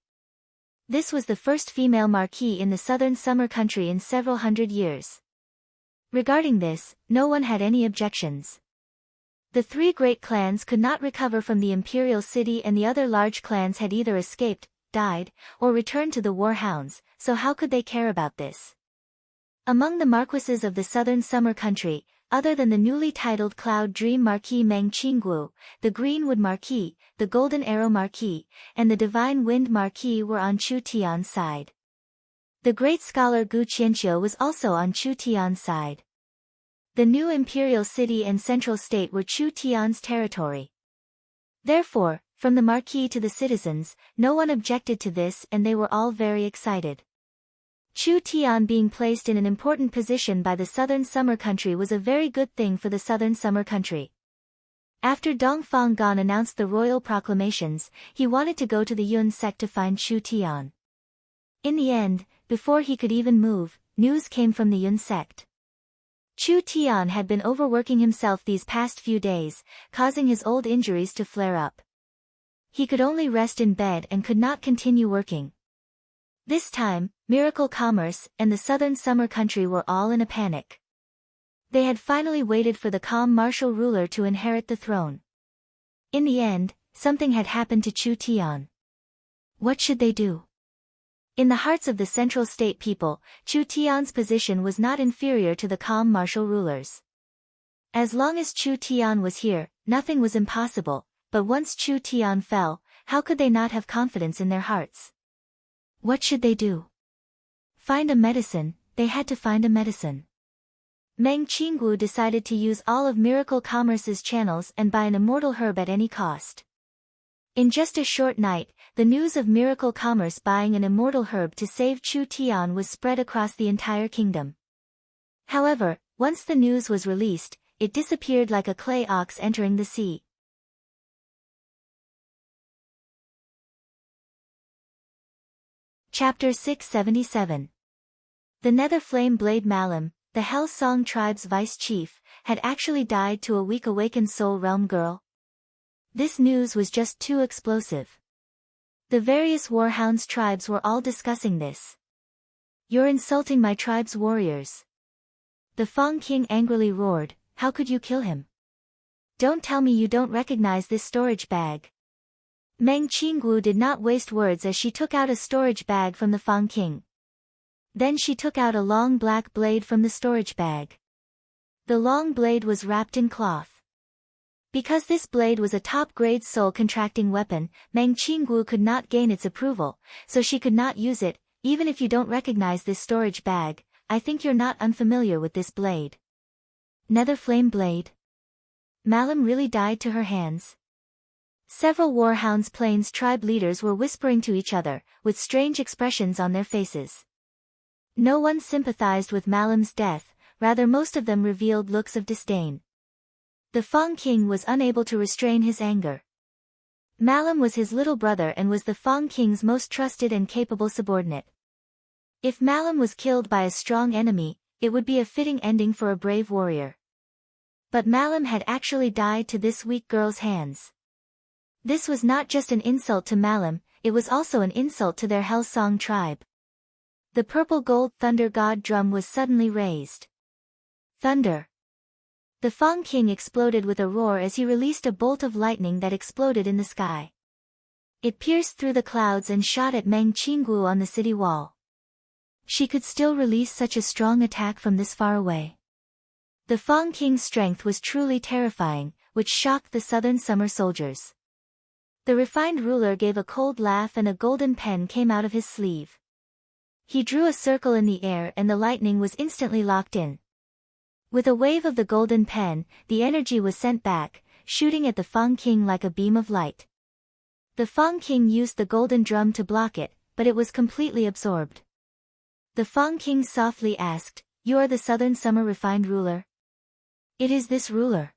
This was the first female Marquis in the southern summer country in several hundred years. Regarding this, no one had any objections. The 3 great clans could not recover from the imperial city and the other large clans had either escaped, died, or returned to the warhounds, so how could they care about this? Among the marquises of the southern summer country, other than the newly titled Cloud Dream Marquis Meng Qinggu, the Greenwood Marquis, the Golden Arrow Marquis, and the Divine Wind Marquis were on Chu Tian's side. The great scholar Gu Qianqiu was also on Chu Tian's side. The new imperial city and central state were Chu Tian's territory. Therefore, from the marquis to the citizens, no one objected to this and they were all very excited. Chu Tian being placed in an important position by the southern summer country was a very good thing for the southern summer country. After Dongfang Gan announced the royal proclamations, he wanted to go to the Yun sect to find Chu Tian. In the end, before he could even move, news came from the Yun sect. Chu Tian had been overworking himself these past few days, causing his old injuries to flare up. He could only rest in bed and could not continue working. This time, Miracle Commerce and the southern summer country were all in a panic. They had finally waited for the calm martial ruler to inherit the throne. In the end, something had happened to Chu Tian. What should they do? In the hearts of the central state people, Chu Tian's position was not inferior to the calm martial rulers. As long as Chu Tian was here, nothing was impossible, but once Chu Tian fell, how could they not have confidence in their hearts? What should they do? Find a medicine, they had to find a medicine. Meng Qinggu decided to use all of Miracle Commerce's channels and buy an immortal herb at any cost. In just a short night, the news of Miracle Commerce buying an immortal herb to save Chu Tian was spread across the entire kingdom. However, once the news was released, it disappeared like a clay ox entering the sea. Chapter 677. The Nether Flame Blade Malam, the Hell Song tribe's vice-chief, had actually died to a weak awakened soul realm girl. This news was just too explosive. The various warhounds tribes were all discussing this. "You're insulting my tribe's warriors." The Fang King angrily roared, "How could you kill him? Don't tell me you don't recognize this storage bag." Meng Qinggu did not waste words as she took out a storage bag from the Fang King. Then she took out a long black blade from the storage bag. The long blade was wrapped in cloth. Because this blade was a top-grade soul-contracting weapon, Meng Qinggu could not gain its approval, so she could not use it. "Even if you don't recognize this storage bag, I think you're not unfamiliar with this blade." Nether Flame Blade. Malam really died to her hands. Several Warhounds Plains tribe leaders were whispering to each other, with strange expressions on their faces. No one sympathized with Malam's death, rather most of them revealed looks of disdain. The Fang King was unable to restrain his anger. Malam was his little brother and was the Fang King's most trusted and capable subordinate. If Malam was killed by a strong enemy, it would be a fitting ending for a brave warrior. But Malam had actually died to this weak girl's hands. This was not just an insult to Malam, it was also an insult to their Hell Song tribe. The purple gold thunder god drum was suddenly raised. Thunder. The Fang King exploded with a roar as he released a bolt of lightning that exploded in the sky. It pierced through the clouds and shot at Meng Qinggu on the city wall. She could still release such a strong attack from this far away. The Fang King's strength was truly terrifying, which shocked the southern summer soldiers. The refined ruler gave a cold laugh and a golden pen came out of his sleeve. He drew a circle in the air and the lightning was instantly locked in. With a wave of the golden pen, the energy was sent back, shooting at the Fang King like a beam of light. The Fang King used the golden drum to block it, but it was completely absorbed. The Fang King softly asked, "You are the southern summer refined ruler?" "It is this ruler."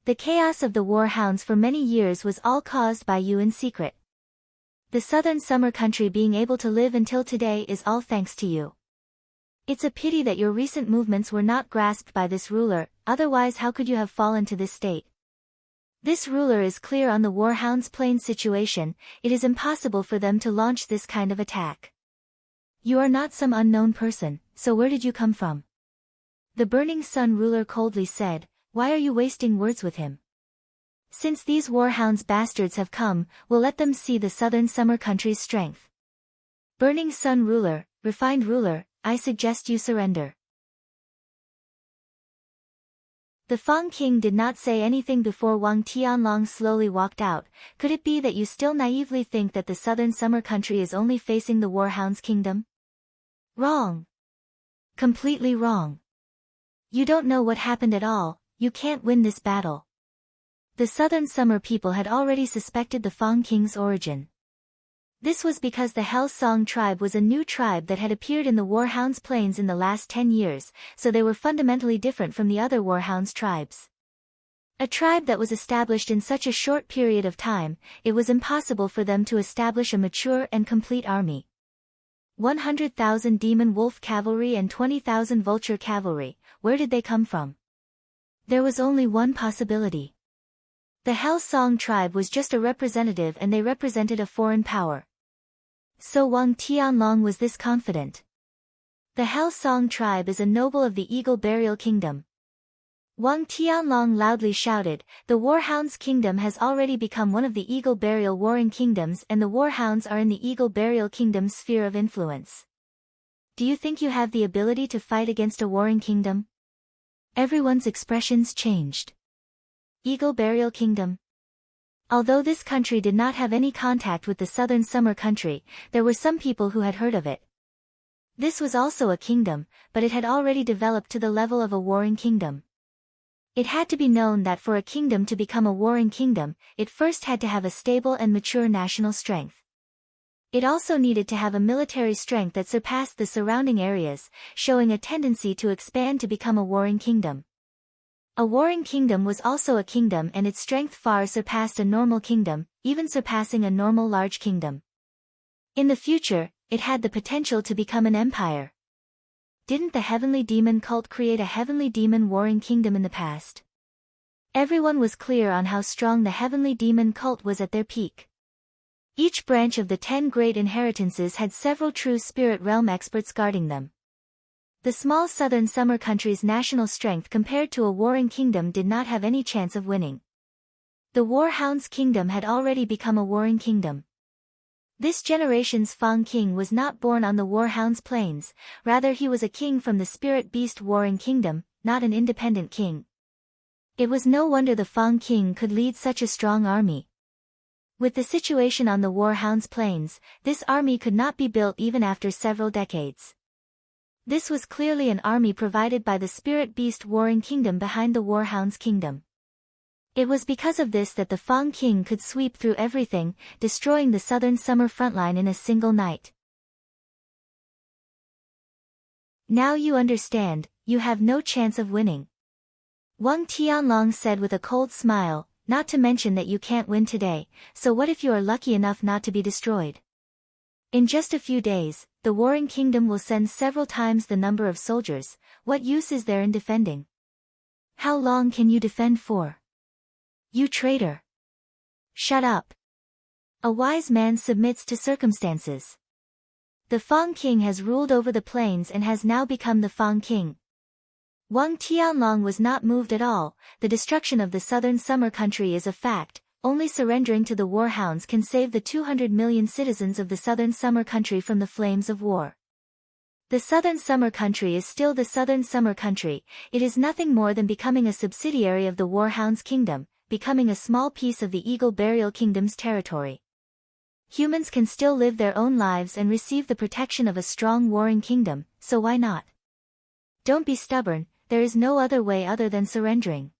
"The chaos of the warhounds for many years was all caused by you in secret. The southern summer country being able to live until today is all thanks to you. It's a pity that your recent movements were not grasped by this ruler, otherwise how could you have fallen to this state? This ruler is clear on the Warhounds Plains situation, it is impossible for them to launch this kind of attack. You are not some unknown person, so where did you come from?" The Burning Sun ruler coldly said, "Why are you wasting words with him? Since these warhounds bastards have come, we'll let them see the southern summer country's strength. Burning sun ruler, refined ruler, I suggest you surrender. The Fang King did not say anything before Wang Tianlong slowly walked out. Could it be that you still naively think that the southern summer country is only facing the warhound's kingdom? Wrong. Completely wrong. You don't know what happened at all, you can't win this battle. The southern summer people had already suspected the Fang King's origin. This was because the Hell Song tribe was a new tribe that had appeared in the Warhounds Plains in the last 10 years, so they were fundamentally different from the other Warhounds tribes. A tribe that was established in such a short period of time, it was impossible for them to establish a mature and complete army. 100,000 demon wolf cavalry and 20,000 vulture cavalry, where did they come from? There was only one possibility. The Hell Song tribe was just a representative and they represented a foreign power. So Wang Tianlong was this confident. The Hell Song tribe is a noble of the Eagle Burial Kingdom. Wang Tianlong loudly shouted, the Warhounds Kingdom has already become one of the Eagle Burial Warring Kingdoms and the Warhounds are in the Eagle Burial Kingdom's sphere of influence. Do you think you have the ability to fight against a warring kingdom? Everyone's expressions changed. Eagle Burial Kingdom. Although this country did not have any contact with the southern summer country, there were some people who had heard of it. This was also a kingdom, but it had already developed to the level of a warring kingdom. It had to be known that for a kingdom to become a warring kingdom, it first had to have a stable and mature national strength. It also needed to have a military strength that surpassed the surrounding areas, showing a tendency to expand to become a warring kingdom. A warring kingdom was also a kingdom and its strength far surpassed a normal kingdom, even surpassing a normal large kingdom. In the future, it had the potential to become an empire. Didn't the heavenly demon cult create a heavenly demon warring kingdom in the past? Everyone was clear on how strong the heavenly demon cult was at their peak. Each branch of the 10 great inheritances had several true spirit realm experts guarding them. The small southern summer country's national strength compared to a warring kingdom did not have any chance of winning. The Warhounds Kingdom had already become a warring kingdom. This generation's Fang King was not born on the Warhounds Plains, rather he was a king from the Spirit Beast Warring Kingdom, not an independent king. It was no wonder the Fang King could lead such a strong army. With the situation on the Warhounds Plains, this army could not be built even after several decades. This was clearly an army provided by the Spirit Beast Warring Kingdom behind the Warhounds Kingdom. It was because of this that the Fang King could sweep through everything, destroying the southern summer frontline in a single night. Now you understand, you have no chance of winning. Wang Tianlong said with a cold smile, not to mention that you can't win today, so what if you are lucky enough not to be destroyed? In just a few days, the warring kingdom will send several times the number of soldiers, what use is there in defending? How long can you defend for? You traitor! Shut up! A wise man submits to circumstances. The Fang King has ruled over the plains and has now become the Fang King. Wang Tianlong was not moved at all, the destruction of the southern summer country is a fact, only surrendering to the warhounds can save the 200 million citizens of the southern summer country from the flames of war. The southern summer country is still the southern summer country, it is nothing more than becoming a subsidiary of the Warhounds Kingdom, becoming a small piece of the Eagle Burial Kingdom's territory. Humans can still live their own lives and receive the protection of a strong warring kingdom, so why not? Don't be stubborn, there is no other way other than surrendering.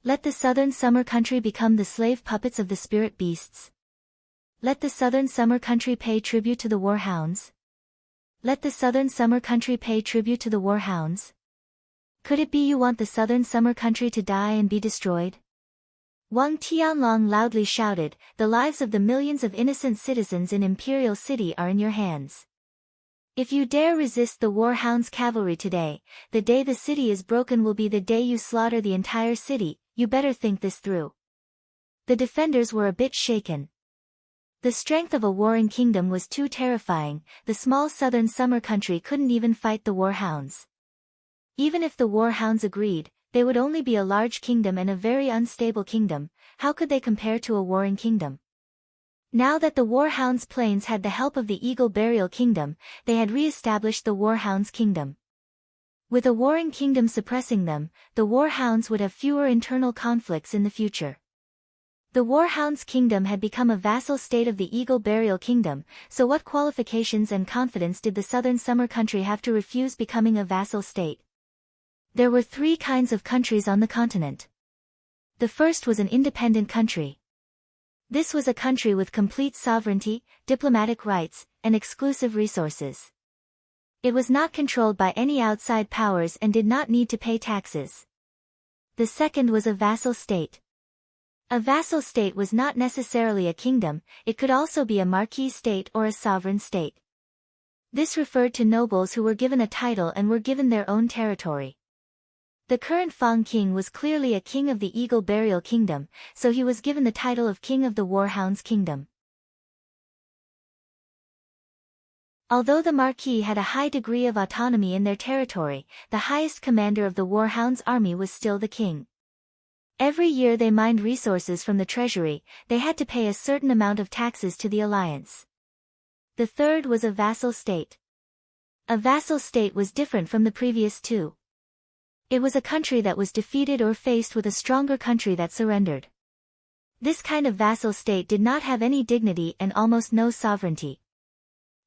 Let the southern summer country become the slave puppets of the spirit beasts. Let the southern summer country pay tribute to the warhounds. Let the southern summer country pay tribute to the warhounds. Could it be you want the southern summer country to die and be destroyed? Wang Tianlong loudly shouted, the lives of the millions of innocent citizens in Imperial City are in your hands. If you dare resist the Warhounds cavalry today, the day the city is broken will be the day you slaughter the entire city, you better think this through. The defenders were a bit shaken. The strength of a warring kingdom was too terrifying, the small southern summer country couldn't even fight the Warhounds. Even if the Warhounds agreed, they would only be a large kingdom and a very unstable kingdom. How could they compare to a warring kingdom? Now that the Warhounds' planes had the help of the Eagle Burial Kingdom, they had re-established the Warhounds' kingdom. With a warring kingdom suppressing them, the Warhounds would have fewer internal conflicts in the future. The Warhounds' kingdom had become a vassal state of the Eagle Burial Kingdom, so what qualifications and confidence did the Southern Summer Country have to refuse becoming a vassal state? There were 3 kinds of countries on the continent. The first was an independent country. This was a country with complete sovereignty, diplomatic rights, and exclusive resources. It was not controlled by any outside powers and did not need to pay taxes. The second was a vassal state. A vassal state was not necessarily a kingdom, it could also be a marquis state or a sovereign state. This referred to nobles who were given a title and were given their own territory. The current Fang king was clearly a king of the Eagle Burial Kingdom, so he was given the title of King of the Warhounds Kingdom. Although the marquis had a high degree of autonomy in their territory, the highest commander of the Warhounds' army was still the king. Every year they mined resources from the treasury, they had to pay a certain amount of taxes to the alliance. The third was a vassal state. A vassal state was different from the previous 2. It was a country that was defeated or faced with a stronger country that surrendered. This kind of vassal state did not have any dignity and almost no sovereignty.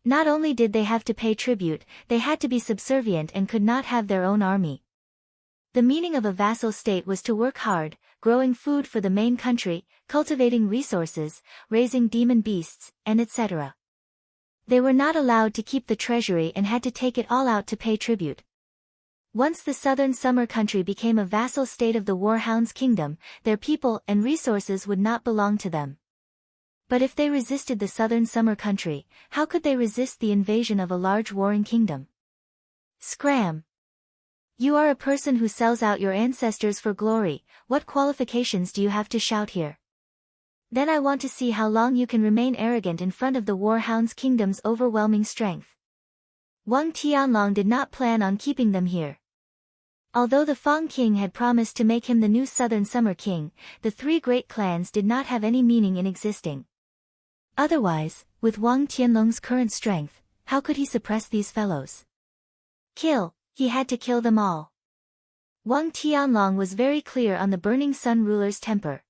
Not only did they have to pay tribute, they had to be subservient and could not have their own army. The meaning of a vassal state was to work hard, growing food for the main country, cultivating resources, raising demon beasts, and etc. They were not allowed to keep the treasury and had to take it all out to pay tribute. Once the Southern Summer Country became a vassal state of the Warhounds' kingdom, their people and resources would not belong to them. But if they resisted the Southern Summer Country, how could they resist the invasion of a large warring kingdom? Scram! You are a person who sells out your ancestors for glory, what qualifications do you have to shout here? Then I want to see how long you can remain arrogant in front of the Warhounds' kingdom's overwhelming strength. Wang Tianlong did not plan on keeping them here. Although the Fang king had promised to make him the new Southern Summer king, the 3 great clans did not have any meaning in existing. Otherwise, with Wang Tianlong's current strength, how could he suppress these fellows? Kill, he had to kill them all. Wang Tianlong was very clear on the Burning Sun ruler's temper.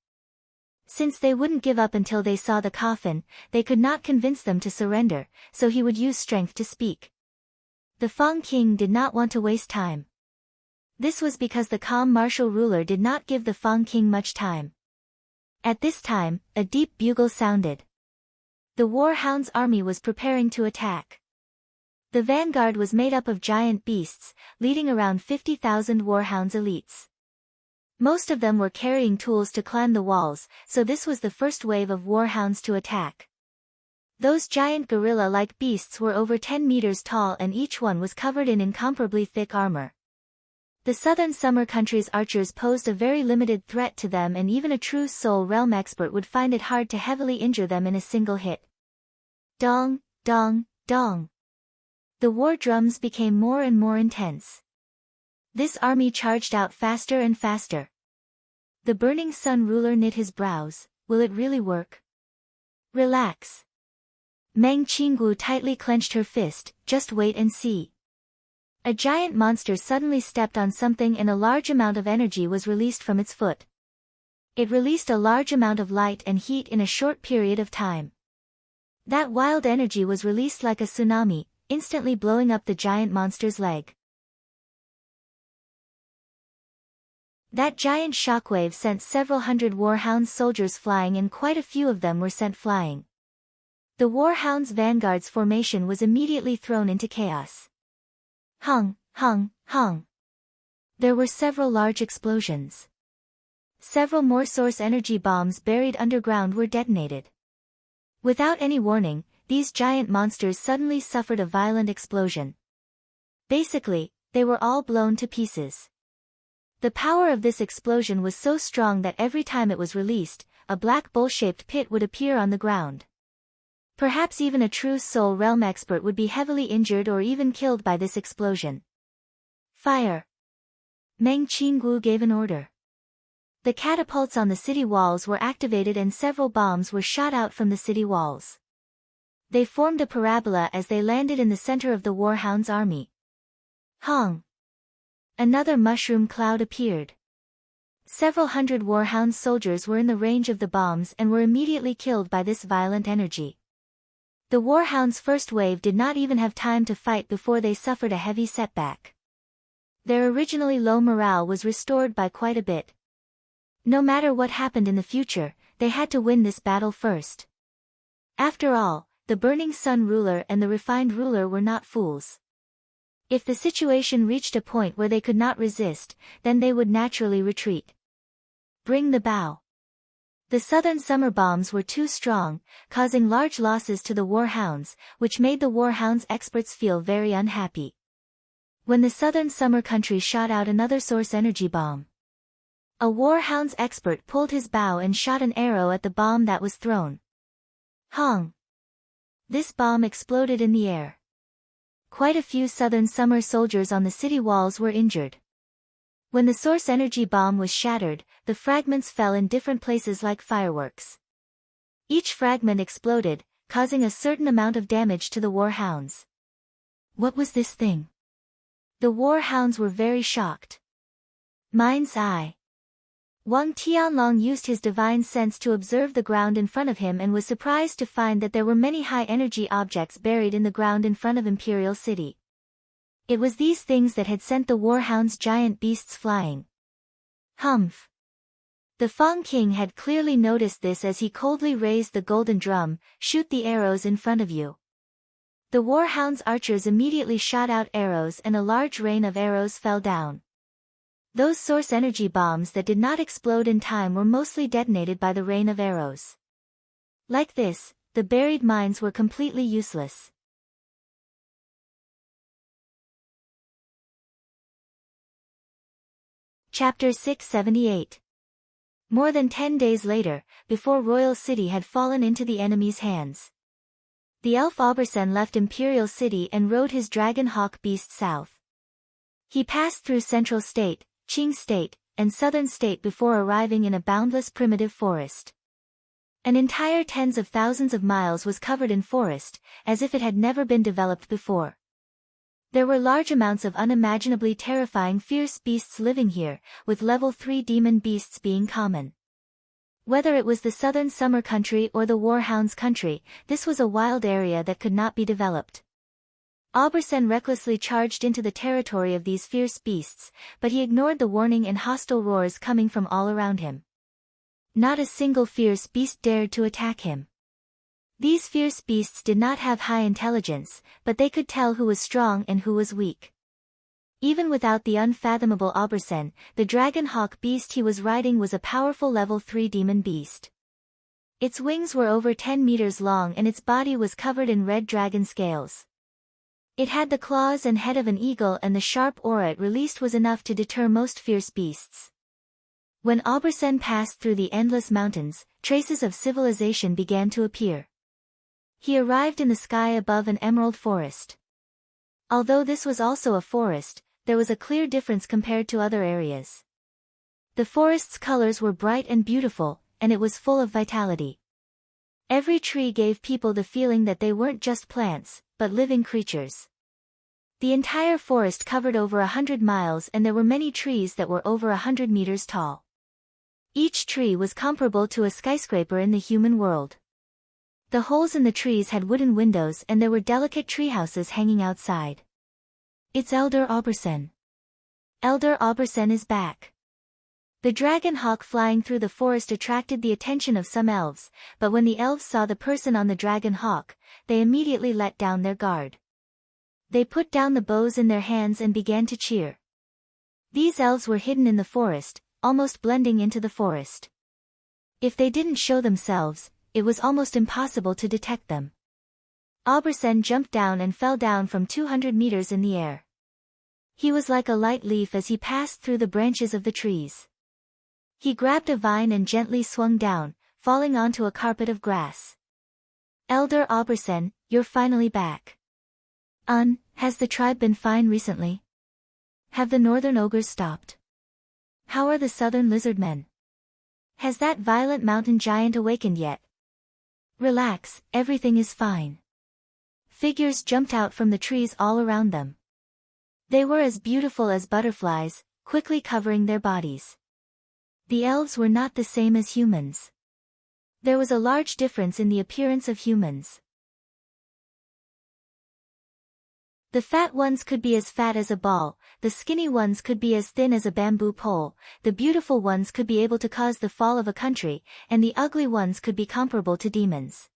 Since they wouldn't give up until they saw the coffin, they could not convince them to surrender, so he would use strength to speak. The Fang king did not want to waste time. This was because the calm martial ruler did not give the Fang king much time. At this time, a deep bugle sounded. The Warhounds' army was preparing to attack. The vanguard was made up of giant beasts, leading around 50,000 Warhounds elites. Most of them were carrying tools to climb the walls, so this was the first wave of Warhounds to attack. Those giant gorilla-like beasts were over 10 meters tall and each one was covered in incomparably thick armor. The Southern Summer Country's archers posed a very limited threat to them, and even a true Soul Realm expert would find it hard to heavily injure them in a single hit. Dong, dong, dong. The war drums became more and more intense. This army charged out faster and faster. The Burning Sun ruler knit his brows. Will it really work? Relax. Meng Qinggu tightly clenched her fist. Just wait and see. A giant monster suddenly stepped on something and a large amount of energy was released from its foot. It released a large amount of light and heat in a short period of time. That wild energy was released like a tsunami, instantly blowing up the giant monster's leg. That giant shockwave sent several hundred Warhounds soldiers flying, and quite a few of them were sent flying. The Warhounds' vanguard's formation was immediately thrown into chaos. Hung, hung, hung. There were several large explosions. Several more source energy bombs buried underground were detonated. Without any warning, these giant monsters suddenly suffered a violent explosion. Basically, they were all blown to pieces. The power of this explosion was so strong that every time it was released, a black bowl-shaped pit would appear on the ground. Perhaps even a true Soul Realm expert would be heavily injured or even killed by this explosion. Fire! Meng Qinggu gave an order. The catapults on the city walls were activated and several bombs were shot out from the city walls. They formed a parabola as they landed in the center of the Warhound's army. Hong! Another mushroom cloud appeared. Several hundred Warhound soldiers were in the range of the bombs and were immediately killed by this violent energy. The Warhound's first wave did not even have time to fight before they suffered a heavy setback. Their originally low morale was restored by quite a bit. No matter what happened in the future, they had to win this battle first. After all, the Burning Sun ruler and the Refined ruler were not fools. If the situation reached a point where they could not resist, then they would naturally retreat. Bring the bow. The southern summer bombs were too strong, causing large losses to the Warhounds, which made the Warhounds experts feel very unhappy. When the southern summer country shot out another source energy bomb, a Warhounds expert pulled his bow and shot an arrow at the bomb that was thrown. Hong! This bomb exploded in the air. Quite a few southern summer soldiers on the city walls were injured. When the source energy bomb was shattered, the fragments fell in different places like fireworks. Each fragment exploded, causing a certain amount of damage to the Warhounds. What was this thing? The Warhounds were very shocked. Mind's eye. Wang Tianlong used his divine sense to observe the ground in front of him and was surprised to find that there were many high-energy objects buried in the ground in front of Imperial City. It was these things that had sent the Warhound's giant beasts flying. Humph! The Fang King had clearly noticed this as he coldly raised the golden drum. Shoot the arrows in front of you. The Warhound's archers immediately shot out arrows and a large rain of arrows fell down. Those source energy bombs that did not explode in time were mostly detonated by the rain of arrows. Like this, the buried mines were completely useless. Chapter 678. More than 10 days later, before Royal City had fallen into the enemy's hands, the elf Aubersen left Imperial City and rode his dragon hawk beast south. He passed through Central State, Qing State, and Southern State before arriving in a boundless primitive forest. An entire tens of thousands of miles was covered in forest, as if it had never been developed before. There were large amounts of unimaginably terrifying fierce beasts living here, with level 3 demon beasts being common. Whether it was the southern summer country or the Warhounds country, this was a wild area that could not be developed. Aubersen recklessly charged into the territory of these fierce beasts, but he ignored the warning and hostile roars coming from all around him. Not a single fierce beast dared to attack him. These fierce beasts did not have high intelligence, but they could tell who was strong and who was weak. Even without the unfathomable Aubersen, the dragon hawk beast he was riding was a powerful level 3 demon beast. Its wings were over 10 meters long and its body was covered in red dragon scales. It had the claws and head of an eagle, and the sharp aura it released was enough to deter most fierce beasts. When Aubersen passed through the endless mountains, traces of civilization began to appear. He arrived in the sky above an emerald forest. Although this was also a forest, there was a clear difference compared to other areas. The forest's colors were bright and beautiful, and it was full of vitality. Every tree gave people the feeling that they weren't just plants, but living creatures. The entire forest covered over 100 miles and there were many trees that were over 100 meters tall. Each tree was comparable to a skyscraper in the human world. The holes in the trees had wooden windows and there were delicate treehouses hanging outside. It's Elder Aubersen. Elder Aubersen is back. The dragon hawk flying through the forest attracted the attention of some elves, but when the elves saw the person on the dragon hawk, they immediately let down their guard. They put down the bows in their hands and began to cheer. These elves were hidden in the forest, almost blending into the forest. If they didn't show themselves, it was almost impossible to detect them. Aubersen jumped down and fell down from 200 meters in the air. He was like a light leaf as he passed through the branches of the trees. He grabbed a vine and gently swung down, falling onto a carpet of grass. Elder Aubersen, you're finally back. Has the tribe been fine recently? Have the northern ogres stopped? How are the southern lizard men? Has that violent mountain giant awakened yet? Relax, everything is fine. Figures jumped out from the trees all around them. They were as beautiful as butterflies, quickly covering their bodies. The elves were not the same as humans. There was a large difference in the appearance of humans. The fat ones could be as fat as a ball, the skinny ones could be as thin as a bamboo pole, the beautiful ones could be able to cause the fall of a country, and the ugly ones could be comparable to demons.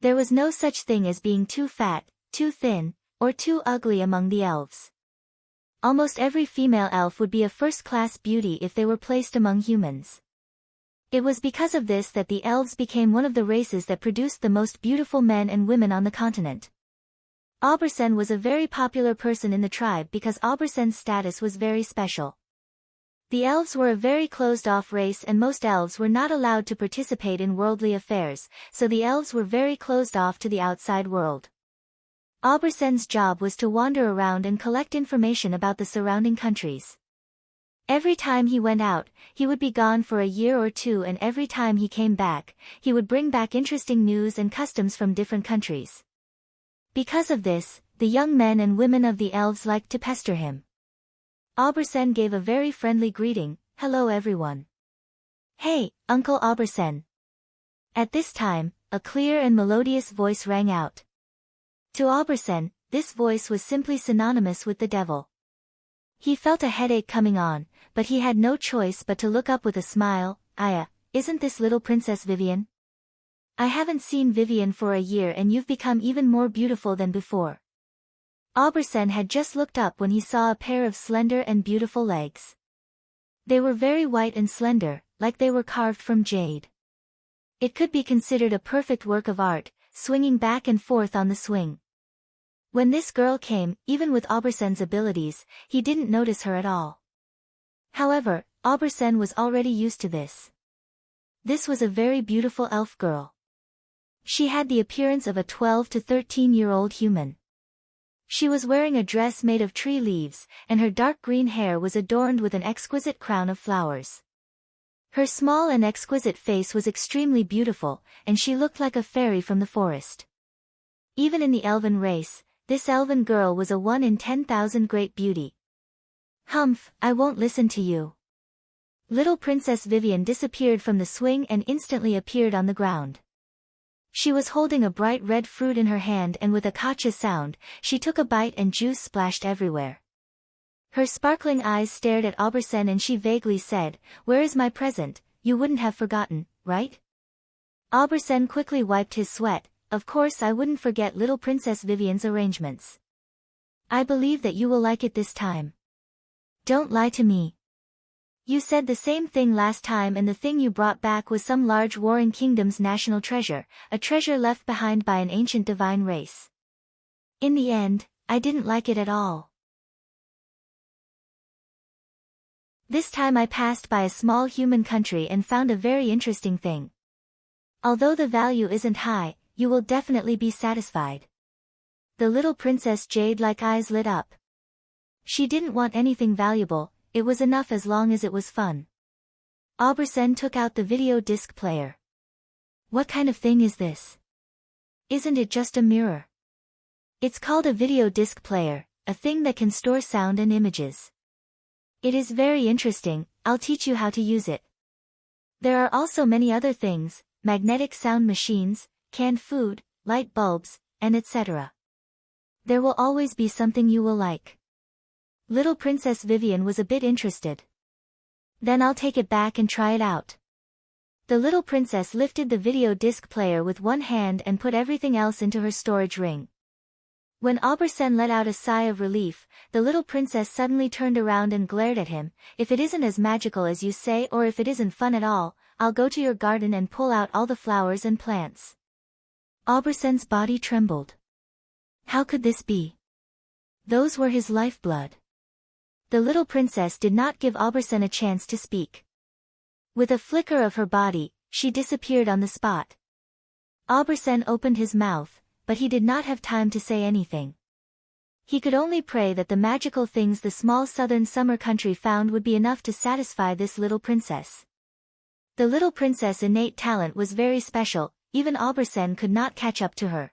There was no such thing as being too fat, too thin, or too ugly among the elves. Almost every female elf would be a first-class beauty if they were placed among humans. It was because of this that the elves became one of the races that produced the most beautiful men and women on the continent. Aubersen was a very popular person in the tribe because Aubersen's status was very special. The elves were a very closed-off race and most elves were not allowed to participate in worldly affairs, so the elves were very closed off to the outside world. Aubersen's job was to wander around and collect information about the surrounding countries. Every time he went out, he would be gone for a year or two, and every time he came back, he would bring back interesting news and customs from different countries. Because of this, the young men and women of the elves liked to pester him. Aubersen gave a very friendly greeting, "Hello everyone. Hey, Uncle Aubersen." At this time, a clear and melodious voice rang out. To Aubersen, this voice was simply synonymous with the devil. He felt a headache coming on, but he had no choice but to look up with a smile. "Aya, isn't this little Princess Vivian? I haven't seen Vivian for a year and you've become even more beautiful than before." Aubersen had just looked up when he saw a pair of slender and beautiful legs. They were very white and slender, like they were carved from jade. It could be considered a perfect work of art, swinging back and forth on the swing. When this girl came, even with Aubersen's abilities, he didn't notice her at all. However, Aubersen was already used to this. This was a very beautiful elf girl. She had the appearance of a 12 to 13-year-old human. She was wearing a dress made of tree leaves, and her dark green hair was adorned with an exquisite crown of flowers. Her small and exquisite face was extremely beautiful, and she looked like a fairy from the forest. Even in the elven race, this elven girl was a 1 in 10,000 great beauty. "Humph, I won't listen to you." Little Princess Vivian disappeared from the swing and instantly appeared on the ground. She was holding a bright red fruit in her hand, and with a kacha sound, she took a bite and juice splashed everywhere. Her sparkling eyes stared at Aubersen and she vaguely said, "Where is my present? You wouldn't have forgotten, right?" Aubersen quickly wiped his sweat. "Of course I wouldn't forget little Princess Vivian's arrangements. I believe that you will like it this time. Don't lie to me. You said the same thing last time, and the thing you brought back was some large warring kingdom's national treasure, a treasure left behind by an ancient divine race. In the end, I didn't like it at all. This time I passed by a small human country and found a very interesting thing. Although the value isn't high, you will definitely be satisfied." The little princess jade-like eyes lit up. She didn't want anything valuable, it was enough as long as it was fun. Aubersen took out the video disc player. "What kind of thing is this? Isn't it just a mirror?" "It's called a video disc player, a thing that can store sound and images. It is very interesting, I'll teach you how to use it. There are also many other things, magnetic sound machines, canned food, light bulbs, and etc. There will always be something you will like." Little Princess Vivian was a bit interested. "Then I'll take it back and try it out." The little princess lifted the video disc player with one hand and put everything else into her storage ring. When Aubersen let out a sigh of relief, the little princess suddenly turned around and glared at him. "If it isn't as magical as you say, or if it isn't fun at all, I'll go to your garden and pull out all the flowers and plants." Aubersen's body trembled. How could this be? Those were his lifeblood. The little princess did not give Aubersen a chance to speak. With a flicker of her body, she disappeared on the spot. Aubersen opened his mouth, but he did not have time to say anything. He could only pray that the magical things the small southern summer country found would be enough to satisfy this little princess. The little princess' innate talent was very special, even Aubersen could not catch up to her.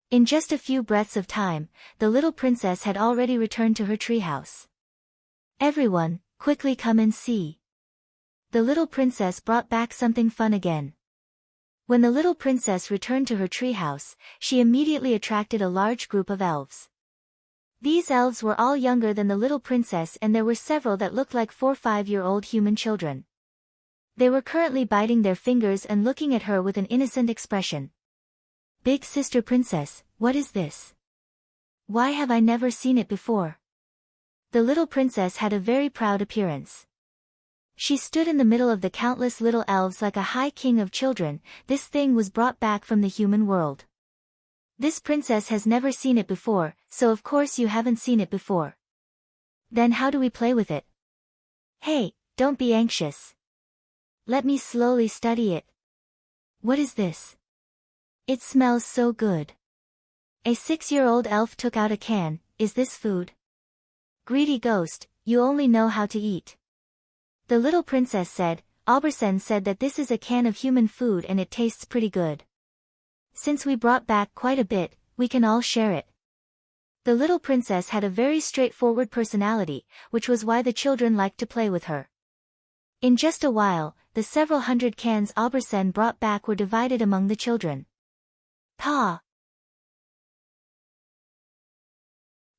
In just a few breaths of time, the little princess had already returned to her treehouse. Everyone, quickly come and see. The little princess brought back something fun again. When the little princess returned to her treehouse, she immediately attracted a large group of elves. These elves were all younger than the little princess, and there were several that looked like 4 or 5-year-old human children. They were currently biting their fingers and looking at her with an innocent expression. Big sister princess, what is this? Why have I never seen it before? The little princess had a very proud appearance. She stood in the middle of the countless little elves like a high king of children. This thing was brought back from the human world. This princess has never seen it before, so of course you haven't seen it before. Then how do we play with it? Hey, don't be anxious. Let me slowly study it. What is this? It smells so good. A 6-year-old elf took out a can. Is this food? Greedy ghost, you only know how to eat. The little princess said, Aubersen said that this is a can of human food and it tastes pretty good. Since we brought back quite a bit, we can all share it. The little princess had a very straightforward personality, which was why the children liked to play with her. In just a while, the several hundred cans Aubersen brought back were divided among the children. Pa!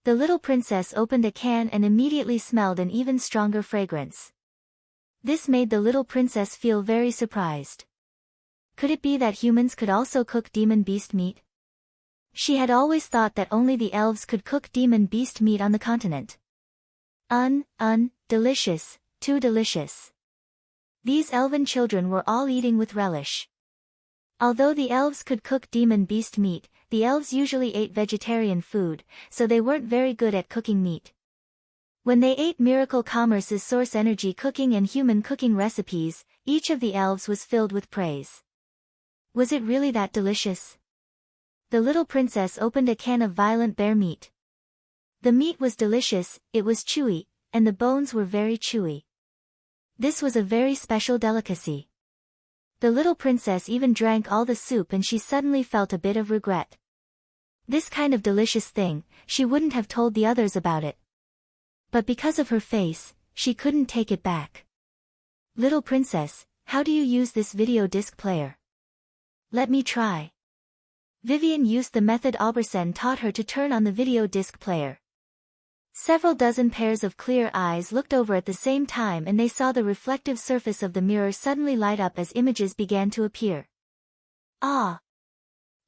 The little princess opened a can and immediately smelled an even stronger fragrance. This made the little princess feel very surprised. Could it be that humans could also cook demon beast meat? She had always thought that only the elves could cook demon beast meat on the continent. Delicious, too delicious. These elven children were all eating with relish. Although the elves could cook demon beast meat, the elves usually ate vegetarian food, so they weren't very good at cooking meat. When they ate Miracle Commerce's source energy cooking and human cooking recipes, each of the elves was filled with praise. Was it really that delicious? The little princess opened a can of violent bear meat. The meat was delicious, it was chewy, and the bones were very chewy. This was a very special delicacy. The little princess even drank all the soup and she suddenly felt a bit of regret. This kind of delicious thing, she wouldn't have told the others about it. But because of her face, she couldn't take it back. Little princess, how do you use this video disc player? Let me try. Vivian used the method Aubersen taught her to turn on the video disc player. Several dozen pairs of clear eyes looked over at the same time and they saw the reflective surface of the mirror suddenly light up as images began to appear. Ah!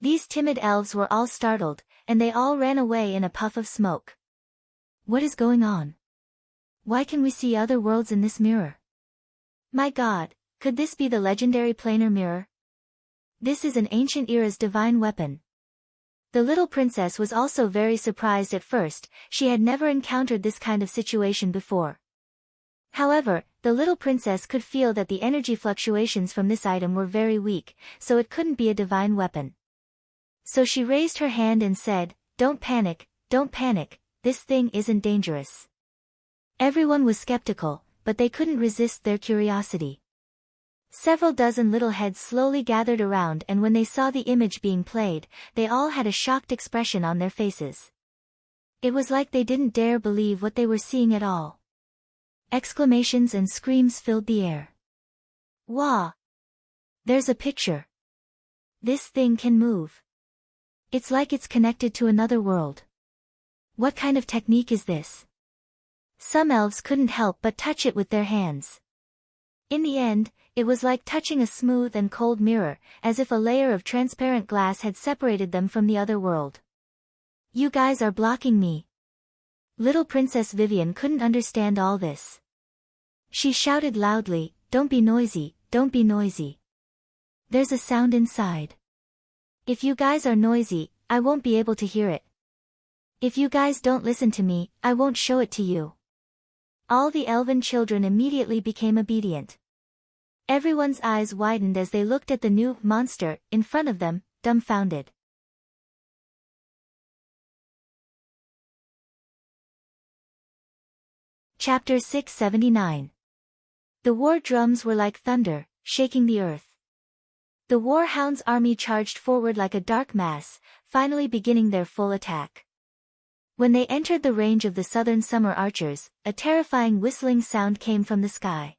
These timid elves were all startled, and they all ran away in a puff of smoke. What is going on? Why can we see other worlds in this mirror? My God, could this be the legendary planar mirror? This is an ancient era's divine weapon. The little princess was also very surprised at first. She had never encountered this kind of situation before. However, the little princess could feel that the energy fluctuations from this item were very weak, so it couldn't be a divine weapon. So she raised her hand and said, don't panic, this thing isn't dangerous. Everyone was skeptical, but they couldn't resist their curiosity. Several dozen little heads slowly gathered around, and when they saw the image being played, they all had a shocked expression on their faces. It was like they didn't dare believe what they were seeing at all. Exclamations and screams filled the air. Wow! There's a picture. This thing can move. It's like it's connected to another world. What kind of technique is this? Some elves couldn't help but touch it with their hands. In the end, it was like touching a smooth and cold mirror, as if a layer of transparent glass had separated them from the other world. You guys are blocking me. Little Princess Vivian couldn't understand all this. She shouted loudly, don't be noisy, don't be noisy. There's a sound inside. If you guys are noisy, I won't be able to hear it. If you guys don't listen to me, I won't show it to you. All the elven children immediately became obedient. Everyone's eyes widened as they looked at the new monster in front of them, dumbfounded. Chapter 679. The war drums were like thunder, shaking the earth. The war hounds' army charged forward like a dark mass, finally beginning their full attack. When they entered the range of the southern summer archers, a terrifying whistling sound came from the sky.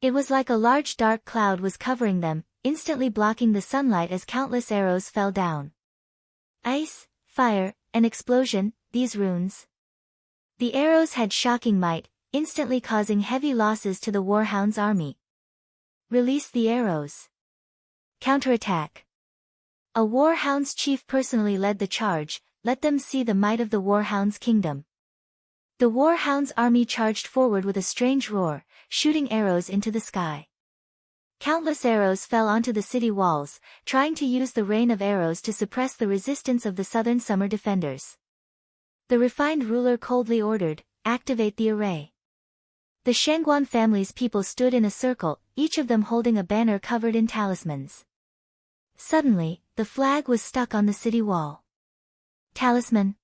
It was like a large dark cloud was covering them, instantly blocking the sunlight as countless arrows fell down. Ice, fire, an explosion, these runes. The arrows had shocking might, instantly causing heavy losses to the warhound's army. Release the arrows. Counterattack. A warhound's chief personally led the charge. Let them see the might of the warhound's kingdom. The warhound's army charged forward with a strange roar, shooting arrows into the sky. Countless arrows fell onto the city walls, trying to use the rain of arrows to suppress the resistance of the southern summer defenders. The refined ruler coldly ordered, "Activate the array." The Shangguan family's people stood in a circle, each of them holding a banner covered in talismans. Suddenly, the flag was stuck on the city wall. Talisman.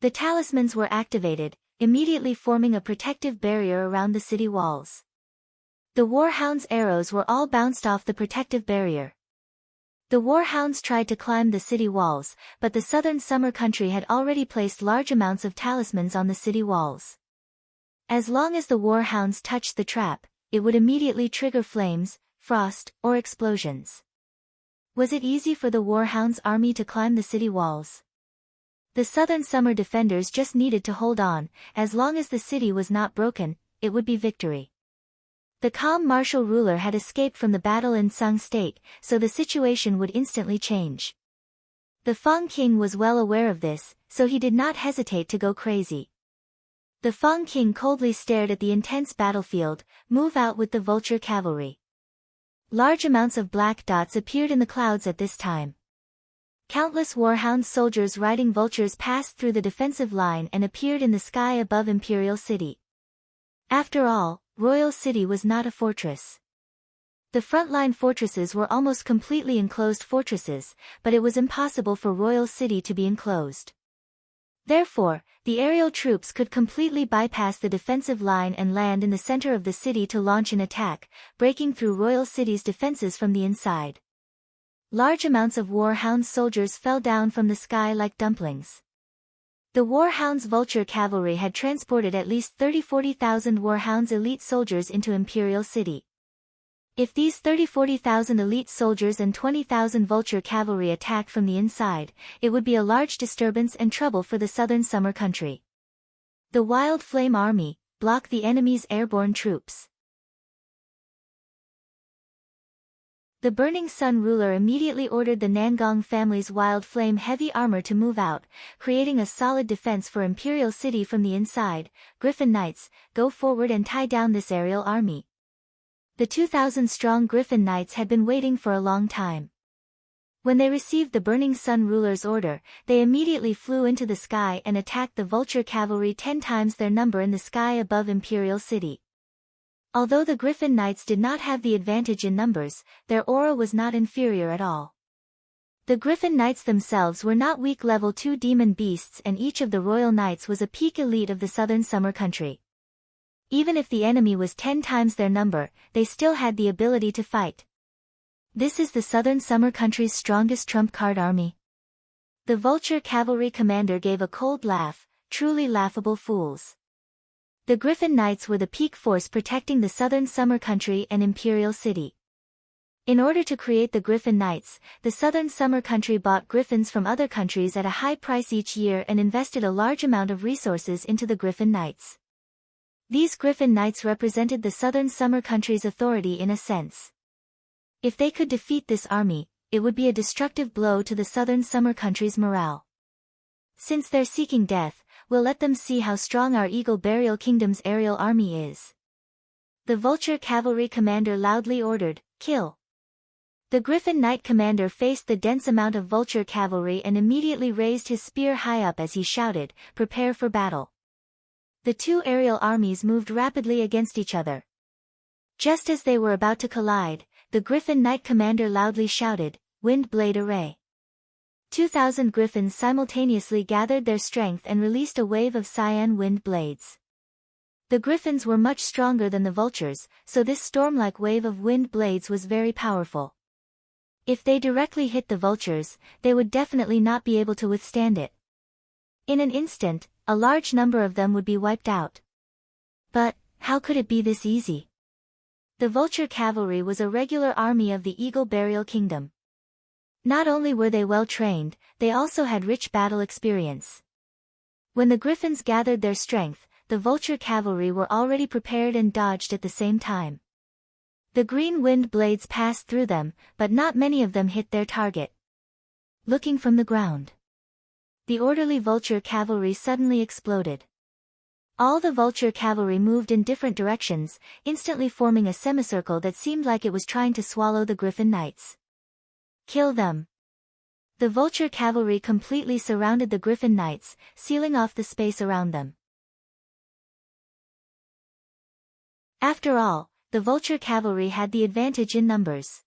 The talismans were activated, immediately forming a protective barrier around the city walls. The warhound's arrows were all bounced off the protective barrier. The warhounds tried to climb the city walls, but the southern summer country had already placed large amounts of talismans on the city walls. As long as the warhounds touched the trap, it would immediately trigger flames, frost, or explosions. Was it easy for the warhounds' army to climb the city walls? The southern summer defenders just needed to hold on. As long as the city was not broken, it would be victory. The calm martial ruler had escaped from the battle in Sung State, so the situation would instantly change. The Feng King was well aware of this, so he did not hesitate to go crazy. The Feng King coldly stared at the intense battlefield. Move out with the vulture cavalry. Large amounts of black dots appeared in the clouds at this time. Countless warhound soldiers riding vultures passed through the defensive line and appeared in the sky above Imperial City. After all, Royal City was not a fortress. The frontline fortresses were almost completely enclosed fortresses, but it was impossible for Royal City to be enclosed. Therefore, the aerial troops could completely bypass the defensive line and land in the center of the city to launch an attack, breaking through Royal City's defenses from the inside. Large amounts of warhound soldiers fell down from the sky like dumplings. The warhounds' vulture cavalry had transported at least 30,000–40,000 warhounds elite soldiers into Imperial City. If these 30,000–40,000 elite soldiers and 20,000 vulture cavalry attacked from the inside, it would be a large disturbance and trouble for the southern summer country. The Wild Flame Army blocked the enemy's airborne troops. The Burning Sun ruler immediately ordered the Nangong family's Wild Flame heavy armor to move out, creating a solid defense for Imperial City from the inside. Griffin Knights, go forward and tie down this aerial army. The 2,000-strong Griffin Knights had been waiting for a long time. When they received the Burning Sun ruler's order, they immediately flew into the sky and attacked the vulture cavalry 10 times their number in the sky above Imperial City. Although the Griffin Knights did not have the advantage in numbers, their aura was not inferior at all. The Griffin Knights themselves were not weak level 2 demon beasts, and each of the royal knights was a peak elite of the southern summer country. Even if the enemy was 10 times their number, they still had the ability to fight. This is the southern summer country's strongest trump card army. The vulture cavalry commander gave a cold laugh. Truly laughable fools. The Griffin Knights were the peak force protecting the southern summer country and Imperial City. In order to create the Griffin Knights, the southern summer country bought griffins from other countries at a high price each year and invested a large amount of resources into the Griffin Knights. These Griffin Knights represented the southern summer country's authority in a sense. If they could defeat this army, it would be a destructive blow to the southern summer country's morale. Since they're seeking death, we'll let them see how strong our Eagle Burial Kingdom's aerial army is. The vulture cavalry commander loudly ordered, kill. The Griffin Knight commander faced the dense amount of vulture cavalry and immediately raised his spear high up as he shouted, prepare for battle. The two aerial armies moved rapidly against each other. Just as they were about to collide, the Griffin Knight commander loudly shouted, Wind Blade Array. 2,000 griffins simultaneously gathered their strength and released a wave of cyan wind blades. The griffins were much stronger than the vultures, so this storm-like wave of wind blades was very powerful. If they directly hit the vultures, they would definitely not be able to withstand it. In an instant, a large number of them would be wiped out. But, how could it be this easy? The vulture cavalry was a regular army of the Eagle Burial Kingdom. Not only were they well trained, they also had rich battle experience. When the griffins gathered their strength, the vulture cavalry were already prepared and dodged at the same time. The green wind blades passed through them, but not many of them hit their target. Looking from the ground, the orderly vulture cavalry suddenly exploded. All the vulture cavalry moved in different directions, instantly forming a semicircle that seemed like it was trying to swallow the griffin knights. Kill them! The vulture cavalry completely surrounded the griffin knights, sealing off the space around them. After all, the vulture cavalry had the advantage in numbers.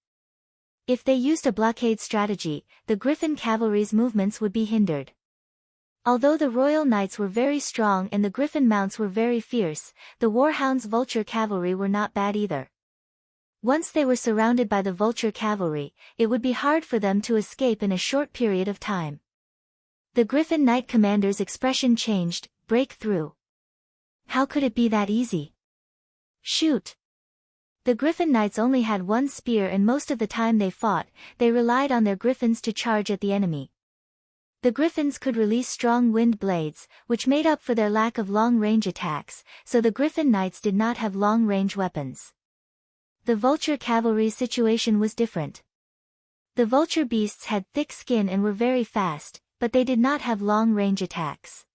If they used a blockade strategy, the griffin cavalry's movements would be hindered. Although the royal knights were very strong and the griffin mounts were very fierce, the warhounds' vulture cavalry were not bad either. Once they were surrounded by the vulture cavalry, it would be hard for them to escape in a short period of time. The griffin knight commander's expression changed. Break through. How could it be that easy? Shoot! The griffin knights only had one spear and most of the time they fought, they relied on their griffins to charge at the enemy. The griffins could release strong wind blades, which made up for their lack of long-range attacks, so the griffin knights did not have long-range weapons. The vulture cavalry's situation was different. The vulture beasts had thick skin and were very fast, but they did not have long-range attacks.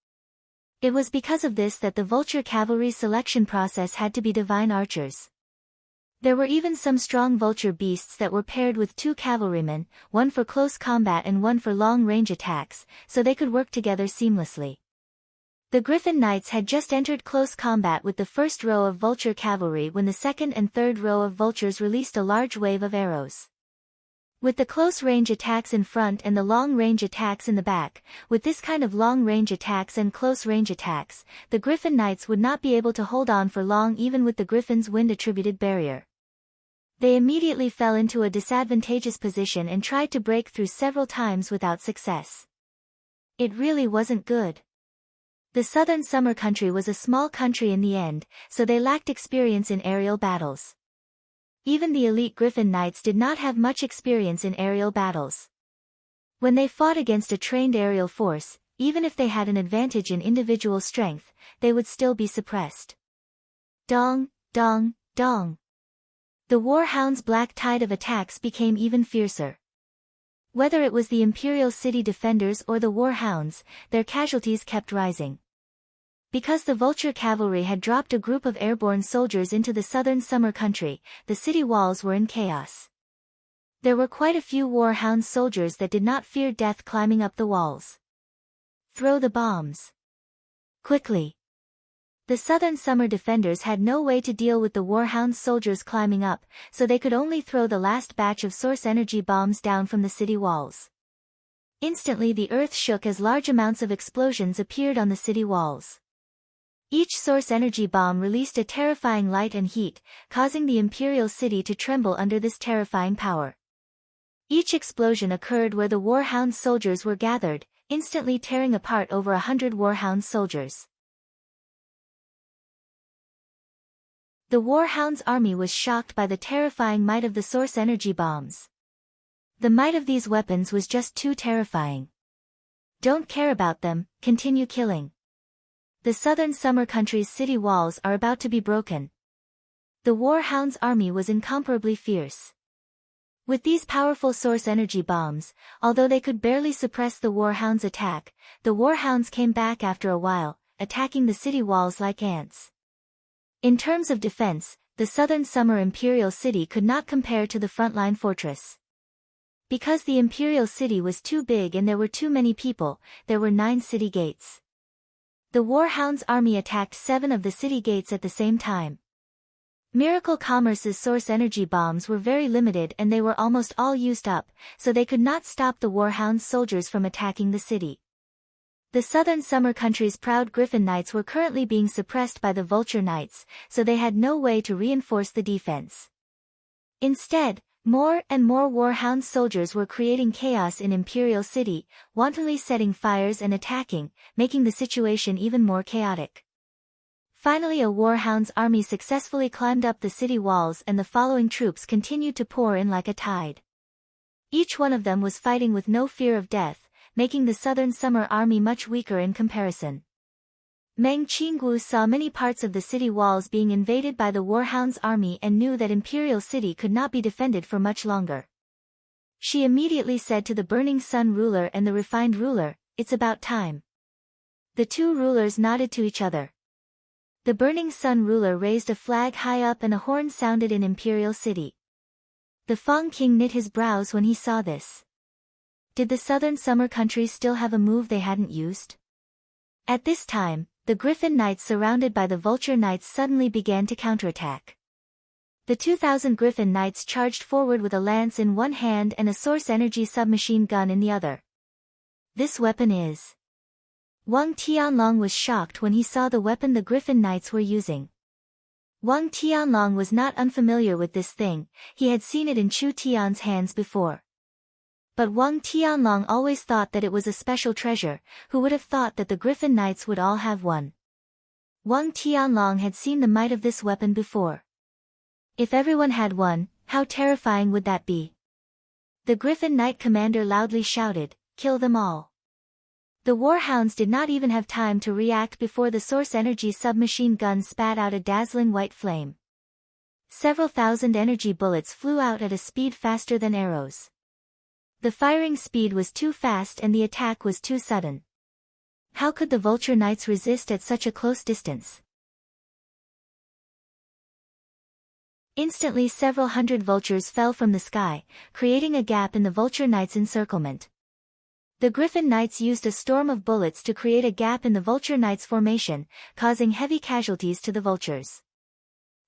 It was because of this that the vulture cavalry's selection process had to be divine archers. There were even some strong vulture beasts that were paired with two cavalrymen, one for close combat and one for long-range attacks, so they could work together seamlessly. The griffin knights had just entered close combat with the first row of vulture cavalry when the second and third row of vultures released a large wave of arrows. With the close-range attacks in front and the long-range attacks in the back, with this kind of long-range attacks and close-range attacks, the griffin knights would not be able to hold on for long even with the griffin's wind-attributed barrier. They immediately fell into a disadvantageous position and tried to break through several times without success. It really wasn't good. The southern summer country was a small country in the end, so they lacked experience in aerial battles. Even the elite griffin knights did not have much experience in aerial battles. When they fought against a trained aerial force, even if they had an advantage in individual strength, they would still be suppressed. Dong, dong, dong. The warhounds' black tide of attacks became even fiercer. Whether it was the imperial city defenders or the warhounds, their casualties kept rising. Because the vulture cavalry had dropped a group of airborne soldiers into the southern summer country, the city walls were in chaos. There were quite a few warhound soldiers that did not fear death climbing up the walls. Throw the bombs. Quickly. The southern summer defenders had no way to deal with the warhound soldiers climbing up, so they could only throw the last batch of source energy bombs down from the city walls. Instantly the earth shook as large amounts of explosions appeared on the city walls. Each source energy bomb released a terrifying light and heat, causing the imperial city to tremble under this terrifying power. Each explosion occurred where the warhound soldiers were gathered, instantly tearing apart over 100 warhound soldiers. The warhound's army was shocked by the terrifying might of the source energy bombs. The might of these weapons was just too terrifying. Don't care about them, continue killing. The southern summer country's city walls are about to be broken. The warhound's army was incomparably fierce. With these powerful source energy bombs, although they could barely suppress the warhound's attack, the warhounds came back after a while, attacking the city walls like ants. In terms of defense, the southern summer imperial city could not compare to the frontline fortress. Because the imperial city was too big and there were too many people, there were 9 city gates. The warhound's army attacked 7 of the city gates at the same time. Miracle Commerce's source energy bombs were very limited and they were almost all used up, so they could not stop the warhound's soldiers from attacking the city. The southern summer country's proud Griffin Knights were currently being suppressed by the Vulture Knights, so they had no way to reinforce the defense. Instead, more and more Warhound soldiers were creating chaos in Imperial City, wantonly setting fires and attacking, making the situation even more chaotic. Finally, a Warhound's army successfully climbed up the city walls, and the following troops continued to pour in like a tide. Each one of them was fighting with no fear of death, making the Southern Summer Army much weaker in comparison. Meng Qinggu saw many parts of the city walls being invaded by the Warhound's army and knew that Imperial City could not be defended for much longer. She immediately said to the Burning Sun ruler and the Refined ruler, "It's about time." The two rulers nodded to each other. The Burning Sun ruler raised a flag high up and a horn sounded in Imperial City. The Fang King knit his brows when he saw this. Did the Southern Summer country still have a move they hadn't used? At this time, the Griffin Knights surrounded by the Vulture Knights suddenly began to counterattack. The 2,000 Griffin Knights charged forward with a lance in one hand and a source energy submachine gun in the other. This weapon is... Wang Tianlong was shocked when he saw the weapon the Griffin Knights were using. Wang Tianlong was not unfamiliar with this thing, he had seen it in Chu Tian's hands before. But Wang Tianlong always thought that it was a special treasure, who would have thought that the Griffin Knights would all have one. Wang Tianlong had seen the might of this weapon before. If everyone had one, how terrifying would that be? The Griffin Knight commander loudly shouted, "Kill them all." The Warhounds did not even have time to react before the source energy submachine gun spat out a dazzling white flame. Several thousand energy bullets flew out at a speed faster than arrows. The firing speed was too fast and the attack was too sudden. How could the Vulture Knights resist at such a close distance? Instantly several hundred vultures fell from the sky, creating a gap in the Vulture Knights' encirclement. The Griffin Knights used a storm of bullets to create a gap in the Vulture Knights' formation, causing heavy casualties to the vultures.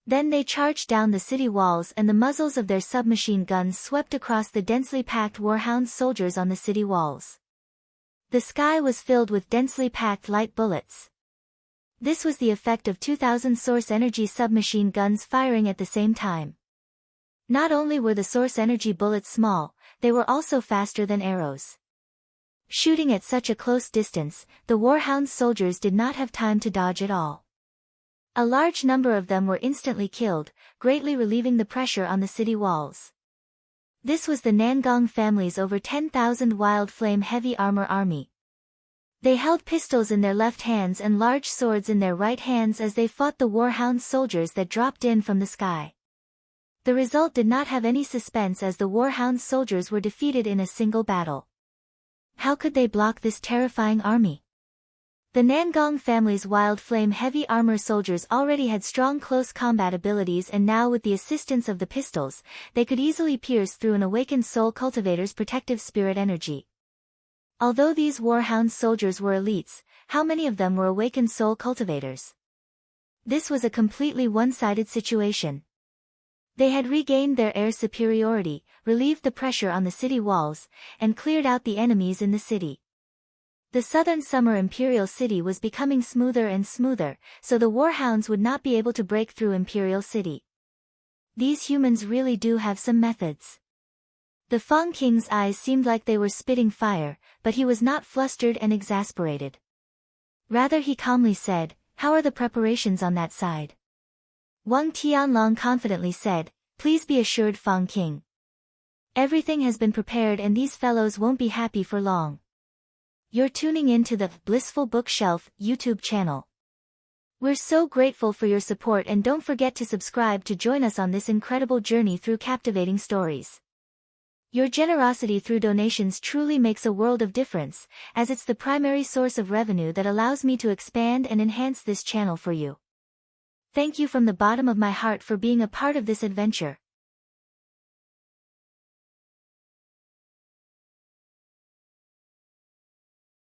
Then they charged down the city walls and the muzzles of their submachine guns swept across the densely packed Warhound soldiers on the city walls. The sky was filled with densely packed light bullets. This was the effect of 2,000 source energy submachine guns firing at the same time. Not only were the source energy bullets small, they were also faster than arrows. Shooting at such a close distance, the Warhound soldiers did not have time to dodge at all. A large number of them were instantly killed, greatly relieving the pressure on the city walls. This was the Nangong family's over 10,000 Wild Flame heavy armor army. They held pistols in their left hands and large swords in their right hands as they fought the Warhound soldiers that dropped in from the sky. The result did not have any suspense as the Warhound soldiers were defeated in a single battle. How could they block this terrifying army? The Nangong family's Wild Flame heavy armor soldiers already had strong close combat abilities, and now with the assistance of the pistols, they could easily pierce through an awakened soul cultivator's protective spirit energy. Although these Warhound soldiers were elites, how many of them were awakened soul cultivators? This was a completely one-sided situation. They had regained their air superiority, relieved the pressure on the city walls, and cleared out the enemies in the city. The Southern Summer Imperial City was becoming smoother and smoother, so the Warhounds would not be able to break through Imperial City. These humans really do have some methods. The Fang King's eyes seemed like they were spitting fire, but he was not flustered and exasperated. Rather, he calmly said, "How are the preparations on that side?" Wang Tianlong confidently said, "Please be assured, Fang King. Everything has been prepared and these fellows won't be happy for long." You're tuning in to the Blissful Bookshelf YouTube channel. We're so grateful for your support, and don't forget to subscribe to join us on this incredible journey through captivating stories. Your generosity through donations truly makes a world of difference, as it's the primary source of revenue that allows me to expand and enhance this channel for you. Thank you from the bottom of my heart for being a part of this adventure.